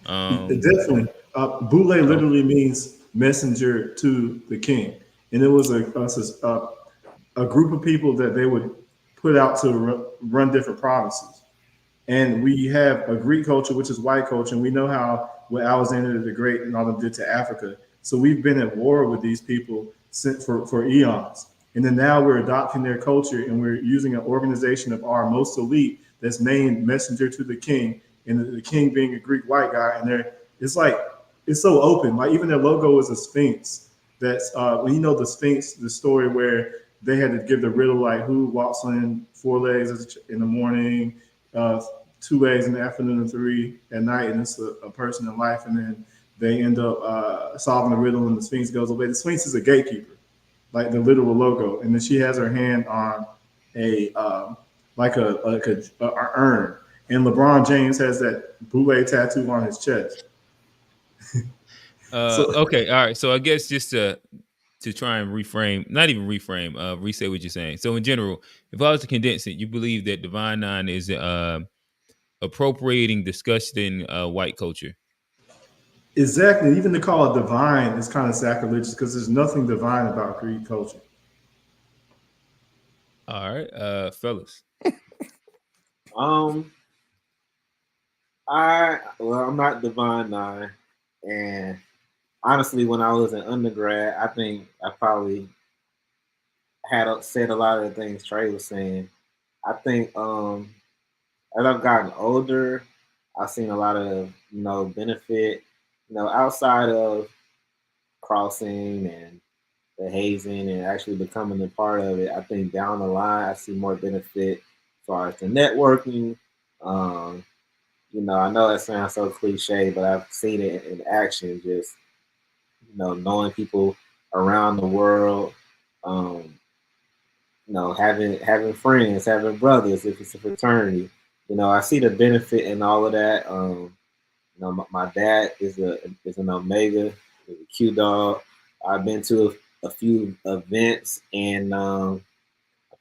E: definitely. Boule literally means messenger to the king, and it was a group of people that they would put out to run different provinces. And we have a Greek culture, which is white culture, and we know how what Alexander the Great and all them did to Africa. So we've been at war with these people for eons. And then now we're adopting their culture, and we're using an organization of our most elite that's named Messenger to the King, and the king being a Greek white guy. And it's like, it's so open. Like even their logo is a sphinx. That's when you know the sphinx, the story where they had to give the riddle like who walks on 4 legs in the morning, 2 legs in the afternoon, and 3 at night, and it's a person in life. And then they end up solving the riddle, and the Sphinx goes away. The Sphinx is a gatekeeper, like the literal logo. And then she has her hand on a urn. And LeBron James has that Boule tattoo on his chest.
B: Okay, all right. So I guess just to try and reframe, not even reframe, resay what you're saying. So in general, if I was to condense it, you believe that Divine Nine is appropriating, disgusting white culture.
E: Exactly. Even to call it divine is kind of sacrilegious because there's nothing divine about Greek culture.
B: All right, fellas.
F: I'm not Divine Nine, and honestly, when I was an undergrad, I think I probably had said a lot of the things Trey was saying. I think as I've gotten older, I've seen a lot of benefit, outside of crossing and the hazing and actually becoming a part of it. I think down the line, I see more benefit as far as the networking. I know that sounds so cliche, but I've seen it in action. Just knowing people around the world. Having friends, having brothers, if it's a fraternity. I see the benefit in all of that. My dad is an Omega, is a Q dog. I've been to a few events, and like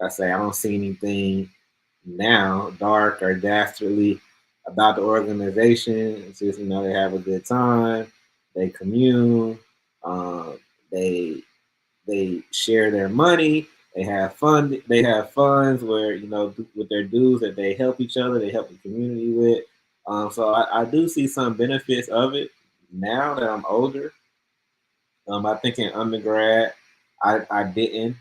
F: I say, I don't see anything now dark or dastardly about the organization. It's just they have a good time, they commune, um, they they share their money. They have fun. They have funds where with their dues that they help each other. They help the community with. So I do see some benefits of it now that I'm older. I think in undergrad, I didn't.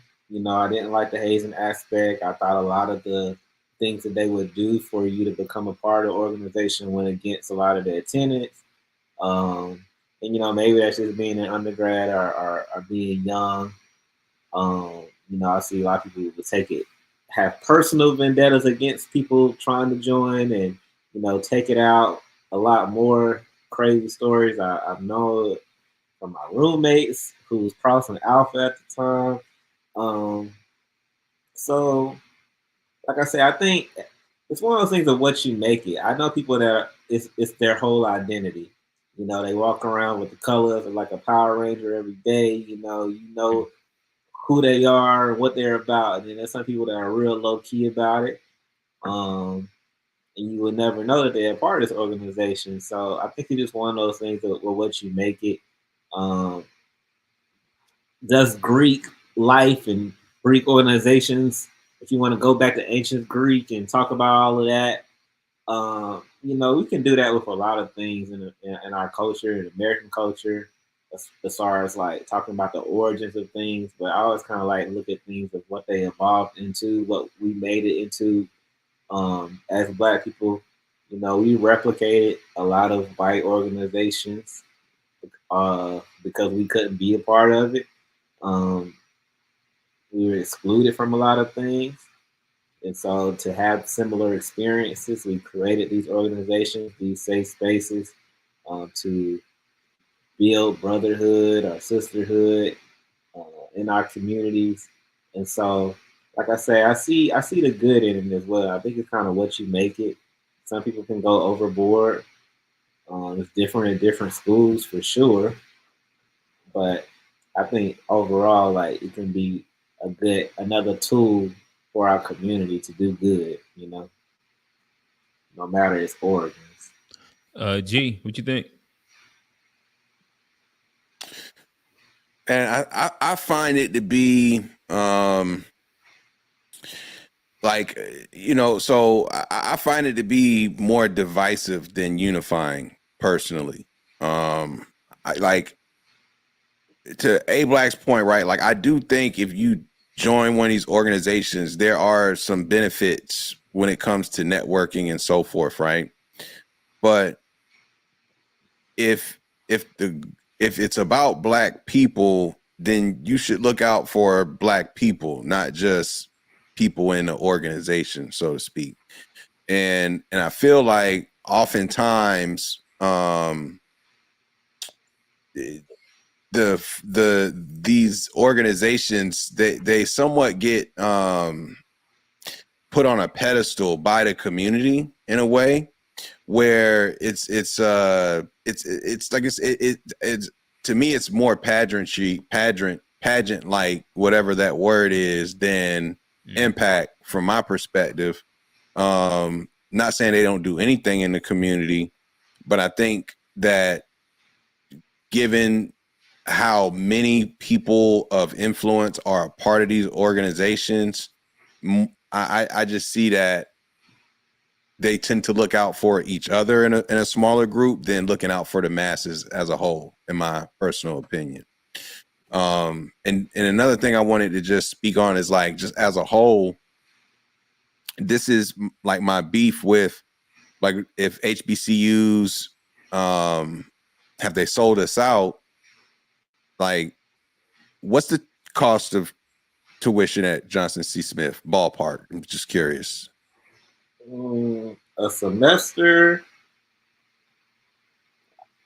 F: I didn't like the hazing aspect. I thought a lot of the things that they would do for you to become a part of the organization went against a lot of their tenets. And maybe that's just being an undergrad or being young. I see a lot of people who take it, have personal vendettas against people trying to join, and take it out a lot more. Crazy stories I've known from my roommates who was crossing alpha at the time. So, like I say, I think it's one of those things of what you make it. I know people that it's their whole identity. They walk around with the colors of like a Power Ranger every day. Who they are, what they're about. And then there's some people that are real low key about it. And you would never know that they're a part of this organization. So I think it's just one of those things that what you make it. Does Greek life and Greek organizations, if you want to go back to ancient Greek and talk about all of that, we can do that with a lot of things in our culture, in American culture, as far as like talking about the origins of things. But I always kind of like look at things of what they evolved into, what we made it into as Black people. We replicated a lot of white organizations because we couldn't be a part of it. We were excluded from a lot of things. And so to have similar experiences, we created these organizations, these safe spaces to build brotherhood or sisterhood in our communities. And so, like I say, I see the good in it as well. I think it's kind of what you make it. Some people can go overboard. It's different in different schools for sure. But I think overall, like it can be another tool for our community to do good, no matter its origins.
B: G, what you think?
C: And I find it to be like so I find it to be more divisive than unifying personally. I like, to A Black's point, right? Like I do think if you join one of these organizations, there are some benefits when it comes to networking and so forth, right? But if it's about Black people, then you should look out for Black people, not just people in the organization, so to speak. And I feel like oftentimes these organizations they somewhat get put on a pedestal by the community in a way where it's like it's to me it's more pageant like whatever that word is than impact from my perspective. Not saying they don't do anything in the community, but I think that given how many people of influence are a part of these organizations, I just see that they tend to look out for each other in a smaller group than looking out for the masses as a whole, in my personal opinion. And another thing I wanted to just speak on is like, just as a whole, this is like my beef with, like, if HBCUs have they sold us out, like, what's the cost of tuition at Johnson C. Smith ballpark? I'm just curious.
F: A semester,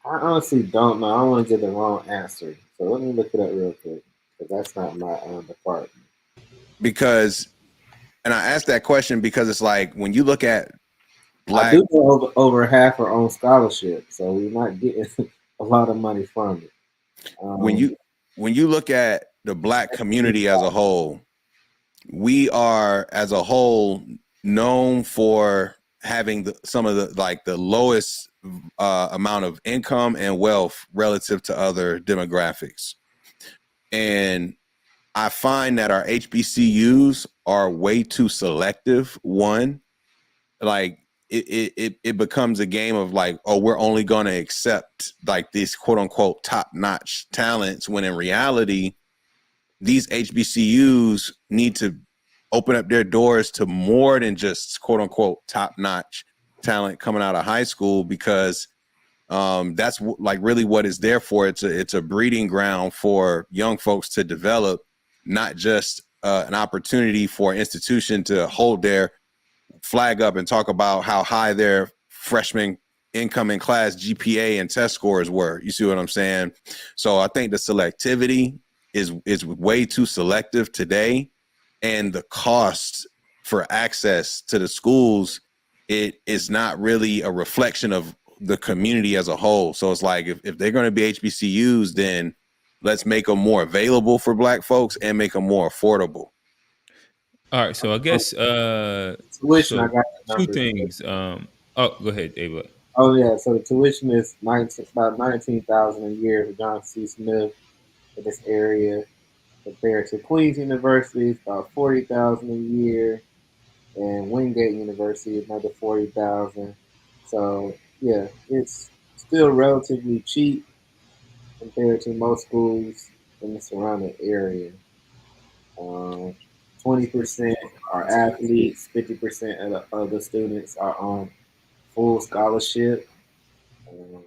F: I honestly don't know. I don't want to get the wrong answer, so let me look it up real quick. But that's not my department.
C: Because, and I asked that question because it's like when you look at
F: I do know over half are on scholarship, so we're not getting a lot of money from it.
C: When you look at the Black community as a whole, we are as a whole known for having some of the lowest amount of income and wealth relative to other demographics. And I find that our HBCUs are way too selective. One, like it becomes a game of like, oh, we're only going to accept like these quote unquote top notch talents, when in reality, these HBCUs need to open up their doors to more than just quote unquote top notch talent coming out of high school, because that's like really what it's there for. It's a breeding ground for young folks to develop, not just an opportunity for an institution to hold their flag up and talk about how high their freshman incoming class GPA and test scores were. You see what I'm saying? So I think the selectivity is way too selective today, and the cost for access to the schools, it is not really a reflection of the community as a whole. So it's like if they're going to be HBCUs, then let's make them more available for Black folks and make them more affordable.
B: All right, so I guess
F: tuition.
B: so
F: I got the
B: two
F: numbers.
B: things. Oh, go ahead, Ava.
F: Oh yeah, so the tuition is about $19,000 a year for John C. Smith for this area, compared to Queen's University, it's about $40,000 a year, and Wingate University another $40,000. So yeah, it's still relatively cheap compared to most schools in the surrounding area. 20% are athletes, 50% of the students are on full scholarship, and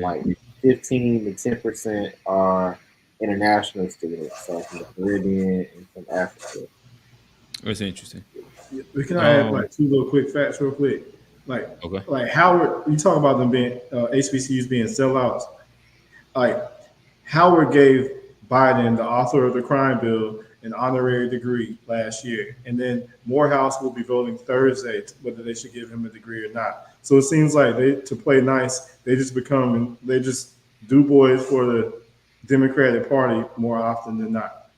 F: like 15 to 10% are international students, so from the Caribbean and from Africa.
B: That's interesting.
E: We can add like two little quick facts real quick.
B: Okay.
E: Like Howard, you talk about them being HBCUs being sellouts. Like Howard gave Biden, the author of the crime bill, an honorary degree last year, and then Morehouse will be voting Thursday whether they should give him a degree or not. So it seems like to play nice, they just do boys for the Democratic Party more often than not.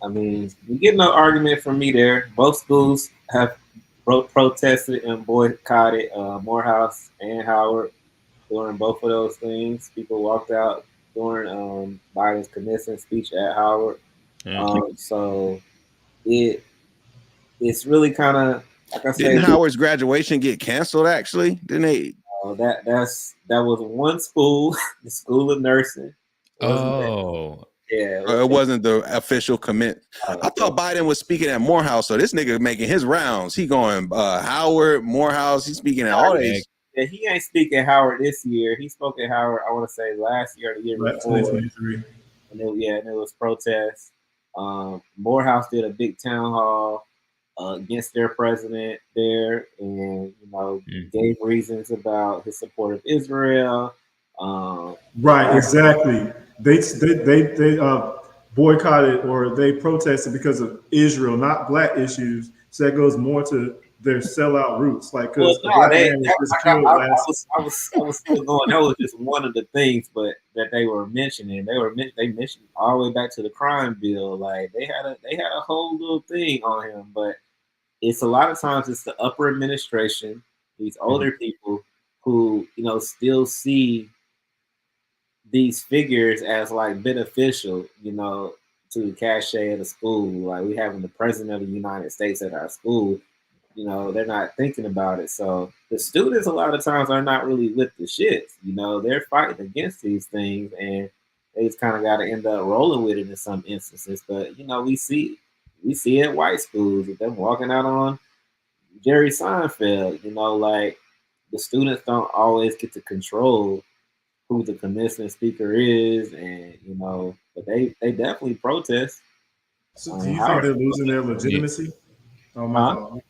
F: I mean, you get no argument from me there. Both schools have protested and boycotted Morehouse and Howard during both of those things. People walked out during Biden's commencement speech at Howard. So it's really kind of, like I said.
C: Didn't Howard's graduation get canceled? Actually, didn't they?
F: That was one school, the School of Nursing.
B: Oh.
F: Yeah,
C: it wasn't the official commit. I thought Biden was speaking at Morehouse, so this nigga making his rounds. He going Howard, Morehouse. He's speaking at all these.
F: Yeah, he ain't speaking at Howard this year. He spoke at Howard, I want to say last year or the year before.
E: 2023.
F: And it was protests. Morehouse did a big town hall against their president there, and gave reasons about his support of Israel.
E: Right, exactly. They boycotted or they protested because of Israel, not Black issues. So that goes more to their sellout roots. Like, because
F: I was still going. That was just one of the things, but that they were mentioning. They mentioned all the way back to the crime bill. Like they had a whole little thing on him, but it's a lot of times it's the upper administration, these older people who still see these figures as like beneficial, to the cachet of the school. Like we having the president of the United States at our school, they're not thinking about it. So the students a lot of times are not really with the shits. They're fighting against these things, and they just kind of got to end up rolling with it in some instances. But we see at white schools with them walking out on Jerry Seinfeld. Like the students don't always get to control who the commencement speaker is, and but they definitely protest.
E: So do you think they're losing their legitimacy? Oh my God.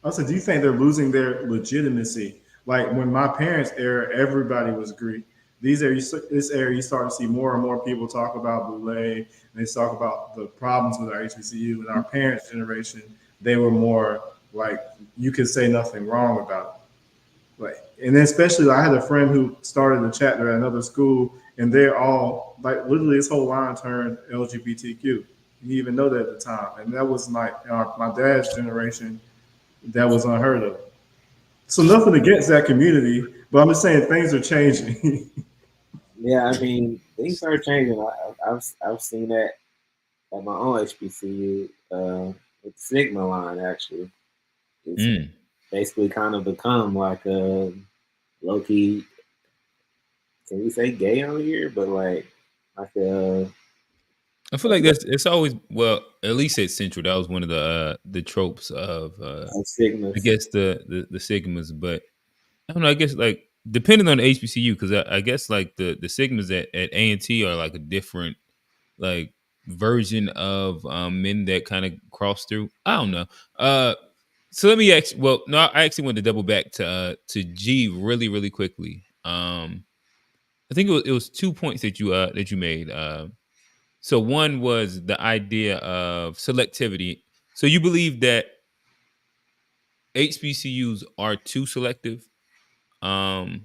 E: I said, do you think they're losing their legitimacy? Like when my parents' era, everybody was Greek. This area, you start to see more and more people talk about BOULE, and they talk about the problems with our HBCU. And our parents' generation, they were more like, you could say nothing wrong about it. Like, and then especially, I had a friend who started a chapter at another school, and they're all like, literally, his whole line turned LGBTQ. He didn't even know that at the time, and that was like my dad's generation. That was unheard of. So nothing against that community, but I'm just saying things are changing.
F: Yeah, I mean, things are changing. I've seen that at my own HBCU with the Sigma line. Actually, it's basically kind of become like a low key. Can we say gay on here? But like a.
B: I feel like it's always, well, at least at Central, that was one of the tropes of
F: Sigmas.
B: I guess the Sigmas, but I don't know. I guess like depending on the HBCU, because I guess like the Sigmas at A&T are like a different like version of men that kind of cross through. I don't know. So let me actually. Well, no, I actually want to double back to G really quickly. I think it was 2 points that you made. So one was the idea of selectivity. So you believe that HBCUs are too selective. Well,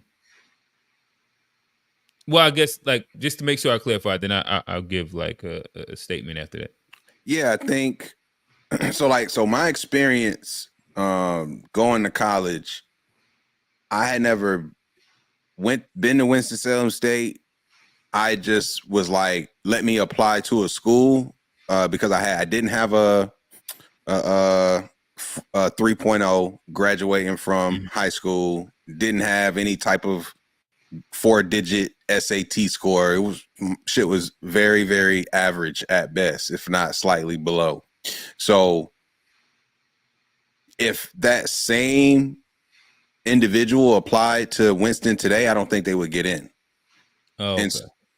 B: I guess like just to make sure I clarify, then I'll give like a statement after that.
C: Yeah, I think so my experience going to college, I had never been to Winston-Salem State. I just was like, let me apply to a school because I didn't have a 3.0 graduating from high school, didn't have any type of 4-digit SAT score. Shit was very, very average at best, if not slightly below. So if that same individual applied to Winston today, I don't think they would get in.
B: Oh, okay.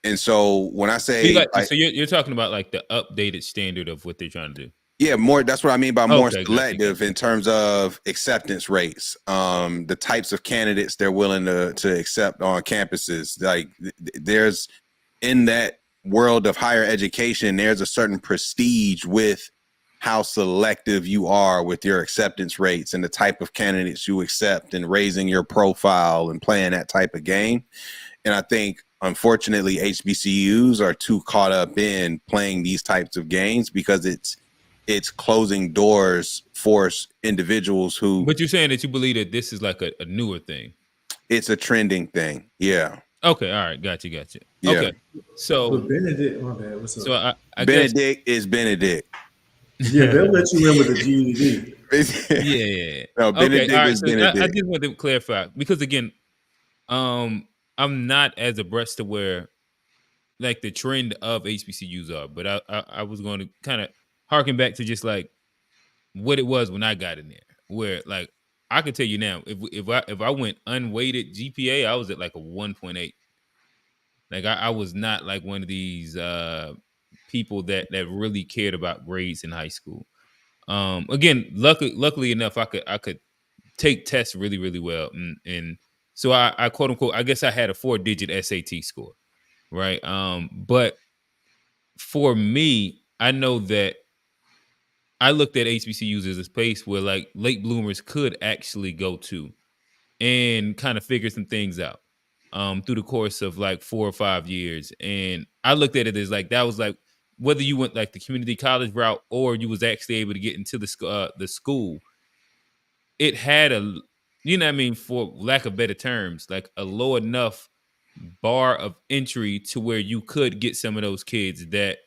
C: And so when I say,
B: so you're talking about like the updated standard of what they're trying to do.
C: Yeah, more. That's what I mean by more selective
B: gotcha.
C: In terms of acceptance rates, the types of candidates they're willing to accept on campuses. Like there's in that world of higher education, there's a certain prestige with how selective you are with your acceptance rates and the type of candidates you accept and raising your profile and playing that type of game. And I think, unfortunately, HBCUs are too caught up in playing these types of games because it's closing doors for individuals who.
B: But you're saying that you believe that this is like a newer thing.
C: It's a trending thing. Yeah.
B: Okay. All right. Gotcha.
C: Yeah.
B: Okay. So
E: Benedict, my bad. What's up?
B: So I
C: Benedict is Benedict.
E: Yeah, they'll let you in with the GED.
B: Yeah.
C: No, Benedict is
B: So
C: Benedict.
B: I just want to clarify because again, I'm not as abreast to where like the trend of HBCUs are, but I was going to kind of harken back to just like what it was when I got in there, where like I could tell you now, if I went unweighted GPA, I was at like a 1.8. Like I was not like one of these people that really cared about grades in high school. Again, luckily enough, I could take tests really well, and so I quote unquote, I guess I had a 4-digit SAT score, right? But for me, I know that I looked at HBCUs as a space where like late bloomers could actually go to and kind of figure some things out through the course of like 4 or 5 years. And I looked at it as like that was like whether you went like the community college route or you was actually able to get into the school, it had a, you know what I mean, for lack of better terms, like a low enough bar of entry to where you could get some of those kids that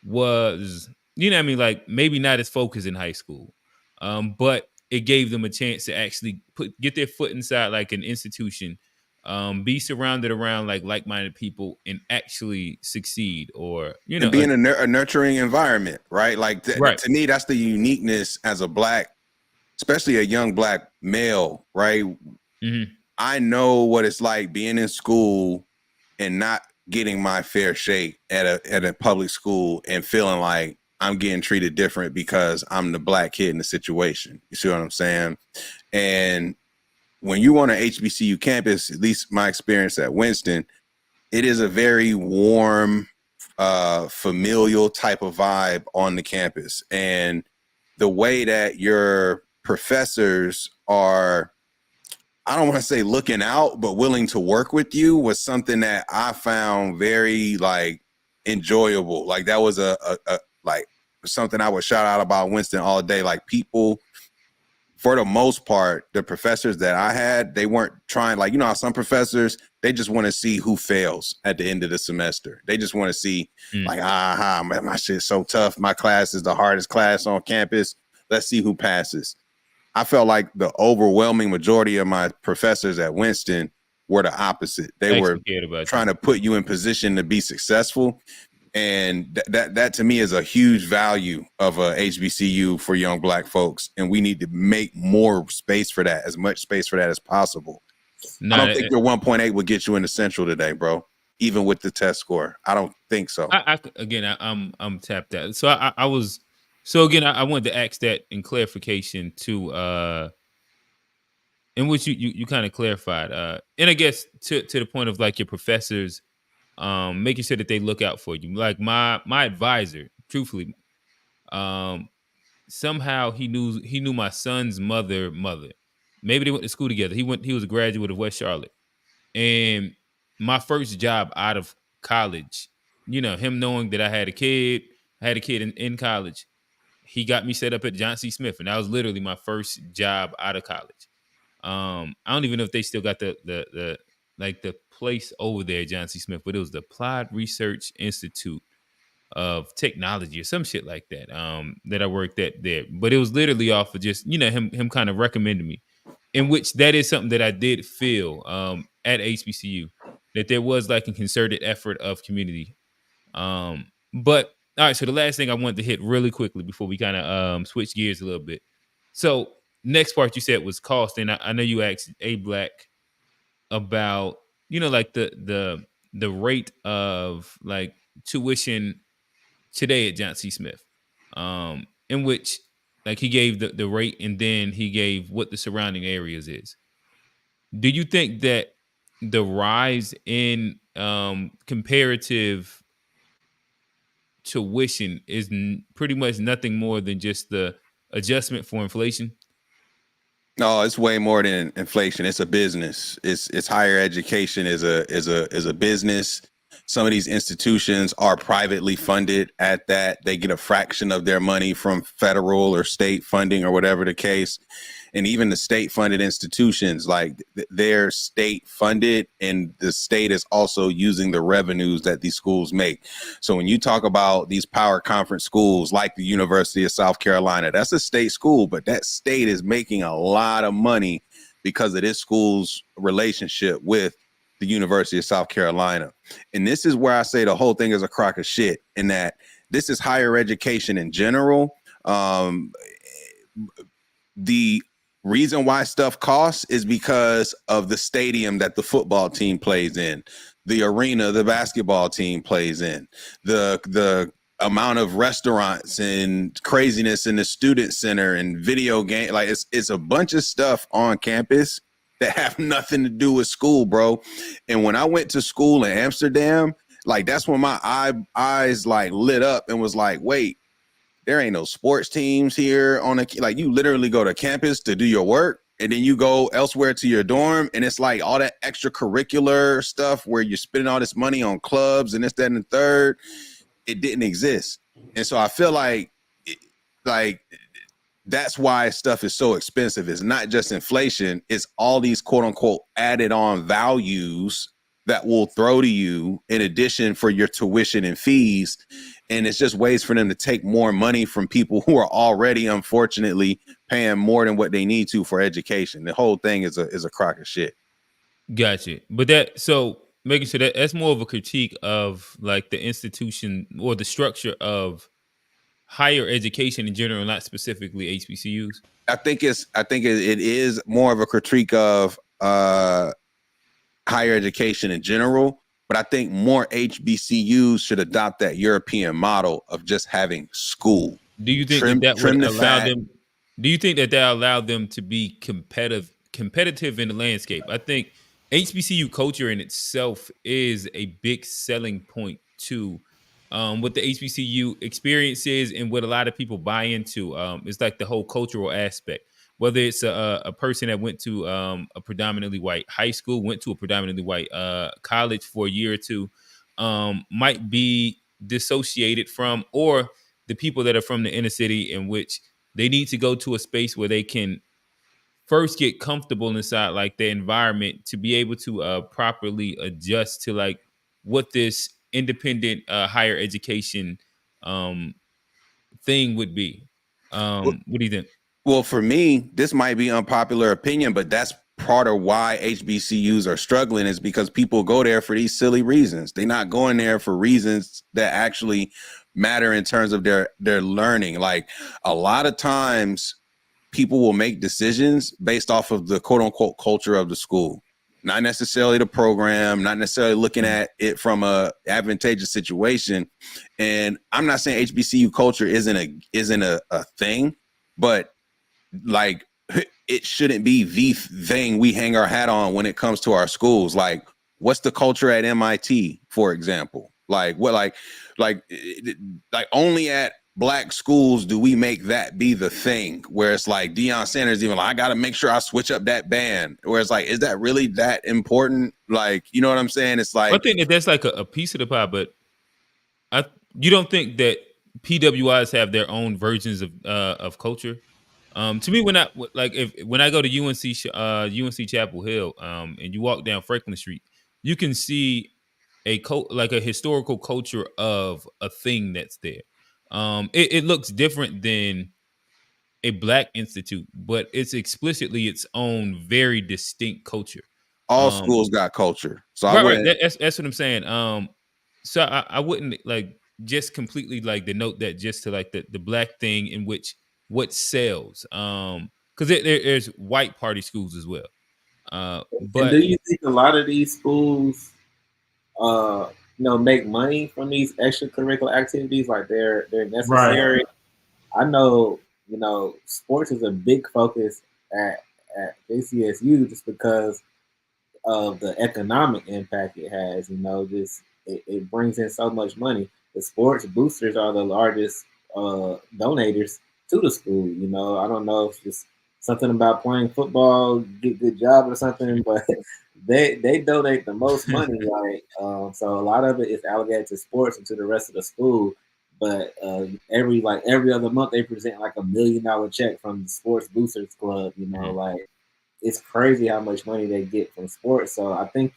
B: was, you know what I mean, like maybe not as focused in high school, but it gave them a chance to actually get their foot inside like an institution, be surrounded around like like-minded people and actually succeed, or you know,
C: and be in a nurturing environment, right? Like
B: right.
C: To me, that's the uniqueness as a black, especially a young black male, right?
B: Mm-hmm.
C: I know what it's like being in school and not getting my fair shake at a public school and feeling like I'm getting treated different because I'm the black kid in the situation. You see what I'm saying? And when you on an HBCU campus, at least my experience at Winston, it is a very warm, familial type of vibe on the campus. And the way that your professors are, I don't want to say looking out, but willing to work with you was something that I found very like enjoyable. Like that was a like something I would shout out about Winston all day. Like people, for the most part, the professors that I had, they weren't trying, like, you know how some professors, they just want to see who fails at the end of the semester. They just want to see like, man, my shit's so tough. My class is the hardest class on campus. Let's see who passes. I felt like the overwhelming majority of my professors at Winston were the opposite. They were trying to put you in position to be successful. And that to me is a huge value of a HBCU for young Black folks. And we need to make more space for that, as much space for that as possible. I don't think your 1.8 would get you into Central today, bro. Even with the test score, I don't think so.
B: I'm tapped out. So I was. So again, I wanted to ask that in clarification to in which you kind of clarified. And I guess to the point of like your professors making sure that they look out for you. Like my advisor, truthfully, somehow he knew my son's mother. Maybe they went to school together. He was a graduate of West Charlotte. And my first job out of college, you know, him knowing that I had a kid in college, he got me set up at John C. Smith, and that was literally my first job out of college. I don't even know if they still got the place over there at John C. Smith, but it was the Applied Research Institute of Technology or some shit like that. That I worked at there, but it was literally off of just, you know, him kind of recommending me. In which that is something that I did feel at HBCU, that there was like a concerted effort of community. But all right, so the last thing I wanted to hit really quickly before we kind of switch gears a little bit. So next part you said was cost, and I know you asked A Black about, you know, like the rate of like tuition today at John C. Smith, in which like he gave the rate and then he gave what the surrounding areas is. Do you think that the rise in comparative tuition is pretty much nothing more than just the adjustment for inflation?
C: No, it's way more than inflation. It's a business. It's higher education is a business. Some of these institutions are privately funded at that. They get a fraction of their money from federal or state funding or whatever the case. And even the state funded institutions, like they're state funded, and the state is also using the revenues that these schools make. So when you talk about these power conference schools like the University of South Carolina, that's a state school, but that state is making a lot of money because of this school's relationship with the University of South Carolina. And this is where I say the whole thing is a crock of shit, in that this is higher education in general. The reason why stuff costs is because of the stadium that the football team plays in, the arena the basketball team plays in, the amount of restaurants and craziness in the student center and video game. Like it's a bunch of stuff on campus that have nothing to do with school, bro. And when I went to school in Amsterdam, like that's when my eyes like lit up and was like, wait, there ain't no sports teams here on like you literally go to campus to do your work and then you go elsewhere to your dorm, and it's like all that extracurricular stuff where you're spending all this money on clubs and this, that, and the third. It didn't exist. And so I feel like that's why stuff is so expensive. It's not just inflation. It's all these quote unquote added on values that will throw to you in addition for your tuition and fees. And it's just ways for them to take more money from people who are already, unfortunately, paying more than what they need to for education. The whole thing is a crock of shit.
B: Gotcha. But so making sure that's more of a critique of like the institution or the structure of higher education in general, not specifically HBCUs.
C: I think it is more of a critique of higher education in general. But I think more HBCUs should adopt that European model of just having school.
B: Do you think that would allow them? Do you think that allowed them to be competitive in the landscape? I think HBCU culture in itself is a big selling point to what the HBCU experience is and what a lot of people buy into. It's like the whole cultural aspect. Whether it's a person that went to a predominantly white high school, went to a predominantly white college for a year or two, might be dissociated from, or the people that are from the inner city in which they need to go to a space where they can first get comfortable inside like the environment to be able to properly adjust to like what this independent higher education thing would be. What do you think?
C: Well, for me, this might be unpopular opinion, but that's part of why HBCUs are struggling, is because people go there for these silly reasons. They're not going there for reasons that actually matter in terms of their learning. Like a lot of times people will make decisions based off of the quote unquote culture of the school, not necessarily the program, not necessarily looking at it from a advantageous situation. And I'm not saying HBCU culture isn't a thing, but like it shouldn't be the thing we hang our hat on when it comes to our schools. Like, what's the culture at MIT, for example? Like what, like only at Black schools do we make that be the thing, where it's like Deion Sanders even like, I got to make sure I switch up that band, where it's like, is that really that important? Like, you know what I'm saying? It's like,
B: I think that that's like a piece of the pie, but you don't think that PWIs have their own versions of culture? To me, when I go to UNC Chapel Hill, and you walk down Franklin Street, you can see like a historical culture of a thing that's there. It looks different than a Black institute, but it's explicitly its own very distinct culture.
C: all schools got culture. So I
B: Right.
C: wouldn't.
B: That's what I'm saying. So I wouldn't like just completely like denote that just to like the Black thing in which what sells. Because there's white party schools as well.
F: And
B: But
F: do you think a lot of these schools, make money from these extracurricular activities? Like they're necessary.
E: Right.
F: I know, sports is a big focus at ACSU just because of the economic impact it has. Just it brings in so much money. The sports boosters are the largest donators to the school. I don't know if it's something about playing football, get good job or something, but they donate the most money. So a lot of it is allocated to sports and to the rest of the school. But every other month they present like $1 million check from the Sports Boosters Club. Like it's crazy how much money they get from sports. So I think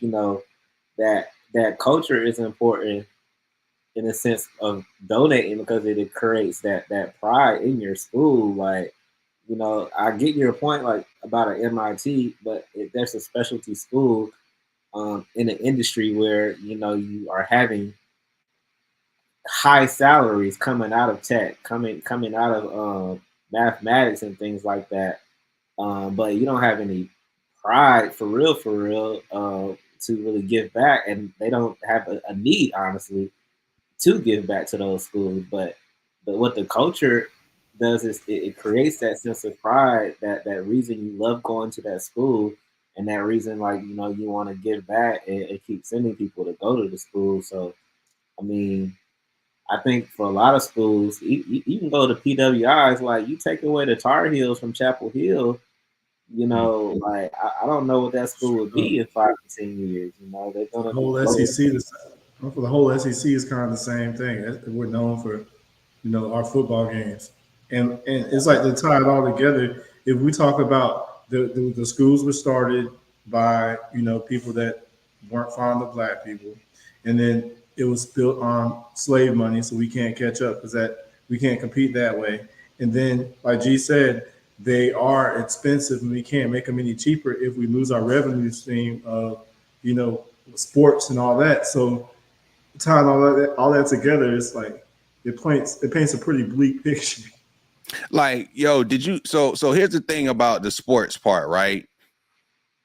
F: that culture is important in the sense of donating because it creates that pride in your school. Like, I get your point like about an MIT, but if there's a specialty school in an industry where you are having high salaries coming out of tech, coming out of mathematics and things like that. But you don't have any pride for real, to really give back, and they don't have a need, honestly, to give back to those schools. But what the culture does is it creates that sense of pride, that reason you love going to that school, and that reason you want to give back and keep sending people to go to the school. So, I mean, I think for a lot of schools, you can go to PWIs, like you take away the Tar Heels from Chapel Hill, like I don't know what that school would be in 5 to 10 years. They're gonna
E: The whole SEC, for the whole SEC is kind of the same thing. We're known for, our football games, and it's like to tie it all together. If we talk about the schools were started by people that weren't fond of Black people, and then it was built on slave money, so we can't catch up because that we can't compete that way. And then, like G said, they are expensive, and we can't make them any cheaper if we lose our revenue stream of sports and all that. So tying all that together, it's like it paints a pretty bleak picture.
C: Like, yo, did you? So here's the thing about the sports part, right?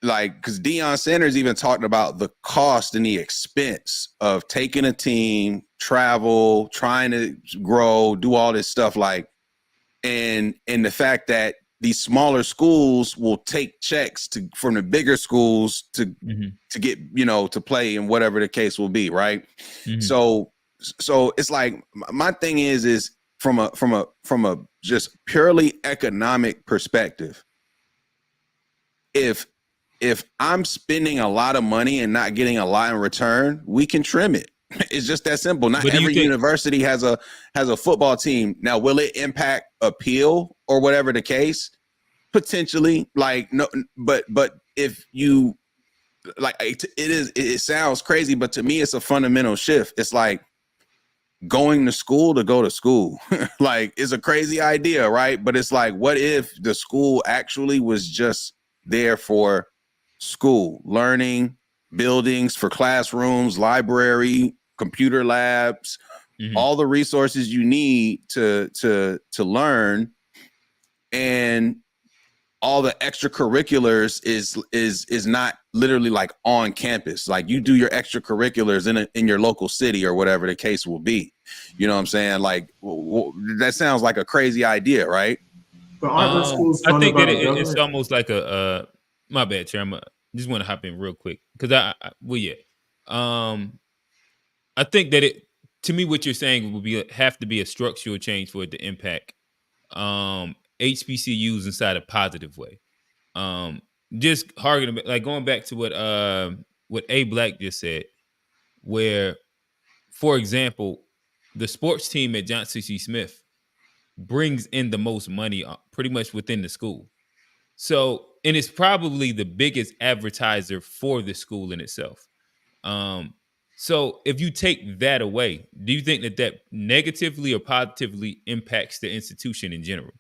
C: Like, because Deion Sanders even talked about the cost and the expense of taking a team, travel, trying to grow, do all this stuff, like, and the fact that these smaller schools will take checks from the bigger schools to get, you know, to play in whatever the case will be, right? So it's like my thing is from a just purely economic perspective, if I'm spending a lot of money and not getting a lot in return, we can trim it. It's just that simple. Not every university has a football team. Now, will it impact appeal or whatever the case? Potentially, like, no, but if you like, it sounds crazy, but to me, it's a fundamental shift. It's like going to school to go to school. Like, it's a crazy idea, right? But it's like, what if the school actually was just there for school, learning, buildings for classrooms, library, computer labs, all the resources you need to learn, and all the extracurriculars is not literally like on campus. Like, you do your extracurriculars in your local city or whatever the case will be. You know what I'm saying? Like, that sounds like a crazy idea, right?
E: But aren't those schools
B: I think that
E: funded by the
B: it's
E: government?
B: almost like a my bad, Chair. Just want to hop in real quick because I think that to me, what you're saying would have to be a structural change for it to impact HBCUs inside a positive way. Just harking, like going back to what A Black just said, where, for example, the sports team at Johnson C. Smith brings in the most money pretty much within the school. So, and it's probably the biggest advertiser for the school in itself. So if you take that away, do you think that negatively or positively impacts the institution in general?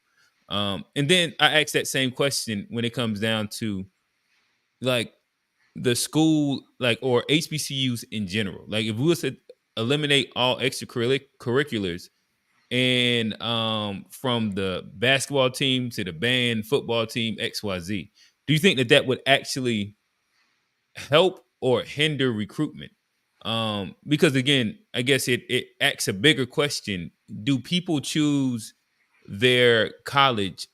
B: And then I ask that same question when it comes down to like the school, like, or HBCUs in general. Like, if we was to eliminate all extracurriculars and from the basketball team to the band, football team, XYZ, do you think that would actually help or hinder recruitment? Because again, I guess it asks a bigger question. Do people choose their college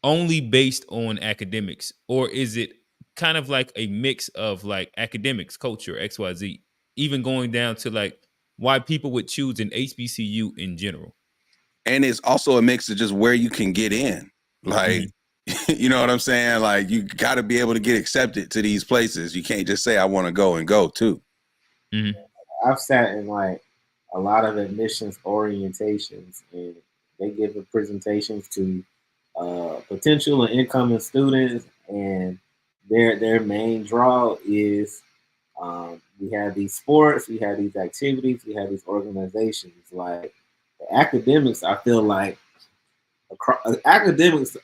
B: only based on academics, or is it kind of like a mix of like academics, culture, XYZ, even going down to like why people would choose an HBCU in general?
C: And it's also a mix of just where you can get in. Like, you know what I'm saying? Like, you got to be able to get accepted to these places. You can't just say, I want to go and go too.
F: I've sat in like a lot of admissions orientations, and they give the presentations to potential and incoming students, and their main draw is we have these sports, we have these activities, we have these organizations. Like the academics, I feel like academics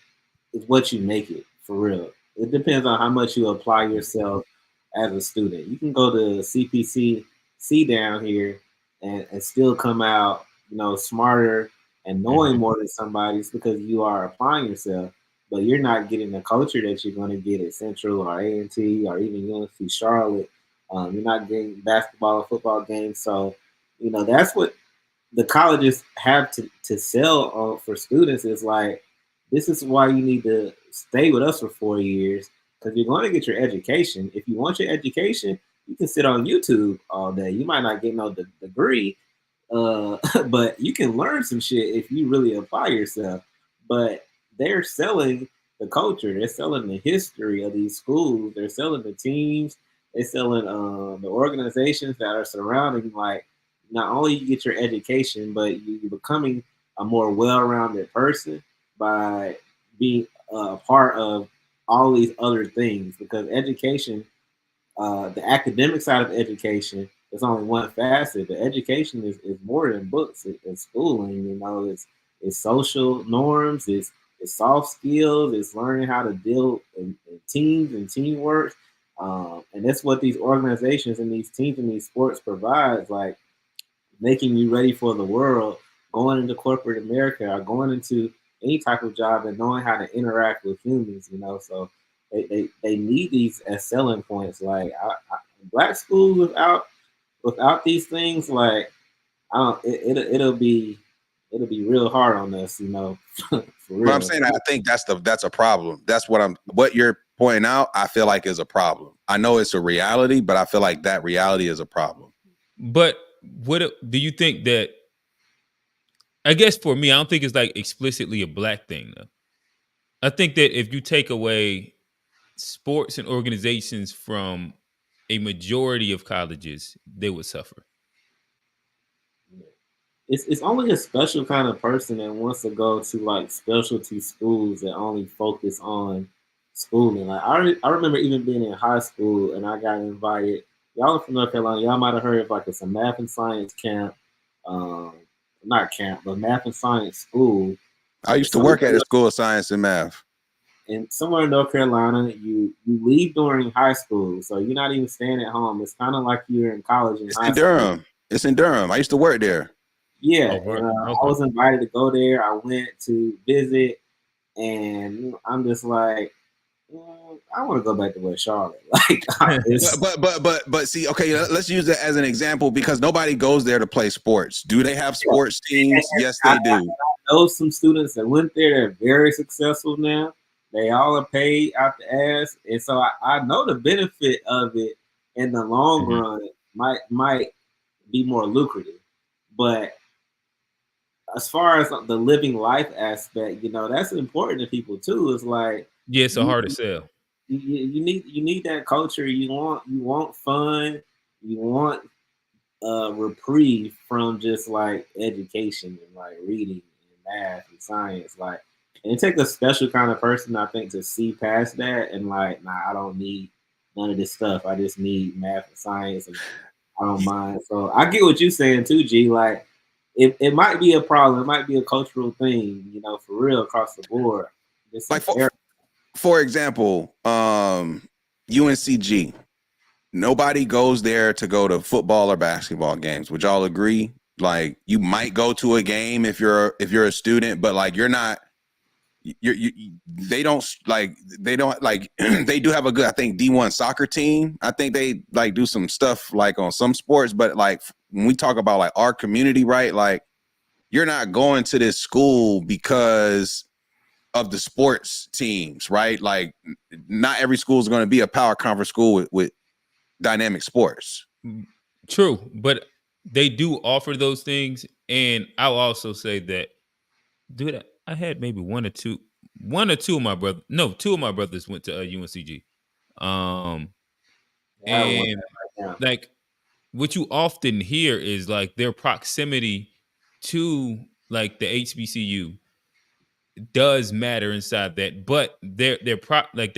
F: is what you make it, for real. It depends on how much you apply yourself as a student. You can go to CPC down here and still come out, you know, smarter and knowing more than somebody. It's because you are applying yourself, but you're not getting the culture that you're going to get at Central or A&T or even UNC Charlotte. You're not getting basketball or football games. So, you know, that's what the colleges have to sell for students. Is like, this is why you need to stay with us for 4 years, because you're going to get your education. If you want your education, you can sit on YouTube all day. You might not get no degree, but you can learn some shit if you really apply yourself. But they're selling the culture. They're selling the history of these schools. They're selling the teams. They're selling the organizations that are surrounding. Like, not only you get your education, but you're becoming a more well-rounded person by being a part of all these other things. Because education, the academic side of education, is only one facet. But education is more than books. It's schooling. You know, it's social norms. It's soft skills. It's learning how to deal in teams and teamwork. And that's what these organizations and these teams and these sports provides. Like, making you ready for the world, going into corporate America or going into any type of job and knowing how to interact with humans, you know. So they need these as selling points. Like, black schools without these things, like, it'll be it'll be real hard on us, for real.
C: But I'm saying, I think that's a problem. That's what you're pointing out. I feel like is a problem. I know it's a reality, but I feel like that reality is a problem.
B: But what do you think that? I guess for me, I don't think it's like explicitly a black thing though. I think that if you take away sports and organizations from a majority of colleges, they would suffer.
F: It's only a special kind of person that wants to go to like specialty schools that only focus on schooling. Like I remember even being in high school and I got invited. Y'all are from North Carolina. Y'all might have heard of like it's a math and science camp, not camp, but math and science school.
C: I used to work at a school of science and math.
F: And somewhere in North Carolina, you leave during high school, so you're not even staying at home. It's kind of like you're in college.
C: It's in Durham. It's in Durham. I used to work there.
F: Yeah, and, I was invited to go there. I went to visit, and I'm just like, I want to go back to West Charlotte. Like,
C: but see, okay, let's use that as an example because nobody goes there to play sports. Do they have sports teams? Yes, they do.
F: I know some students that went there. They're very successful now. They all are paid out the ass, and so I know the benefit of it in the long run might be more lucrative, but as far as the living life aspect, that's important to people too. It's like
B: it's hard to sell.
F: You need that culture. You want fun. You want reprieve from just like education and like reading and math and science. Like, and it takes a special kind of person, I think, to see past that and like, nah, I don't need none of this stuff. I just need math and science, and I don't mind. So I get what you're saying too, G. Like, it might be a problem. It might be a cultural thing, for real across the board.
C: Like for example, UNCG. Nobody goes there to go to football or basketball games. Would y'all agree? Like, you might go to a game if you're a student, but like you're not. They don't like they do have a good, I think, D1 soccer team. I think they like do some stuff like on some sports, but like when we talk about like our community, right? Like, you're not going to this school because of the sports teams, right? Like, not every school is going to be a power conference school with dynamic sports.
B: True, but they do offer those things, and I'll also say that, dude, I had maybe one or two of my brothers. No, two of my brothers went to UNCG. And like what you often hear is like their proximity to like the HBCU does matter inside that, but their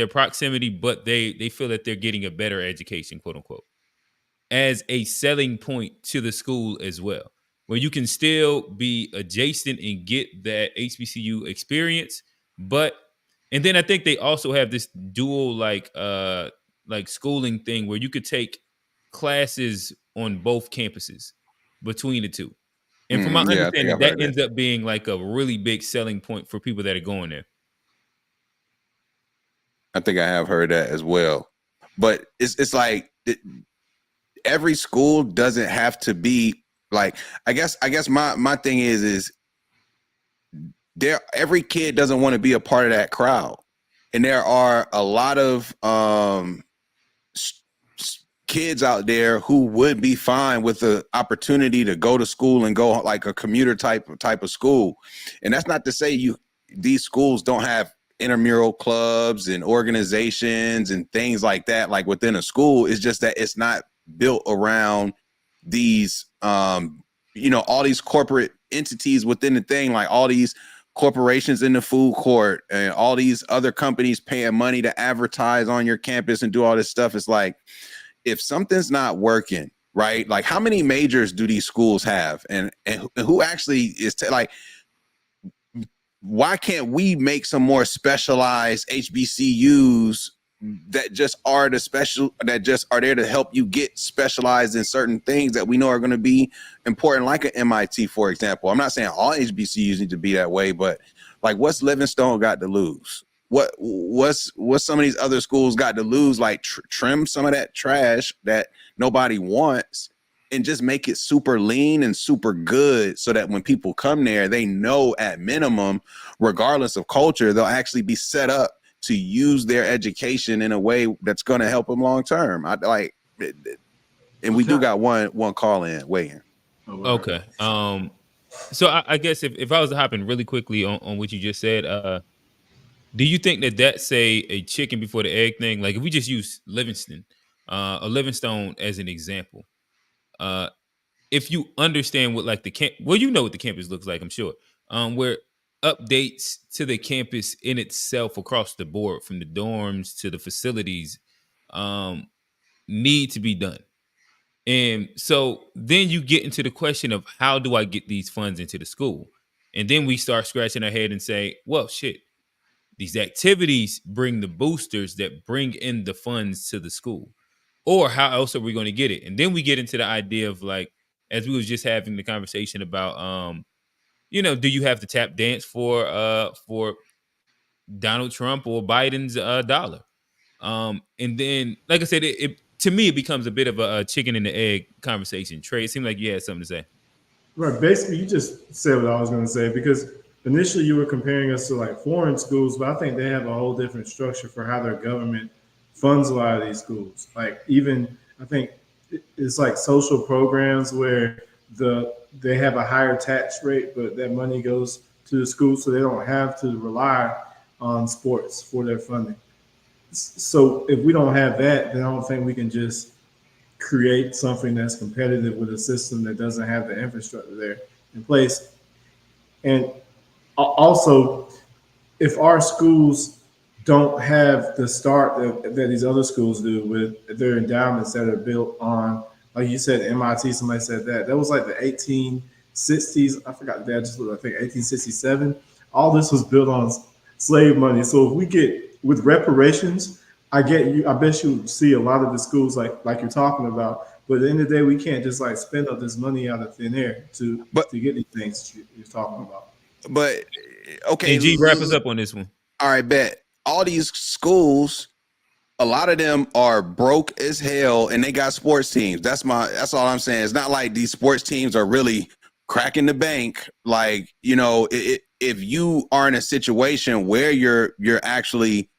B: proximity, but they feel that they're getting a better education, quote unquote, as a selling point to the school as well, where you can still be adjacent and get that HBCU experience. And then I think they also have this dual like schooling thing where you could take classes on both campuses between the two. And from my understanding, that ends up being like a really big selling point for people that are going there.
C: I think I have heard that as well. But it's like every school doesn't have to be like, I guess my thing is every kid doesn't want to be a part of that crowd. And there are a lot of kids out there who would be fine with the opportunity to go to school and go like a commuter type of school. And that's not to say these schools don't have intramural clubs and organizations and things like that, like within a school. It's just that it's not built around these, all these corporate entities within the thing, like all these corporations in the food court and all these other companies paying money to advertise on your campus and do all this stuff. It's like, if something's not working, right? Like, how many majors do these schools have? And who actually is like, why can't we make some more specialized HBCUs that just are that just are there to help you get specialized in certain things that we know are going to be important, like an MIT, for example? I'm not saying all HBCUs need to be that way, but like, what's Livingstone got to lose? What's some of these other schools got to lose? Like, trim some of that trash that nobody wants and just make it super lean and super good so that when people come there, they know at minimum, regardless of culture, they'll actually be set up to use their education in a way that's going to help them long term. And we do got one call in waiting.
B: Okay. So I guess if I was to hop in really quickly on what you just said, do you think that that's a chicken before the egg thing? Like if we just use Livingstone as an example, if you understand what like the camp, well, you know what the campus looks like, I'm sure. Where updates to the campus in itself across the board, from the dorms to the facilities, need to be done. And so then you get into the question of how do I get these funds into the school? And then we start scratching our head and say, well, shit, these activities bring the boosters that bring in the funds to the school. Or how else are we going to get it? And then we get into the idea of like, as we was just having the conversation about, do you have to tap dance for Donald Trump or Biden's dollar? And then, like I said, it to me, it becomes a bit of a chicken and the egg conversation. Trey, it seemed like you had something to say.
E: Right. Basically, you just said what I was going to say because initially you were comparing us to like foreign schools, but I think they have a whole different structure for how their government funds a lot of these schools. Like even I think it's like social programs where they have a higher tax rate, but that money goes to the school, so they don't have to rely on sports for their funding. So if we don't have that, then I don't think we can just create something that's competitive with a system that doesn't have the infrastructure there in place. And also, if our schools don't have the start that these other schools do with their endowments that are built on, like you said, MIT, somebody said that was like the 1860s. I forgot that. I just looked, I think 1867. All this was built on slave money. So if we get with reparations, I bet you see a lot of the schools like you're talking about. But at the end of the day, we can't just like spend all this money out of thin air to get these things you're talking about.
C: But okay,
B: and G, wrap us up on this one.
C: All right, bet. All these schools, a lot of them are broke as hell, and they got sports teams. That's all I'm saying. It's not like these sports teams are really cracking the bank. Like, if you are in a situation where you're actually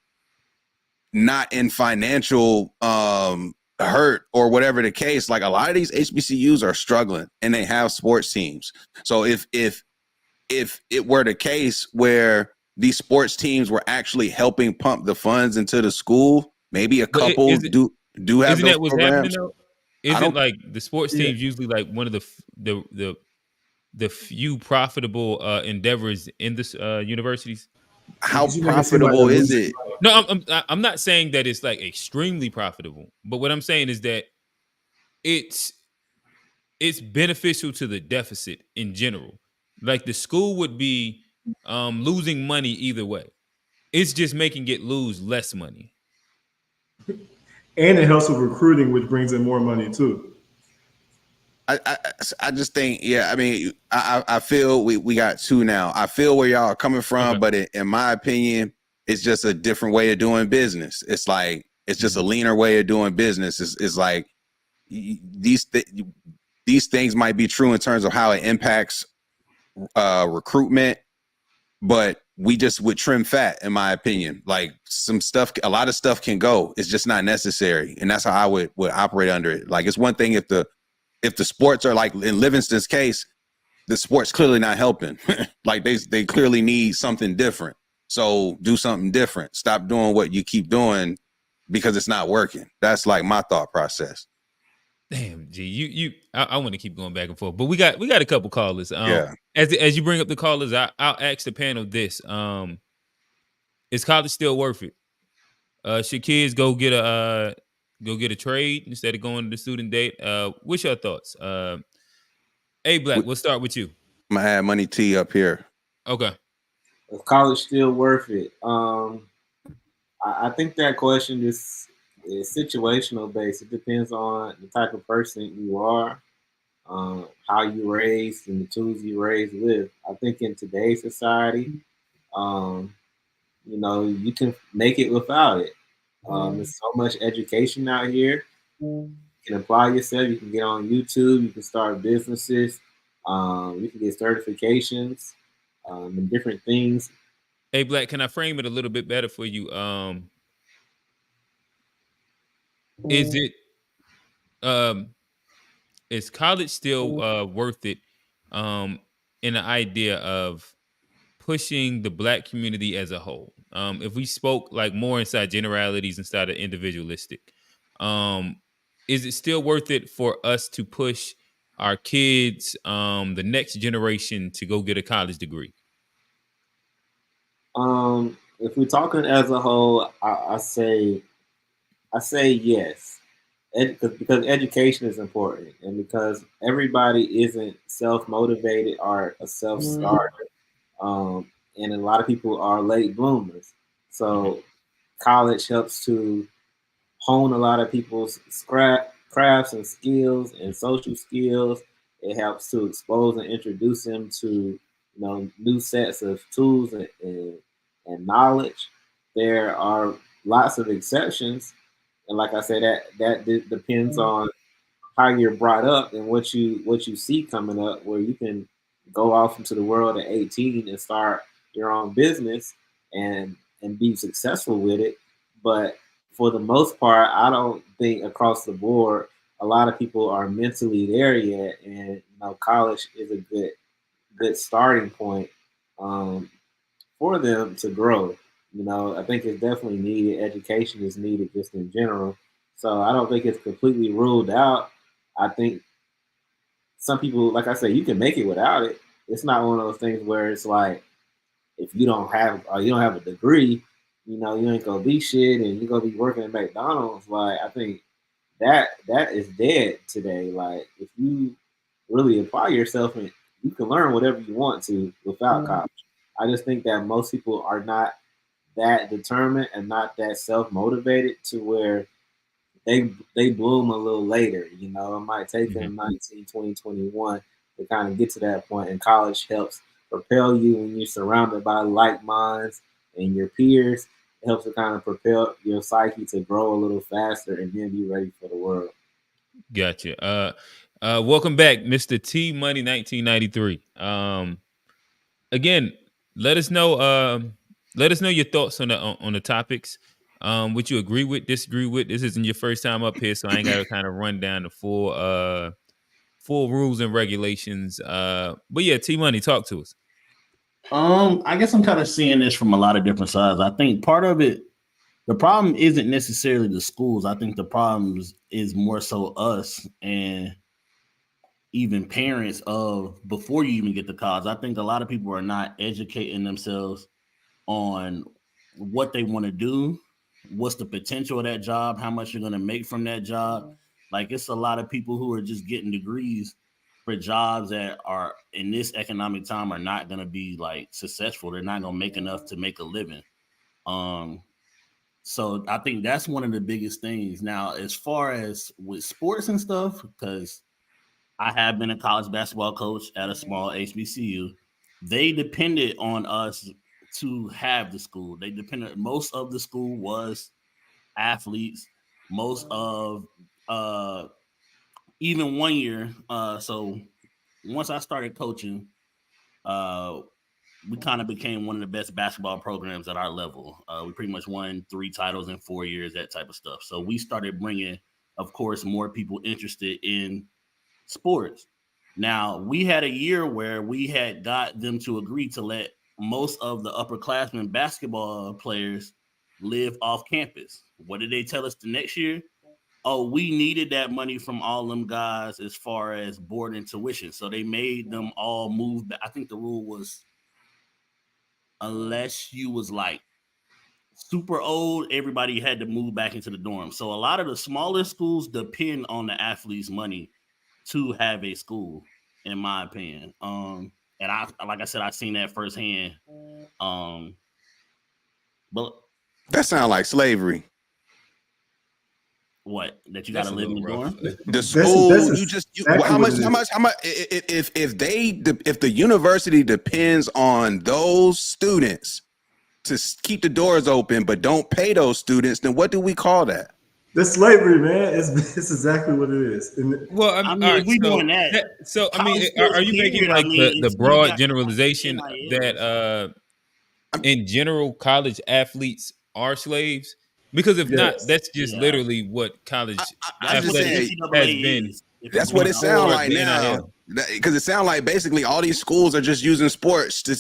C: not in financial hurt or whatever the case, like a lot of these HBCUs are struggling and they have sports teams. So if it were the case where these sports teams were actually helping pump the funds into the school, maybe a couple do have
B: isn't
C: those
B: that what's
C: programs.
B: happening though? Isn't like the sports teams usually like one of the few profitable endeavors in this universities?
C: How profitable is it?
B: No, I'm not saying that it's like extremely profitable, but what I'm saying is that it's beneficial to the deficit in general. Like the school would be losing money either way. It's just making it lose less money.
E: And it helps with recruiting, which brings in more money too.
C: I just think, I mean, I feel we got two now. I feel where y'all are coming from, but in my opinion, it's just a different way of doing business. It's like, it's just a leaner way of doing business. It's like these things might be true in terms of how it impacts recruitment, but we just would trim fat, in my opinion. Like a lot of stuff can go. It's just not necessary. And that's how I would operate under it. Like it's one thing if the sports are like in Livingston's case, the sports clearly not helping. Like they clearly need something different. So do something different. Stop doing what you keep doing because it's not working. That's like my thought process.
B: Damn, G, I want to keep going back and forth, but we got a couple callers. As you bring up the callers, I'll ask the panel this: is college still worth it? Should kids go get a trade instead of going to the student date? What's your thoughts? Black, we'll start with you.
C: I'm gonna add Money T up here.
B: Okay.
F: Is college still worth it? I think that question is situational based. It depends on the type of person you are, how you raised, and the tools you raised with. I think in today's society, you can make it without it. There's so much education out here. You can apply yourself. You can get on YouTube. You can start businesses. You can get certifications and different things.
B: Hey, Black, can I frame it a little bit better for you? Is it is college still worth it in the idea of pushing the Black community as a whole? If we spoke like more inside generalities instead of individualistic, is it still worth it for us to push our kids, the next generation, to go get a college degree?
F: If we're talking as a whole, I say yes. Because education is important, and because everybody isn't self-motivated or a self-starter, and a lot of people are late bloomers. So college helps to hone a lot of people's crafts and skills and social skills. It helps to expose and introduce them to new sets of tools and knowledge. There are lots of exceptions, and like I said, that depends on how you're brought up and what you see coming up, where you can go off into the world at 18 and start your own business and be successful with it. But for the most part, I don't think across the board a lot of people are mentally there yet, and college is a good starting point for them to grow. I think it's definitely needed. Education is needed just in general. So I don't think it's completely ruled out. I think some people, like I said, you can make it without it. It's not one of those things where it's like, if you don't have a degree, you ain't gonna be shit, and you're gonna be working at McDonald's. Like, I think that is dead today. Like, if you really apply yourself, and you can learn whatever you want to without college. I just think that most people are not that determined and not that self-motivated to where they bloom a little later. It might take them 19, 20, 21 to kind of get to that point, and college helps propel you when you're surrounded by like minds and your peers. It helps to kind of propel your psyche to grow a little faster and then be ready for the world.
B: Gotcha. Welcome back, Mr. T Money 1993. Again, let us know your thoughts on the topics. What you agree with, disagree with. This isn't your first time up here, so I ain't got to kind of run down the full rules and regulations. But yeah, T Money, talk to us.
G: I guess I'm kind of seeing this from a lot of different sides. I think part of it, the problem isn't necessarily the schools. I think the problem is more so us and even parents of before you even get to college. I think a lot of people are not educating themselves on what they want to do, what's the potential of that job, how much you're going to make from that job. Like, it's a lot of people who are just getting degrees for jobs that are in this economic time are not going to be like successful. They're not going to make enough to make a living. So I think that's one of the biggest things. Now, as far as with sports and stuff, because I have been a college basketball coach at a small HBCU, they depended on us to have the school. Most of the school was athletes. Most of even 1 year. So once I started coaching, we kind of became one of the best basketball programs at our level. We pretty much won 3 titles in 4 years, that type of stuff. So we started bringing, of course, more people interested in sports. Now, we had a year where we had got them to agree to let most of the upperclassmen basketball players live off campus. What did they tell us the next year? Oh, we needed that money from all them guys as far as board and tuition. So they made them all move. I think the rule was, unless you was like super old, everybody had to move back into the dorm. So a lot of the smaller schools depend on the athletes' money to have a school, in my opinion. And like I said, I've seen that firsthand. But
C: that sounds like slavery.
G: What? That you got to live in the dorm?
C: The school, how much? If the university depends on those students to keep the doors open, but don't pay those students, then what do we call that?
E: That's slavery, man. It's exactly what it is.
B: Well,
G: I mean,
B: all
G: if
B: right,
G: we
B: so
G: doing that,
B: so I mean,
G: college sports
B: are you making
G: period,
B: like
G: I mean,
B: the
G: you
B: broad
G: got
B: generalization
G: NIL.
B: that in general college athletes are slaves? Because if not,
E: Yes.
B: that's just
G: Yeah.
B: literally what college
G: That's what the
B: athletics
C: saying.
B: has
G: NCAA
B: been
G: is. If
C: That's
G: we're
C: what
G: going
C: it
G: off
C: sounds
B: before
C: like
B: the
C: now.
B: NIL.
C: Because it sounds like basically all these schools are just using sports to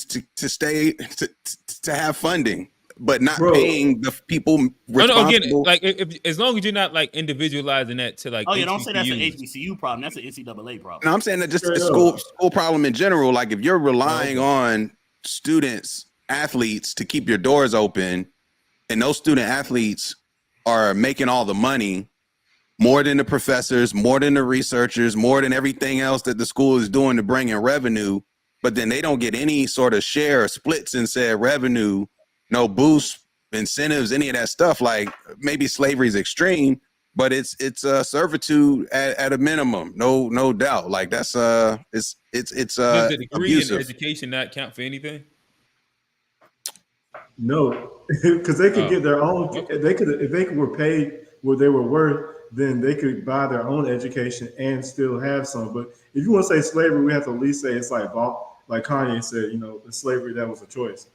C: stay to have funding, but not
E: Bro.
C: paying the people
B: Oh, no, again,
C: responsible.
B: like if as long as you're not like individualizing that to like
G: Oh yeah, don't say that's an
B: HBCUs.
G: HBCU problem. That's an NCAA problem.
C: No, I'm saying that just a
E: Straight
C: school
E: up.
C: problem in general. Like if you're relying
E: Okay.
C: on students, athletes to keep your doors open, and those student athletes are making all the money, more than the professors, more than the researchers, more than everything else that the school is doing to bring in revenue, but then they don't get any sort of share or splits in said revenue, no boost, incentives, any of that stuff. Like maybe slavery is extreme, but it's servitude at a minimum, no doubt. Like that's it's
B: Does the degree in
C: abusive.
B: education not count for anything?
E: No, because they could
B: Oh.
E: get their own.
B: Okay.
E: They could, if they were paid what they were worth, then they could buy their own education and still have some. But if you want to say slavery, we have to at least say it's like Kanye said. You know, the slavery that was a choice.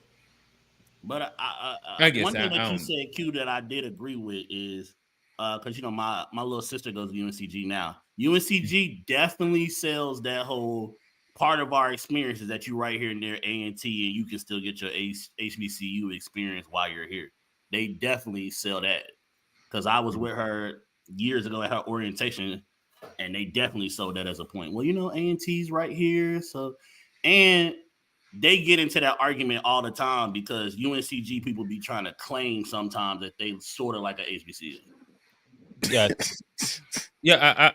G: But
B: I guess
G: one thing
B: I
G: that you
B: don't.
G: said, Q, that I did agree with is because you know my little sister goes to UNCG now. UNCG definitely sells that whole part of our experience is that you right here near A&T and you can still get your HBCU experience while you're here. They definitely sell that because I was with her years ago at her orientation and they definitely sold that as a point. Well, you know, A&T's right here, so and they get into that argument all the time because UNCG people be trying to claim sometimes that they sort of like a HBCU.
B: Yeah, yeah.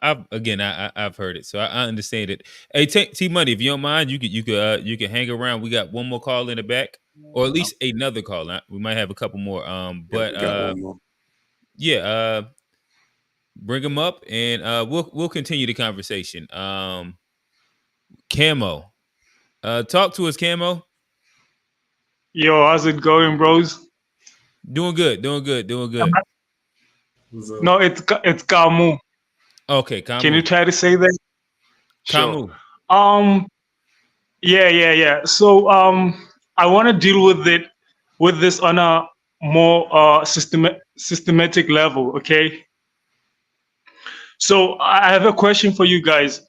B: I've heard it, so I understand it. Hey, T Money, if you don't mind, you could hang around. We got one more call in the back, or at least another call. We might have a couple more. But
C: We got one more.
B: yeah, bring them up, and we'll continue the conversation. Camo, talk to us, Camo.
H: Yo, how's it going, bros?
B: Doing good.
H: No, it's Kamu.
B: Okay,
H: Can you
B: Camu.
H: try to say that? Sure.
B: Camu.
H: Yeah. So I want to deal with this on a more systematic level. Okay. So I have a question for you guys.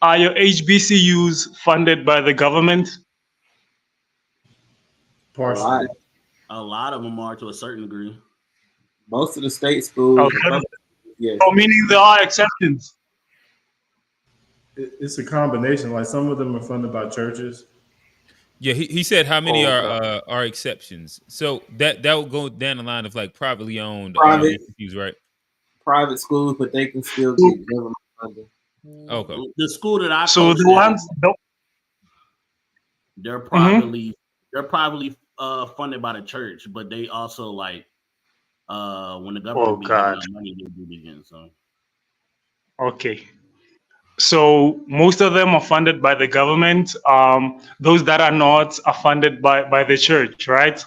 H: Are your HBCUs funded by the government?
E: Partially.
G: A lot of them are to a certain degree.
F: Most of the state schools, yes.
H: Oh, meaning there are exceptions.
E: It's a combination. Like some of them are funded by churches.
B: Yeah, he said how many are exceptions. So that will go down the line of like privately owned HBCUs, right?
F: Private schools, but they can still get government funding.
B: Okay.
G: The school that I
H: So the ones
G: they're privately funded by the church, but they also like when the government be giving them money, they do it again. So
H: okay. So most of them are funded by the government. Those that are not are funded by the church, right?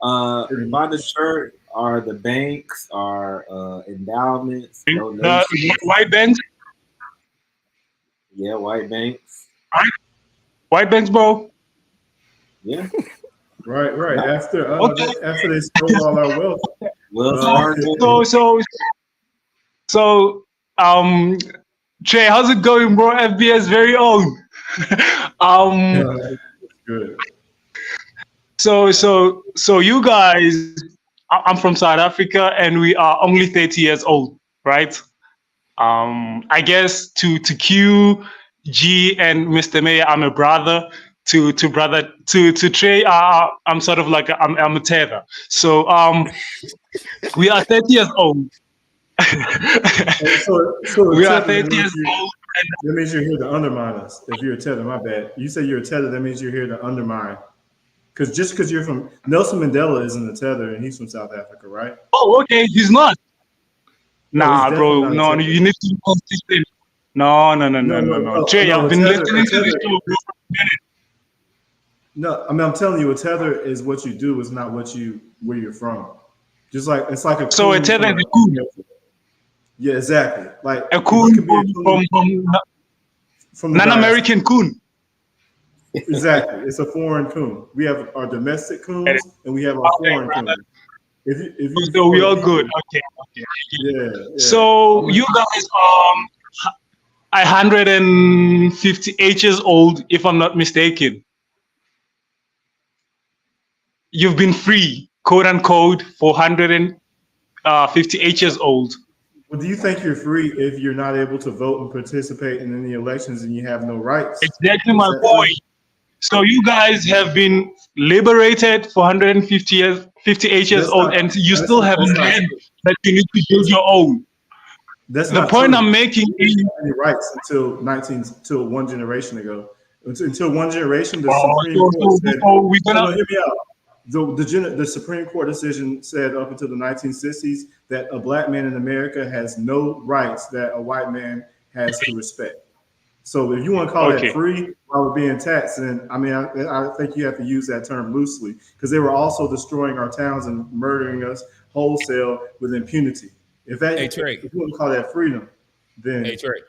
F: By the church are the banks, are endowments,
H: The white banks.
F: Yeah, white banks.
H: White banks, bro.
F: Yeah.
E: Right. After they stole all our wealth.
H: So, Trey, how's it going, bro? FBS very own.
E: Good.
H: So you guys, I'm from South Africa, and we are only 30 years old, right? I guess to Q, G, and Mr. Mayor, I'm a brother. To Trey, I'm sort of like I'm a tether. So we are 30 years old.
E: So
H: we are 30 years old.
E: That means you're here to undermine us. If you're a tether, my bad. You say you're a tether, that means you're here to undermine. Because just because you're from Nelson Mandela isn't a tether, and he's from South Africa, right?
H: Oh, okay, he's not. Nah,
E: he's
H: bro. No, you need to be consistent. No. Trey, I've been listening to this show for a minute.
E: No, I mean I'm telling you, a tether is what you do. It's not where you're from. Just like it's like a
H: So
E: coon
H: a tether
E: from
H: is a coon.
E: Yeah, exactly. Like
H: A coon
E: can be a coon
H: from
E: the
H: non-American coon.
E: Exactly. It's a foreign coon. We have our domestic coons and we have our foreign coons. If you
H: So we
E: for
H: all
E: the
H: good.
E: people-
H: Okay.
E: Yeah.
H: So you guys 158 years old, if I'm not mistaken. You've been free, quote unquote, for 158 years old.
E: Well, do you think you're free if you're not able to vote and participate in any elections and you have no rights?
H: Exactly my point. So you guys have been liberated for 150 years, 58 years old, and you still have land that you need to build your own.
E: That's
H: the
E: not
H: point
E: true.
H: I'm making is
E: any rights until one generation ago. Until one generation, the Supreme Court said, hear me out. The Supreme Court decision said up until the 1960s that a black man in America has no rights that a white man has to respect. So if you want to call that free while we're being taxed, then I mean, I think you have to use that term loosely because they were also destroying our towns and murdering us wholesale with impunity. If you want to call that freedom, then
B: Trey,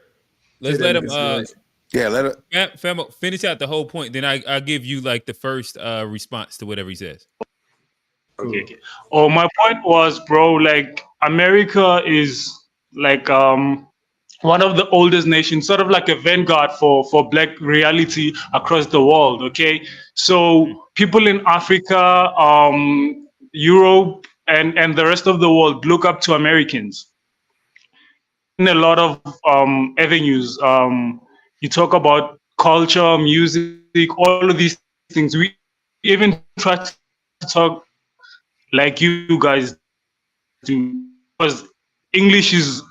B: let's let him.
C: Let
B: it. Finish out the whole point. Then I'll give you like the first response to whatever he says.
H: Okay. Oh, my point was, bro, like America is like one of the oldest nations, sort of like a vanguard for black reality across the world. Okay, so people in Africa, Europe, and the rest of the world look up to Americans in a lot of avenues. You talk about culture, music, all of these things. We even try to talk like you guys do, because English is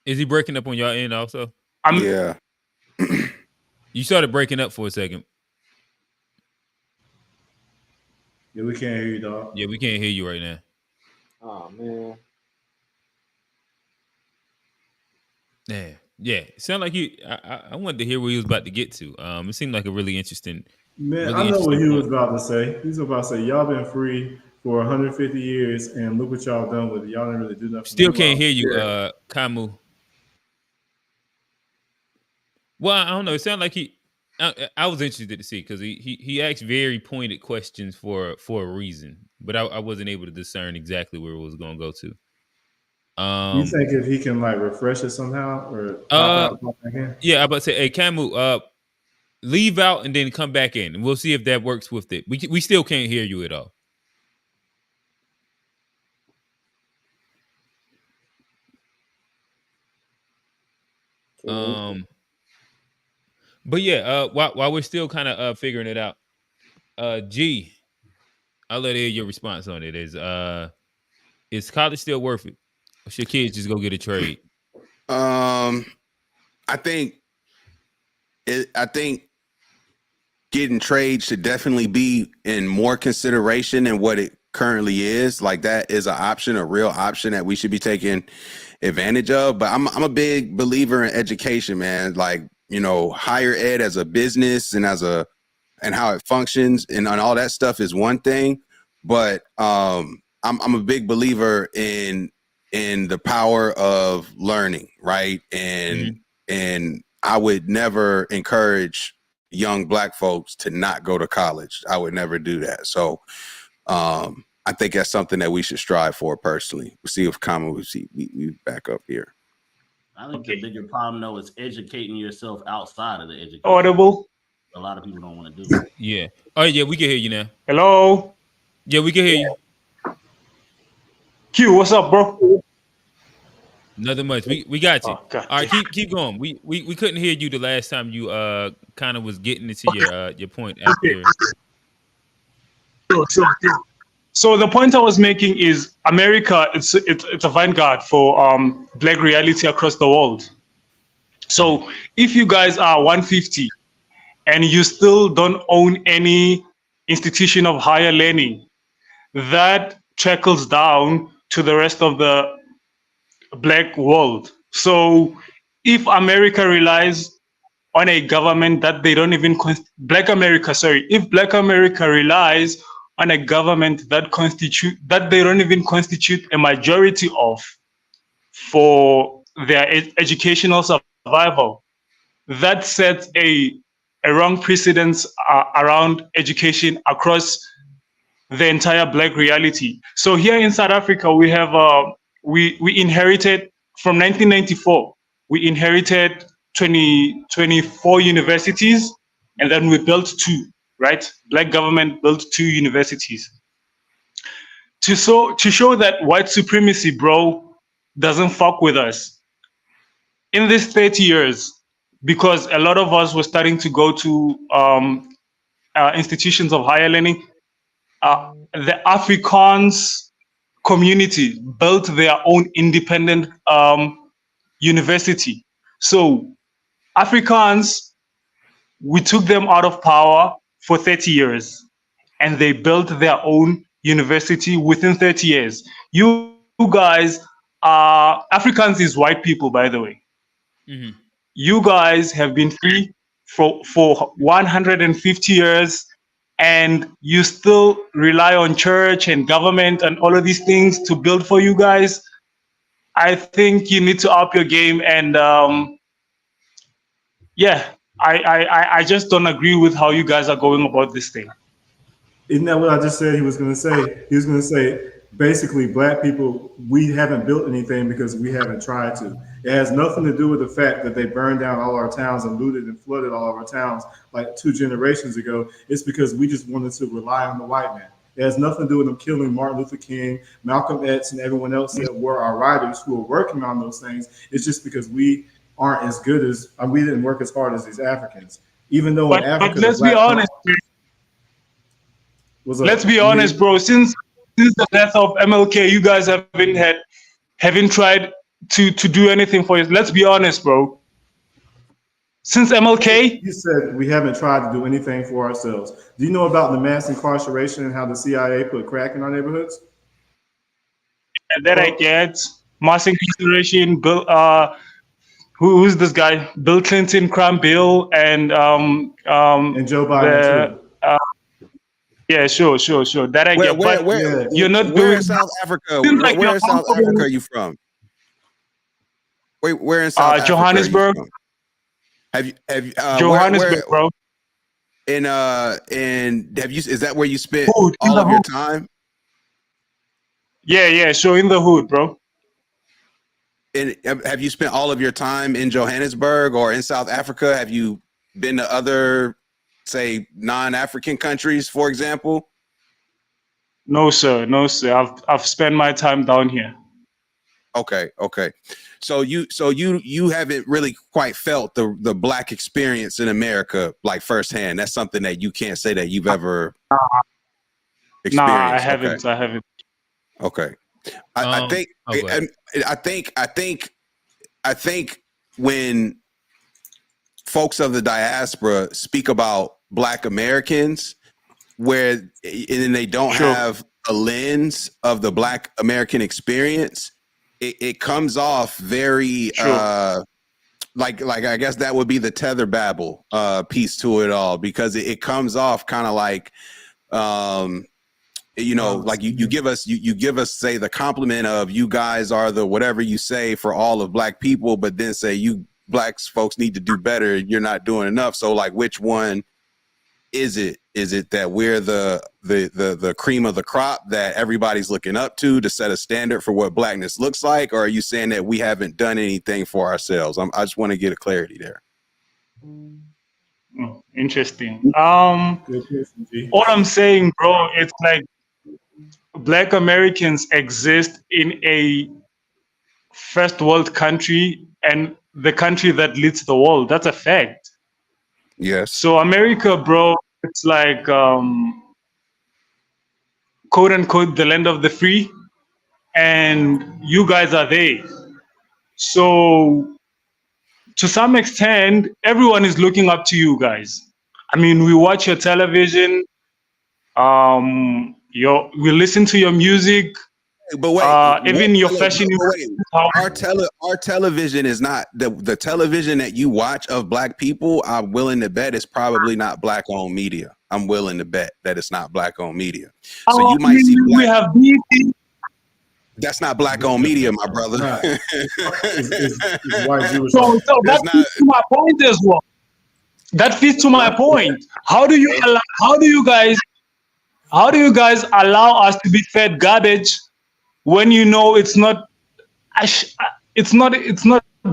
B: Is he breaking up on your end also?
C: Yeah.
B: You started breaking up for a second.
E: Yeah, we can't hear you, dog.
B: Yeah, we can't hear you right now.
F: Oh man.
B: Yeah. It sounded like you. I wanted to hear what he was about to get to. It seemed like a really interesting.
E: Man,
B: really
E: I know what he
B: point.
E: was about to say. He's about to say, y'all been free for 150 years, and look what y'all done with it. Y'all didn't really do nothing.
B: Still can't hear you, Kamu. Well, I don't know. It sounded like he. I was interested to see because he asked very pointed questions for a reason, but I wasn't able to discern exactly where it was going to go to.
E: You think if he can like refresh it somehow or pop out, pop back in?
B: Yeah, I'm about to say, hey, Camu, leave out and then come back in, and we'll see if that works with it. We still can't hear you at all. But yeah, while we're still kind of figuring it out, G, I'll let you hear your response on it. Is college still worth it? Or should kids just go get a trade?
C: I think getting trades should definitely be in more consideration than what it currently is. Like that is an option, a real option that we should be taking advantage of. But I'm a big believer in education, man. Like, you know, higher ed as a business and and how it functions and all that stuff is one thing. But I'm a big believer in the power of learning, right? And I would never encourage young Black folks to not go to college. I would never do that. So I think that's something that we should strive for personally. We'll see if we back up here.
G: I think the bigger problem though is educating yourself outside of the education.
H: Audible.
G: A lot of people don't want to do it.
B: Yeah. Oh yeah, we can hear you now.
H: Hello.
B: Yeah, we can hear you.
H: Q, what's up, bro?
B: Nothing much. We got you.
H: Oh, God.
B: All right, keep going. We couldn't hear you the last time you kind of was getting into your point after.
H: Sure. So the point I was making is America, it's a vanguard for Black reality across the world. So if you guys are 150 and you still don't own any institution of higher learning, that trickles down to the rest of the Black world. So if America relies on a government that they don't even Black America relies on a government that they don't even constitute a majority of for their educational survival, that sets a wrong precedence around education across the entire Black reality. So here in South Africa, we have we inherited from 1994. We inherited 24 universities, and then we built 2. Right, Black government built 2 universities to show that white supremacy, bro, doesn't fuck with us. In this 30 years, because a lot of us were starting to go to institutions of higher learning, the Afrikaans community built their own independent university. So Afrikaans, we took them out of power for 30 years, and they built their own university within 30 years. You guys, Afrikaans is white people, by the way.
B: Mm-hmm.
H: You guys have been free for 150 years, and you still rely on church and government and all of these things to build for you guys. I think you need to up your game, and I just don't agree with how you guys are going about this thing.
E: Isn't that what I just said he was going to say? He was going to say, basically, Black people, we haven't built anything because we haven't tried to. It has nothing to do with the fact that they burned down all our towns and looted and flooded all of our towns like 2 generations ago. It's because we just wanted to rely on the white man. It has nothing to do with them killing Martin Luther King, Malcolm X, and everyone else that were our writers who were working on those things. It's just because we aren't as good as, we didn't work as hard as these Africans. Even though in Africa,
H: but let's be honest. Let's be honest, bro. Since the death of MLK, you guys haven't tried to do anything for it. Let's be honest, bro. Since MLK,
E: you said we haven't tried to do anything for ourselves. Do you know about the mass incarceration and how the CIA put crack in our neighborhoods?
H: That I get. Mass incarceration, Bill. Who's this guy? Bill Clinton crime bill and Joe
E: Biden too.
C: Yeah,
H: sure. That I get.
C: Where,
H: you're not
C: where
H: doing
C: in South Africa? Where in South Africa are you from? Where in South Africa?
H: Johannesburg.
C: Have you
H: Johannesburg, bro?
C: And have you? Is that where you spent all of your time?
H: Yeah. Sure, in the hood, bro.
C: And have you spent all of your time in Johannesburg or in South Africa? Have you been to other, say, non-African countries, for example?
H: No, sir. I've spent my time down here.
C: Okay. So you haven't really quite felt the Black experience in America like firsthand. That's something that you can't say that you've ever experienced.
H: Nah, I haven't.
C: Okay. I think when folks of the diaspora speak about Black Americans, and they don't have a lens of the Black American experience, it comes off very like I guess that would be the tether babble piece to it all, because it comes off kind of like like you give us say the compliment of you guys are the whatever you say for all of Black people, but then say you Black folks need to do better, you're not doing enough. So like, which one is it? Is it that we're the cream of the crop that everybody's looking up to set a standard for what Blackness looks like, or are you saying that we haven't done anything for ourselves? I just want to get a clarity there.
H: Interesting. All I'm saying, bro, it's like Black Americans exist in a first world country and the country that leads the world. That's a fact.
C: Yes.
H: So America, bro, it's like quote unquote the land of the free, and you guys are there. So to some extent, everyone is looking up to you guys. I mean, we watch your television, we listen to your music.
C: But wait,
H: even your fashion.
C: our television is not the television that you watch of black people. I'm willing to bet it's probably not black owned media. I'm willing to bet that it's not black owned media. So you might see
H: we have BT.
C: That's not black owned media, my brother.
E: It's white Jewish.
H: So that fits to my point as well. That fits to my point. How do you guys allow us to be fed garbage when you know it's not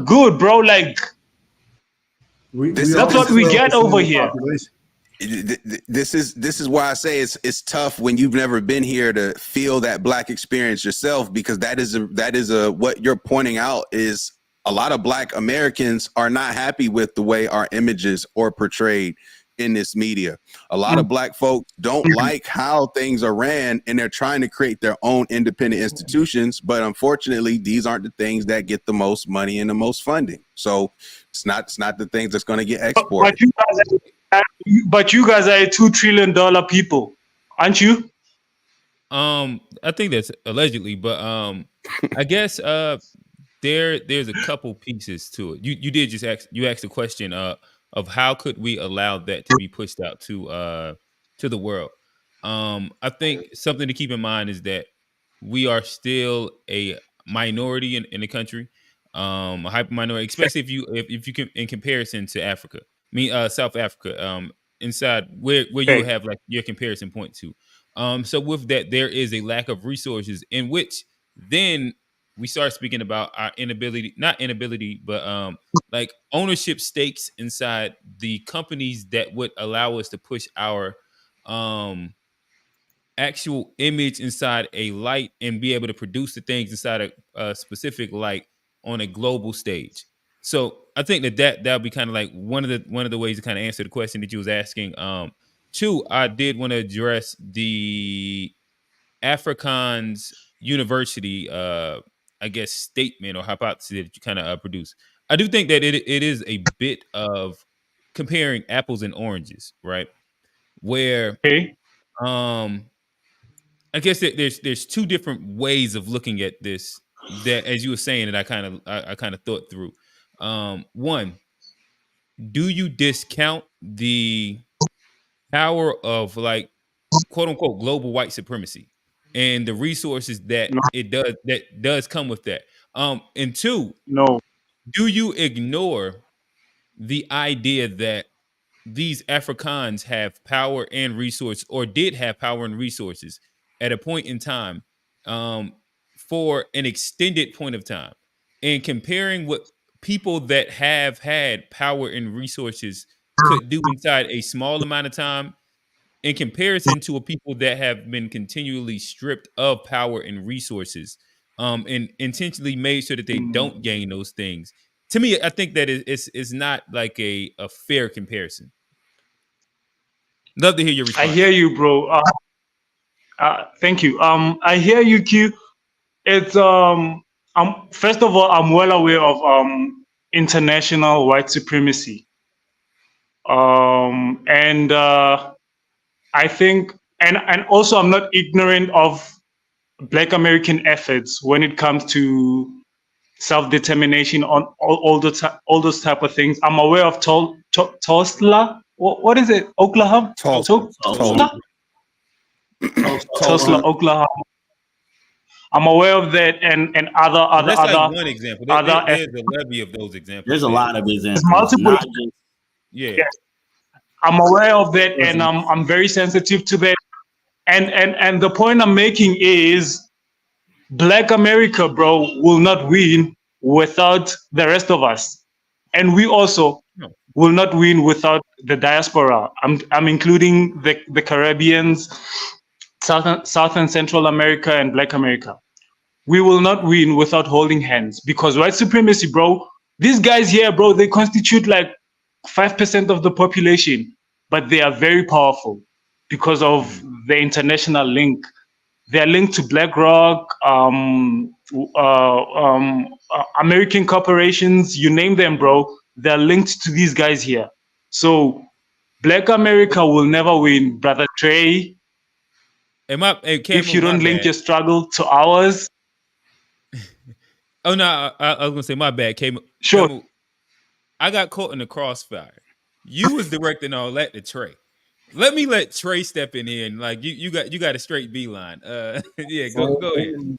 H: good, bro? Like that's what we get over here.
C: This is why I say it's tough when you've never been here to feel that black experience yourself, because that is what you're pointing out is a lot of black Americans are not happy with the way our images are portrayed in this media. A lot of black folks don't like how things are ran, and they're trying to create their own independent institutions. But unfortunately, these aren't the things that get the most money and the most funding. So it's not the things that's going to get exported.
H: But you guys are a $2 trillion people, aren't you?
B: I think that's allegedly, but I guess there's a couple pieces to it. You did just ask the question of how could we allow that to be pushed out to the world. I think something to keep in mind is that we are still a minority in the country, a hyper minority, especially if you can in comparison to Africa. South Africa, inside where you have like your comparison point to. So with that, there is a lack of resources in which then we start speaking about our not inability, but like ownership stakes inside the companies that would allow us to push our actual image inside a light and be able to produce the things inside a specific light on a global stage. So I think that'll be kind of like one of the ways to kind of answer the question that you was asking. Two, I did want to address the Afrikaans University, I guess, statement or hypothesis that you kind of produce. I do think that it is a bit of comparing apples and oranges, right? Where, I guess that there's two different ways of looking at this. That, as you were saying, that I kind of thought through. One, do you discount the power of like quote unquote global white supremacy and the resources that does come with that? And two,
H: no,
B: do you ignore the idea that these Afrikaans have power and resource, or did have power and resources at a point in time, for an extended point of time, and comparing what people that have had power and resources could do inside a small amount of time in comparison to a people that have been continually stripped of power and resources, and intentionally made sure that they don't gain those things. To me, I think that it's not like a fair comparison. Love to hear your response.
H: I hear you, bro. Thank you. I hear you, Q. It's first of all, I'm well aware of international white supremacy. And I think, and also I'm not ignorant of Black American efforts when it comes to self-determination on all those type of things. I'm aware of Tulsa. What is it? Oklahoma? Tulsa, Oklahoma. I'm aware of that, and other.
B: That's like one example. There's a levy of those examples.
G: There's a lot of examples.
H: Multiple.
B: Yeah.
H: I'm aware of that, and I'm very sensitive to that. And the point I'm making is, Black America, bro, will not win without the rest of us, and we also will not win without the diaspora. I'm including the Caribbeans, South and Central America, and Black America. We will not win without holding hands, because white supremacy, bro, these guys here, bro, they constitute like 5% of the population, but they are very powerful because of the international link. They are linked to BlackRock, American corporations, you name them, bro. They're linked to these guys here. So Black America will never win, Brother Trey. if you don't link your struggle to ours.
B: Oh no, I was gonna say my bad.
H: Sure.
B: Camu, I got caught in the crossfire. You was directing all that to Trey. Let Trey step in here and like you got a straight beeline. Yeah, go ahead.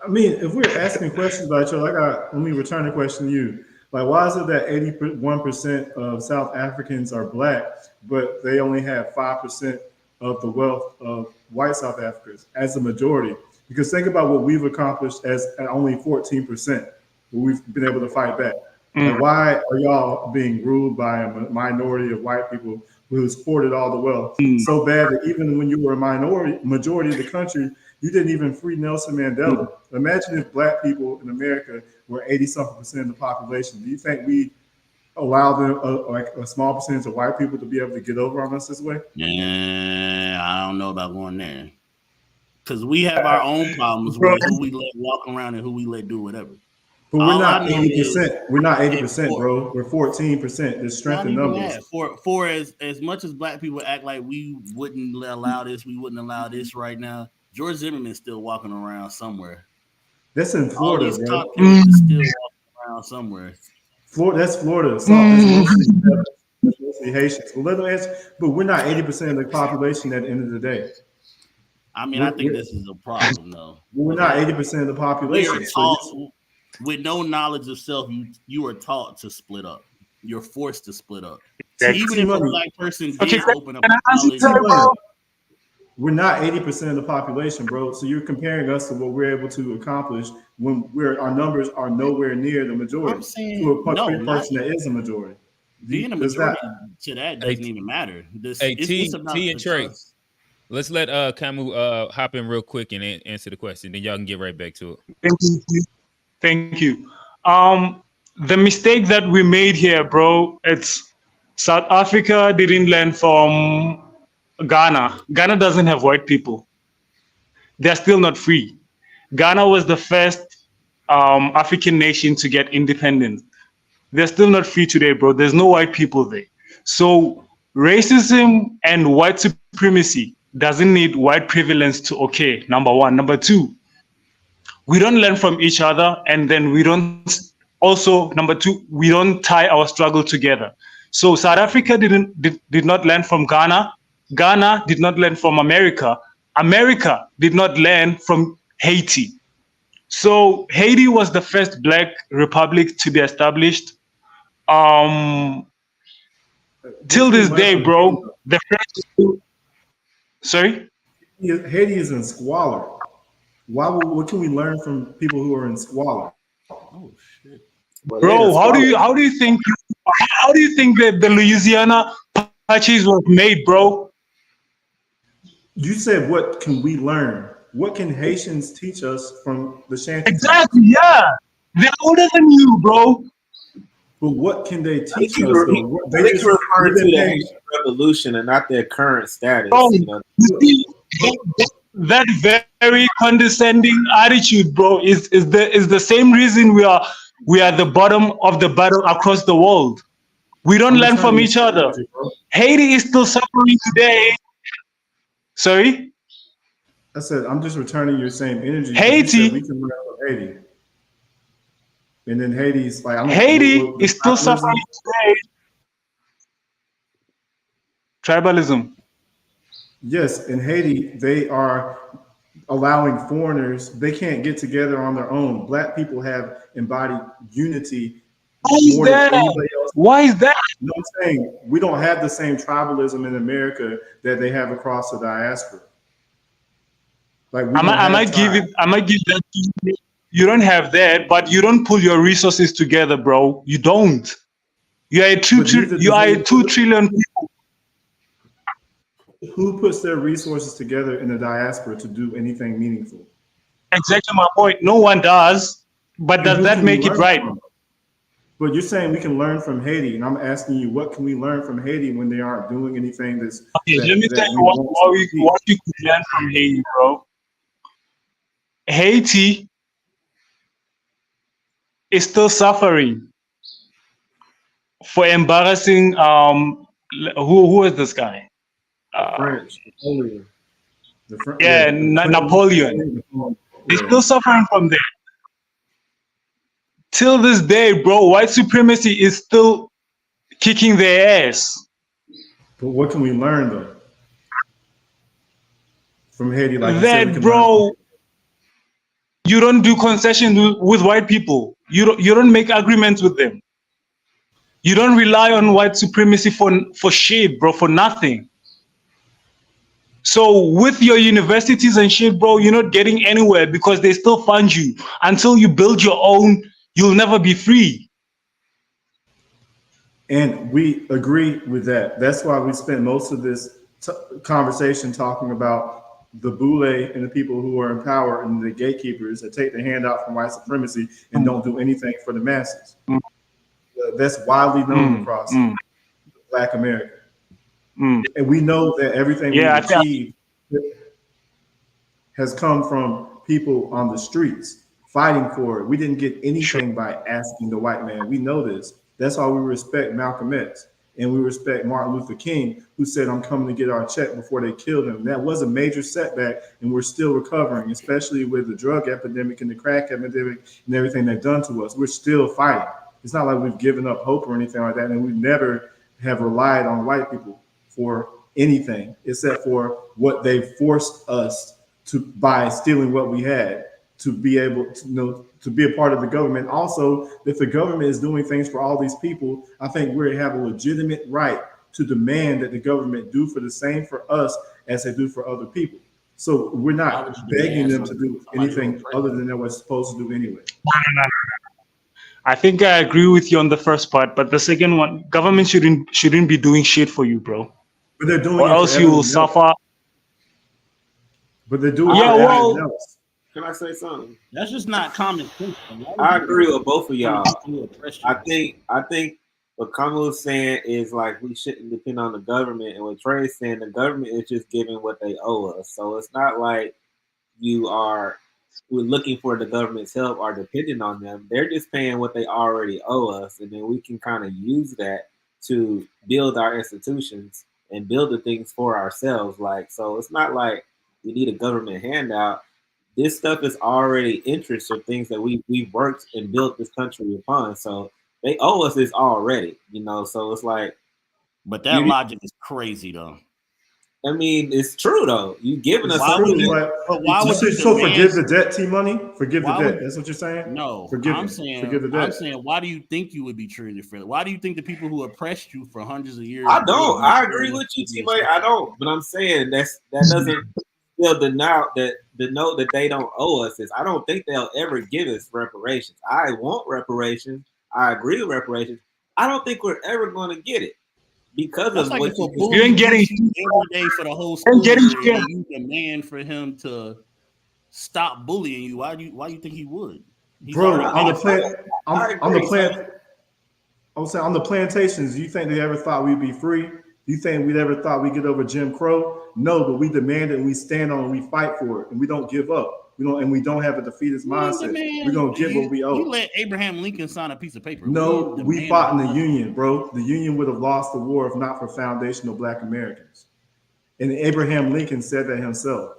E: I mean, if we're asking questions about each other, let me return the question to you. Like, why is it that 81% of South Africans are black, but they only have 5% of the wealth of white South Africans as a majority? Because think about what we've accomplished as at only 14%, what we've been able to fight back. Like, why are y'all being ruled by a minority of white people who's hoarded all the wealth so bad that even when you were a majority of the country, you didn't even free Nelson Mandela? Imagine if black people in America were 80-something% of the population. Do you think we allow them, like a small percentage of white people, to be able to get over on us this way?
G: Yeah, I don't know about going there. Because we have our own problems with who we let walk around and who we let do whatever.
E: But we're not 80%. We're not 80%, bro. We're 14%. There's strength in numbers.
G: For as much as black people act like we wouldn't allow this, we wouldn't allow this right now. George Zimmerman's still walking around somewhere.
E: That's in Florida,
G: all these
E: bro.
G: Top kids still walking around somewhere.
E: That's Florida. That's mostly Haitians. But we're not 80% of the population at the end of the day.
G: I mean, I think this is a problem, though.
E: We're not 80% of the population.
G: We are taught, with no knowledge of self, you are taught to split up. You're forced to split up. Even if a black person did open up college,
E: we're not 80% of the population, bro. So you're comparing us to what we're able to accomplish when our numbers are nowhere near the majority.
G: I'm saying,
E: to a person that is a majority.
G: Being a majority to that doesn't even matter.
B: T and Trey. Let's let Camu hop in real quick and answer the question. Then y'all can get right back to it.
H: Thank you. The mistake that we made here, bro, it's South Africa didn't learn from Ghana. Ghana doesn't have white people. They're still not free. Ghana was the first African nation to get independence. They're still not free today, bro. There's no white people there. So racism and white supremacy doesn't need white privilege to okay, number one. Number two, we don't learn from each other, and then we don't also, number two, we don't tie our struggle together. So South Africa did not learn from Ghana. Ghana did not learn from America. America did not learn from Haiti. So Haiti was the first black republic to be established. Till this day, bro, the French. Sorry?
E: Haiti is in squalor. What can we learn from people who are in squalor?
G: Oh shit,
H: bro! How do you think that the Louisiana Purchase was made, bro?
E: You said, what can we learn? What can Haitians teach us from the Shanty?
H: Exactly. Yeah, they're older than you, bro.
E: But what can they teach us?
F: I think you're referring to the Haitian Revolution and not their current status.
H: Bro, that very condescending attitude, bro, is the same reason we are the bottom of the battle across the world. We don't learn from each other. Haiti is still suffering today. Sorry?
E: I said, I'm just returning your same energy.
H: Haiti.
E: We can learn from Haiti. And then Haiti's like,
H: Haiti is still suffering today. Tribalism.
E: Yes, in Haiti, they are allowing foreigners, they can't get together on their own. Black people have embodied unity.
H: Why is that?
E: You know what I'm saying? We don't have the same tribalism in America that they have across the diaspora. Like
H: I might give that to you. You don't have that, but you don't pull your resources together, bro. You don't. You are 2 trillion people.
E: Who puts their resources together in the diaspora to do anything meaningful?
H: Exactly my point. No one does, but does that make it right?
E: But you're saying we can learn from Haiti, and I'm asking you, what can we learn from Haiti when they aren't doing anything that's...
H: Okay, let me tell you what you can learn from Haiti, bro. Haiti is still suffering for embarrassing, who is this guy?
D: French, Napoleon.
H: Napoleon. They're still suffering from that. Till this day, bro, white supremacy is still kicking their ass.
E: But what can we learn though from Haiti? Like you said, we
H: That,
E: can
H: bro, you don't do concessions with white people. You don't make agreements with them. You don't rely on white supremacy for shit, bro, for nothing. So with your universities and shit, bro, you're not getting anywhere because they still fund you. Until you build your own, you'll never be free.
E: And we agree with that. That's why we spent most of this conversation talking about the BOULE and the people who are in power and the gatekeepers that take the handout from white supremacy and don't do anything for the masses. That's widely known across Black America. And we know that everything we've achieved has come from people on the streets fighting for it. We didn't get anything by asking the white man. We know this. That's why we respect Malcolm X and we respect Martin Luther King, who said, I'm coming to get our check before they killed him. That was a major setback, and we're still recovering, especially with the drug epidemic and the crack epidemic and everything they've done to us. We're still fighting. It's not like we've given up hope or anything like that, and we never have relied on white people for anything except for what they forced us to by stealing what we had to be able to to be a part of the government. Also, if the government is doing things for all these people, I think we have a legitimate right to demand that the government do for the same for us as they do for other people. So we're not begging them to do anything other than they were supposed to do anyway.
H: I think I agree with you on the first part, but the second one, government shouldn't be doing shit for you, bro.
E: But they're doing
H: or
E: it
H: else
E: for
H: you will suffer.
E: But they're doing
F: Yeah,
E: it for
F: well,
E: everyone else.
F: Can I say something?
G: That's just not common sense.
F: I agree with both of y'all. I think what Kamu's saying is like we shouldn't depend on the government, and what Trey's saying, the government is just giving what they owe us. So it's not like we're looking for the government's help or depending on them. They're just paying what they already owe us, and then we can kind of use that to build our institutions and build the things for ourselves. Like, so it's not like we need a government handout. This stuff is already interest or things that we've worked and built this country upon. So they owe us this already, so it's like.
G: But that logic is crazy though.
F: I mean, it's true though. You giving us
E: something.
G: But why would you
E: so forgive the debt, T-Money? Forgive the debt. That's what you're saying?
G: No,
E: forgive the debt.
G: I'm saying, why do you think you would be treated fairly? Why do you think the people who oppressed you for hundreds of years?
F: I don't. I agree with you, T-Money. I don't. But I'm saying that doesn't still denote that they don't owe us this. I don't think they'll ever give us reparations. I want reparations. I agree with reparations. I don't think we're ever going to get it. Because of
G: like
F: what
G: you ain't getting every day for the whole school year, and you demand for him to stop bullying you. Why do you think he would?
E: Bro, on the plantations, do you think they ever thought we'd be free? Do you think we'd ever thought we'd get over Jim Crow? No, but we demand it and we stand on it and we fight for it and we don't give up. We don't have a defeatist mindset. We're gonna get what we owe.
G: You let Abraham Lincoln sign a piece of paper.
E: No, we fought in the Union, bro. The Union would have lost the war if not for foundational Black Americans. And Abraham Lincoln said that himself.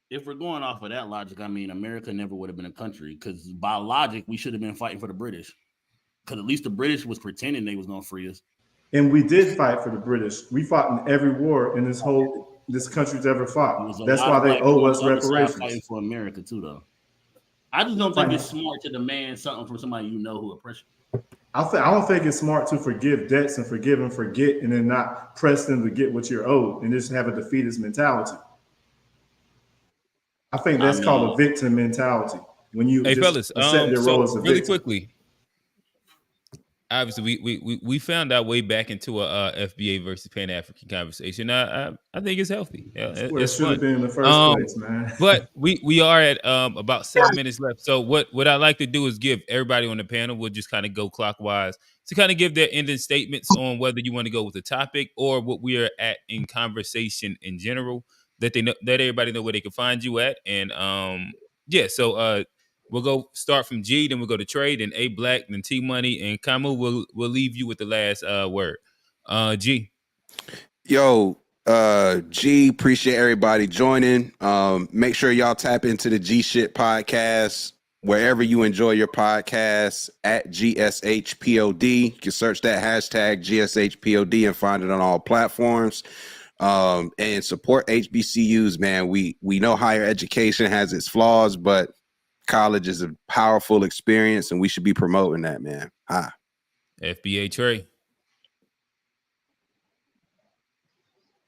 G: If we're going off of that logic, I mean, America never would have been a country because by logic, we should have been fighting for the British. Because at least the British was pretending they was gonna free us.
E: And we did fight for the British. We fought in every war in this country's ever fought. That's why they owe us reparations.
G: Fighting for America too, though. I just don't think it's smart to demand something from somebody who oppressed you.
E: I don't think it's smart to forgive debts and forgive and forget, and then not press them to get what you're owed, and just have a defeatist mentality. I think that's called a victim mentality. When you
B: fellas, accept your role as a really victim. Quickly. Obviously, we found our way back into a FBA versus Pan African conversation. I think it's healthy.
E: It should have been in the first place, man.
B: But we are at about 7 minutes left. So what I'd like to do is give everybody on the panel. We'll just kind of go clockwise to kind of give their ending statements on whether you want to go with the topic or what we are at in conversation in general. That everybody know where they can find you at, and So we'll go start from G, then we'll go to Trey, then A Black, then T Money, and Kamu will leave you with the last word. G.
C: Yo, G, appreciate everybody joining. Make sure y'all tap into the G Shit podcast wherever you enjoy your podcasts at GSHPOD. You can search that hashtag GSHPOD and find it on all platforms. And support HBCUs, man. We know higher education has its flaws, but college is a powerful experience, and we should be promoting that, man.
B: FBA Trey.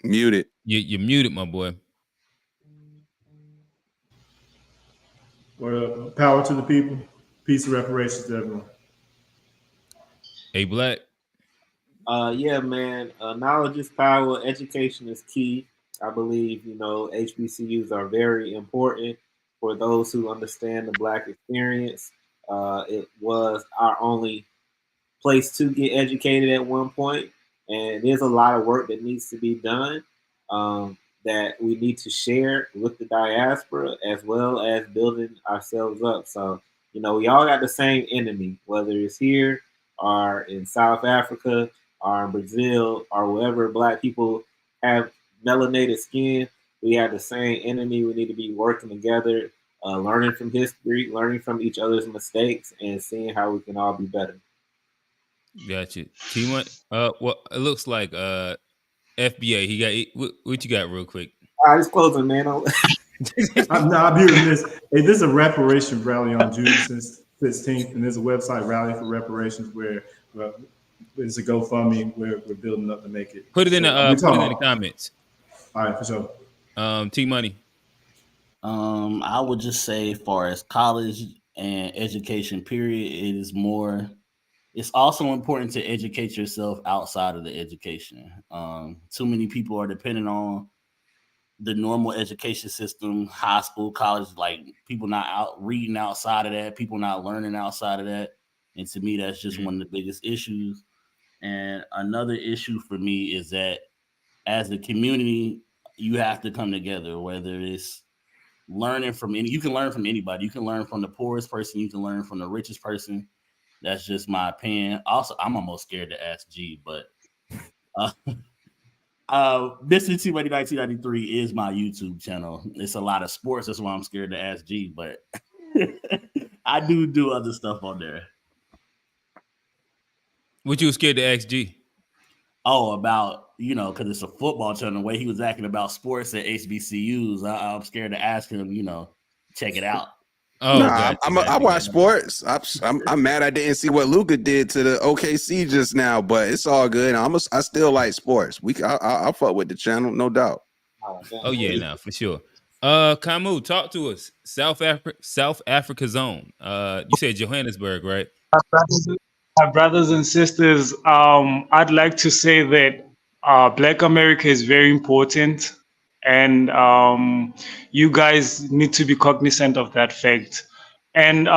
C: Muted.
B: You're muted, my boy.
E: Well, power to the people. Peace and reparations to everyone.
B: Hey, Black.
F: Yeah, man. Knowledge is power. Education is key. I believe, HBCUs are very important for those who understand the Black experience. It was our only place to get educated at one point, and there's a lot of work that needs to be done that we need to share with the diaspora as well as building ourselves up. So, we all got the same enemy, whether it's here or in South Africa or in Brazil or wherever Black people have melanated skin. We have the same enemy. We need to be working together, learning from history, learning from each other's mistakes, and seeing how we can all be better.
B: Gotcha. T1. Well, it looks like FBA. He got what you got real quick.
F: All right, it's closing, man.
E: I'll be remiss. Hey, this is a reparation rally on June 16th, and there's a website, Rally for Reparations, where it's a GoFundMe where we're building up to make it.
B: Put it in the comments.
E: All right, for sure.
B: T Money.
G: I would just say, as far as college and education, period, it's also important to educate yourself outside of the education. Too many people are dependent on the normal education system, high school, college, like people not out reading outside of that, people not learning outside of that. And to me, that's just one of the biggest issues. And another issue for me is that as a community, you have to come together, whether it's learning from you can learn from anybody. You can learn from the poorest person. You can learn from the richest person. That's just my opinion. Also, I'm almost scared to ask G, but Mr. T-Money 1993 is my YouTube channel. It's a lot of sports. That's why I'm scared to ask G, but I do other stuff on there.
B: What you scared to ask G?
G: Oh, about, because it's a football channel, the way he was acting about sports at HBCUs. I'm scared to ask him, check it out.
C: Oh, I watch sports. I'm mad I didn't see what Luka did to the OKC just now, but it's all good. I still like sports. I'll fuck with the channel, no doubt.
B: Oh yeah, no, for sure. Kamu, talk to us. South Africa zone. You said Johannesburg, right?
H: My brothers and sisters, I'd like to say that Black America is very important. And you guys need to be cognizant of that fact. And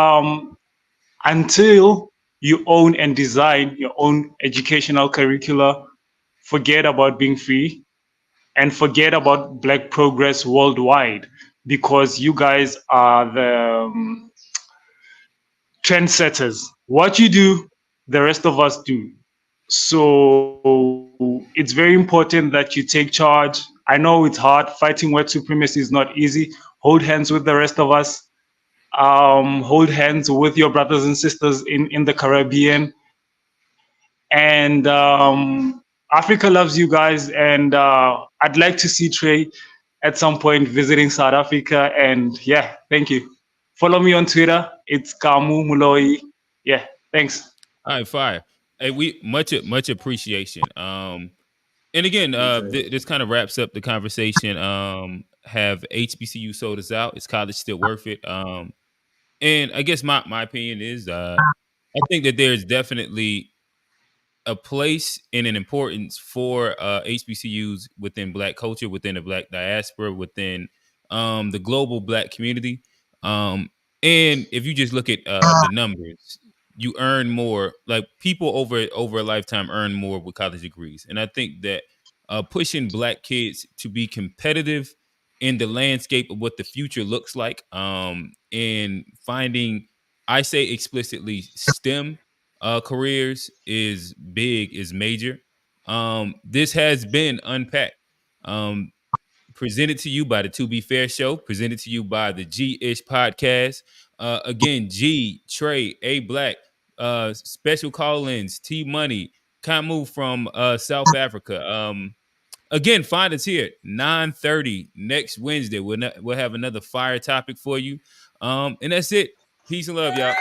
H: until you own and design your own educational curricula, forget about being free and forget about Black progress worldwide, because you guys are the trendsetters. What you do, the rest of us do. So it's very important that you take charge. I know it's hard. Fighting white supremacy is not easy. Hold hands with the rest of us. Hold hands with your brothers and sisters in the Caribbean. And Africa loves you guys. And I'd like to see Trey at some point visiting South Africa. And yeah, thank you. Follow me on Twitter. It's Kamu Muloi. Yeah, thanks.
B: All right, fire. Hey, we much appreciation. And again, this kind of wraps up the conversation. Have HBCU sold us out? Is college still worth it? And I guess my opinion is, I think that there's definitely a place and an importance for HBCUs within Black culture, within the Black diaspora, within the global Black community. And if you just look at the numbers, you earn more. Like people over a lifetime earn more with college degrees, and I think that pushing Black kids to be competitive in the landscape of what the future looks like, and finding, I say explicitly, STEM careers is big, is major. This has been Unpacked. Presented to you by the To Be Fair Show, presented to you by the G-ish podcast. Again, G, Trey, A Black, special call-ins, T Money, Kamu from South Africa. Again, find us here 9:30 next Wednesday. We'll have another fire topic for you. And that's it. Peace and love, y'all.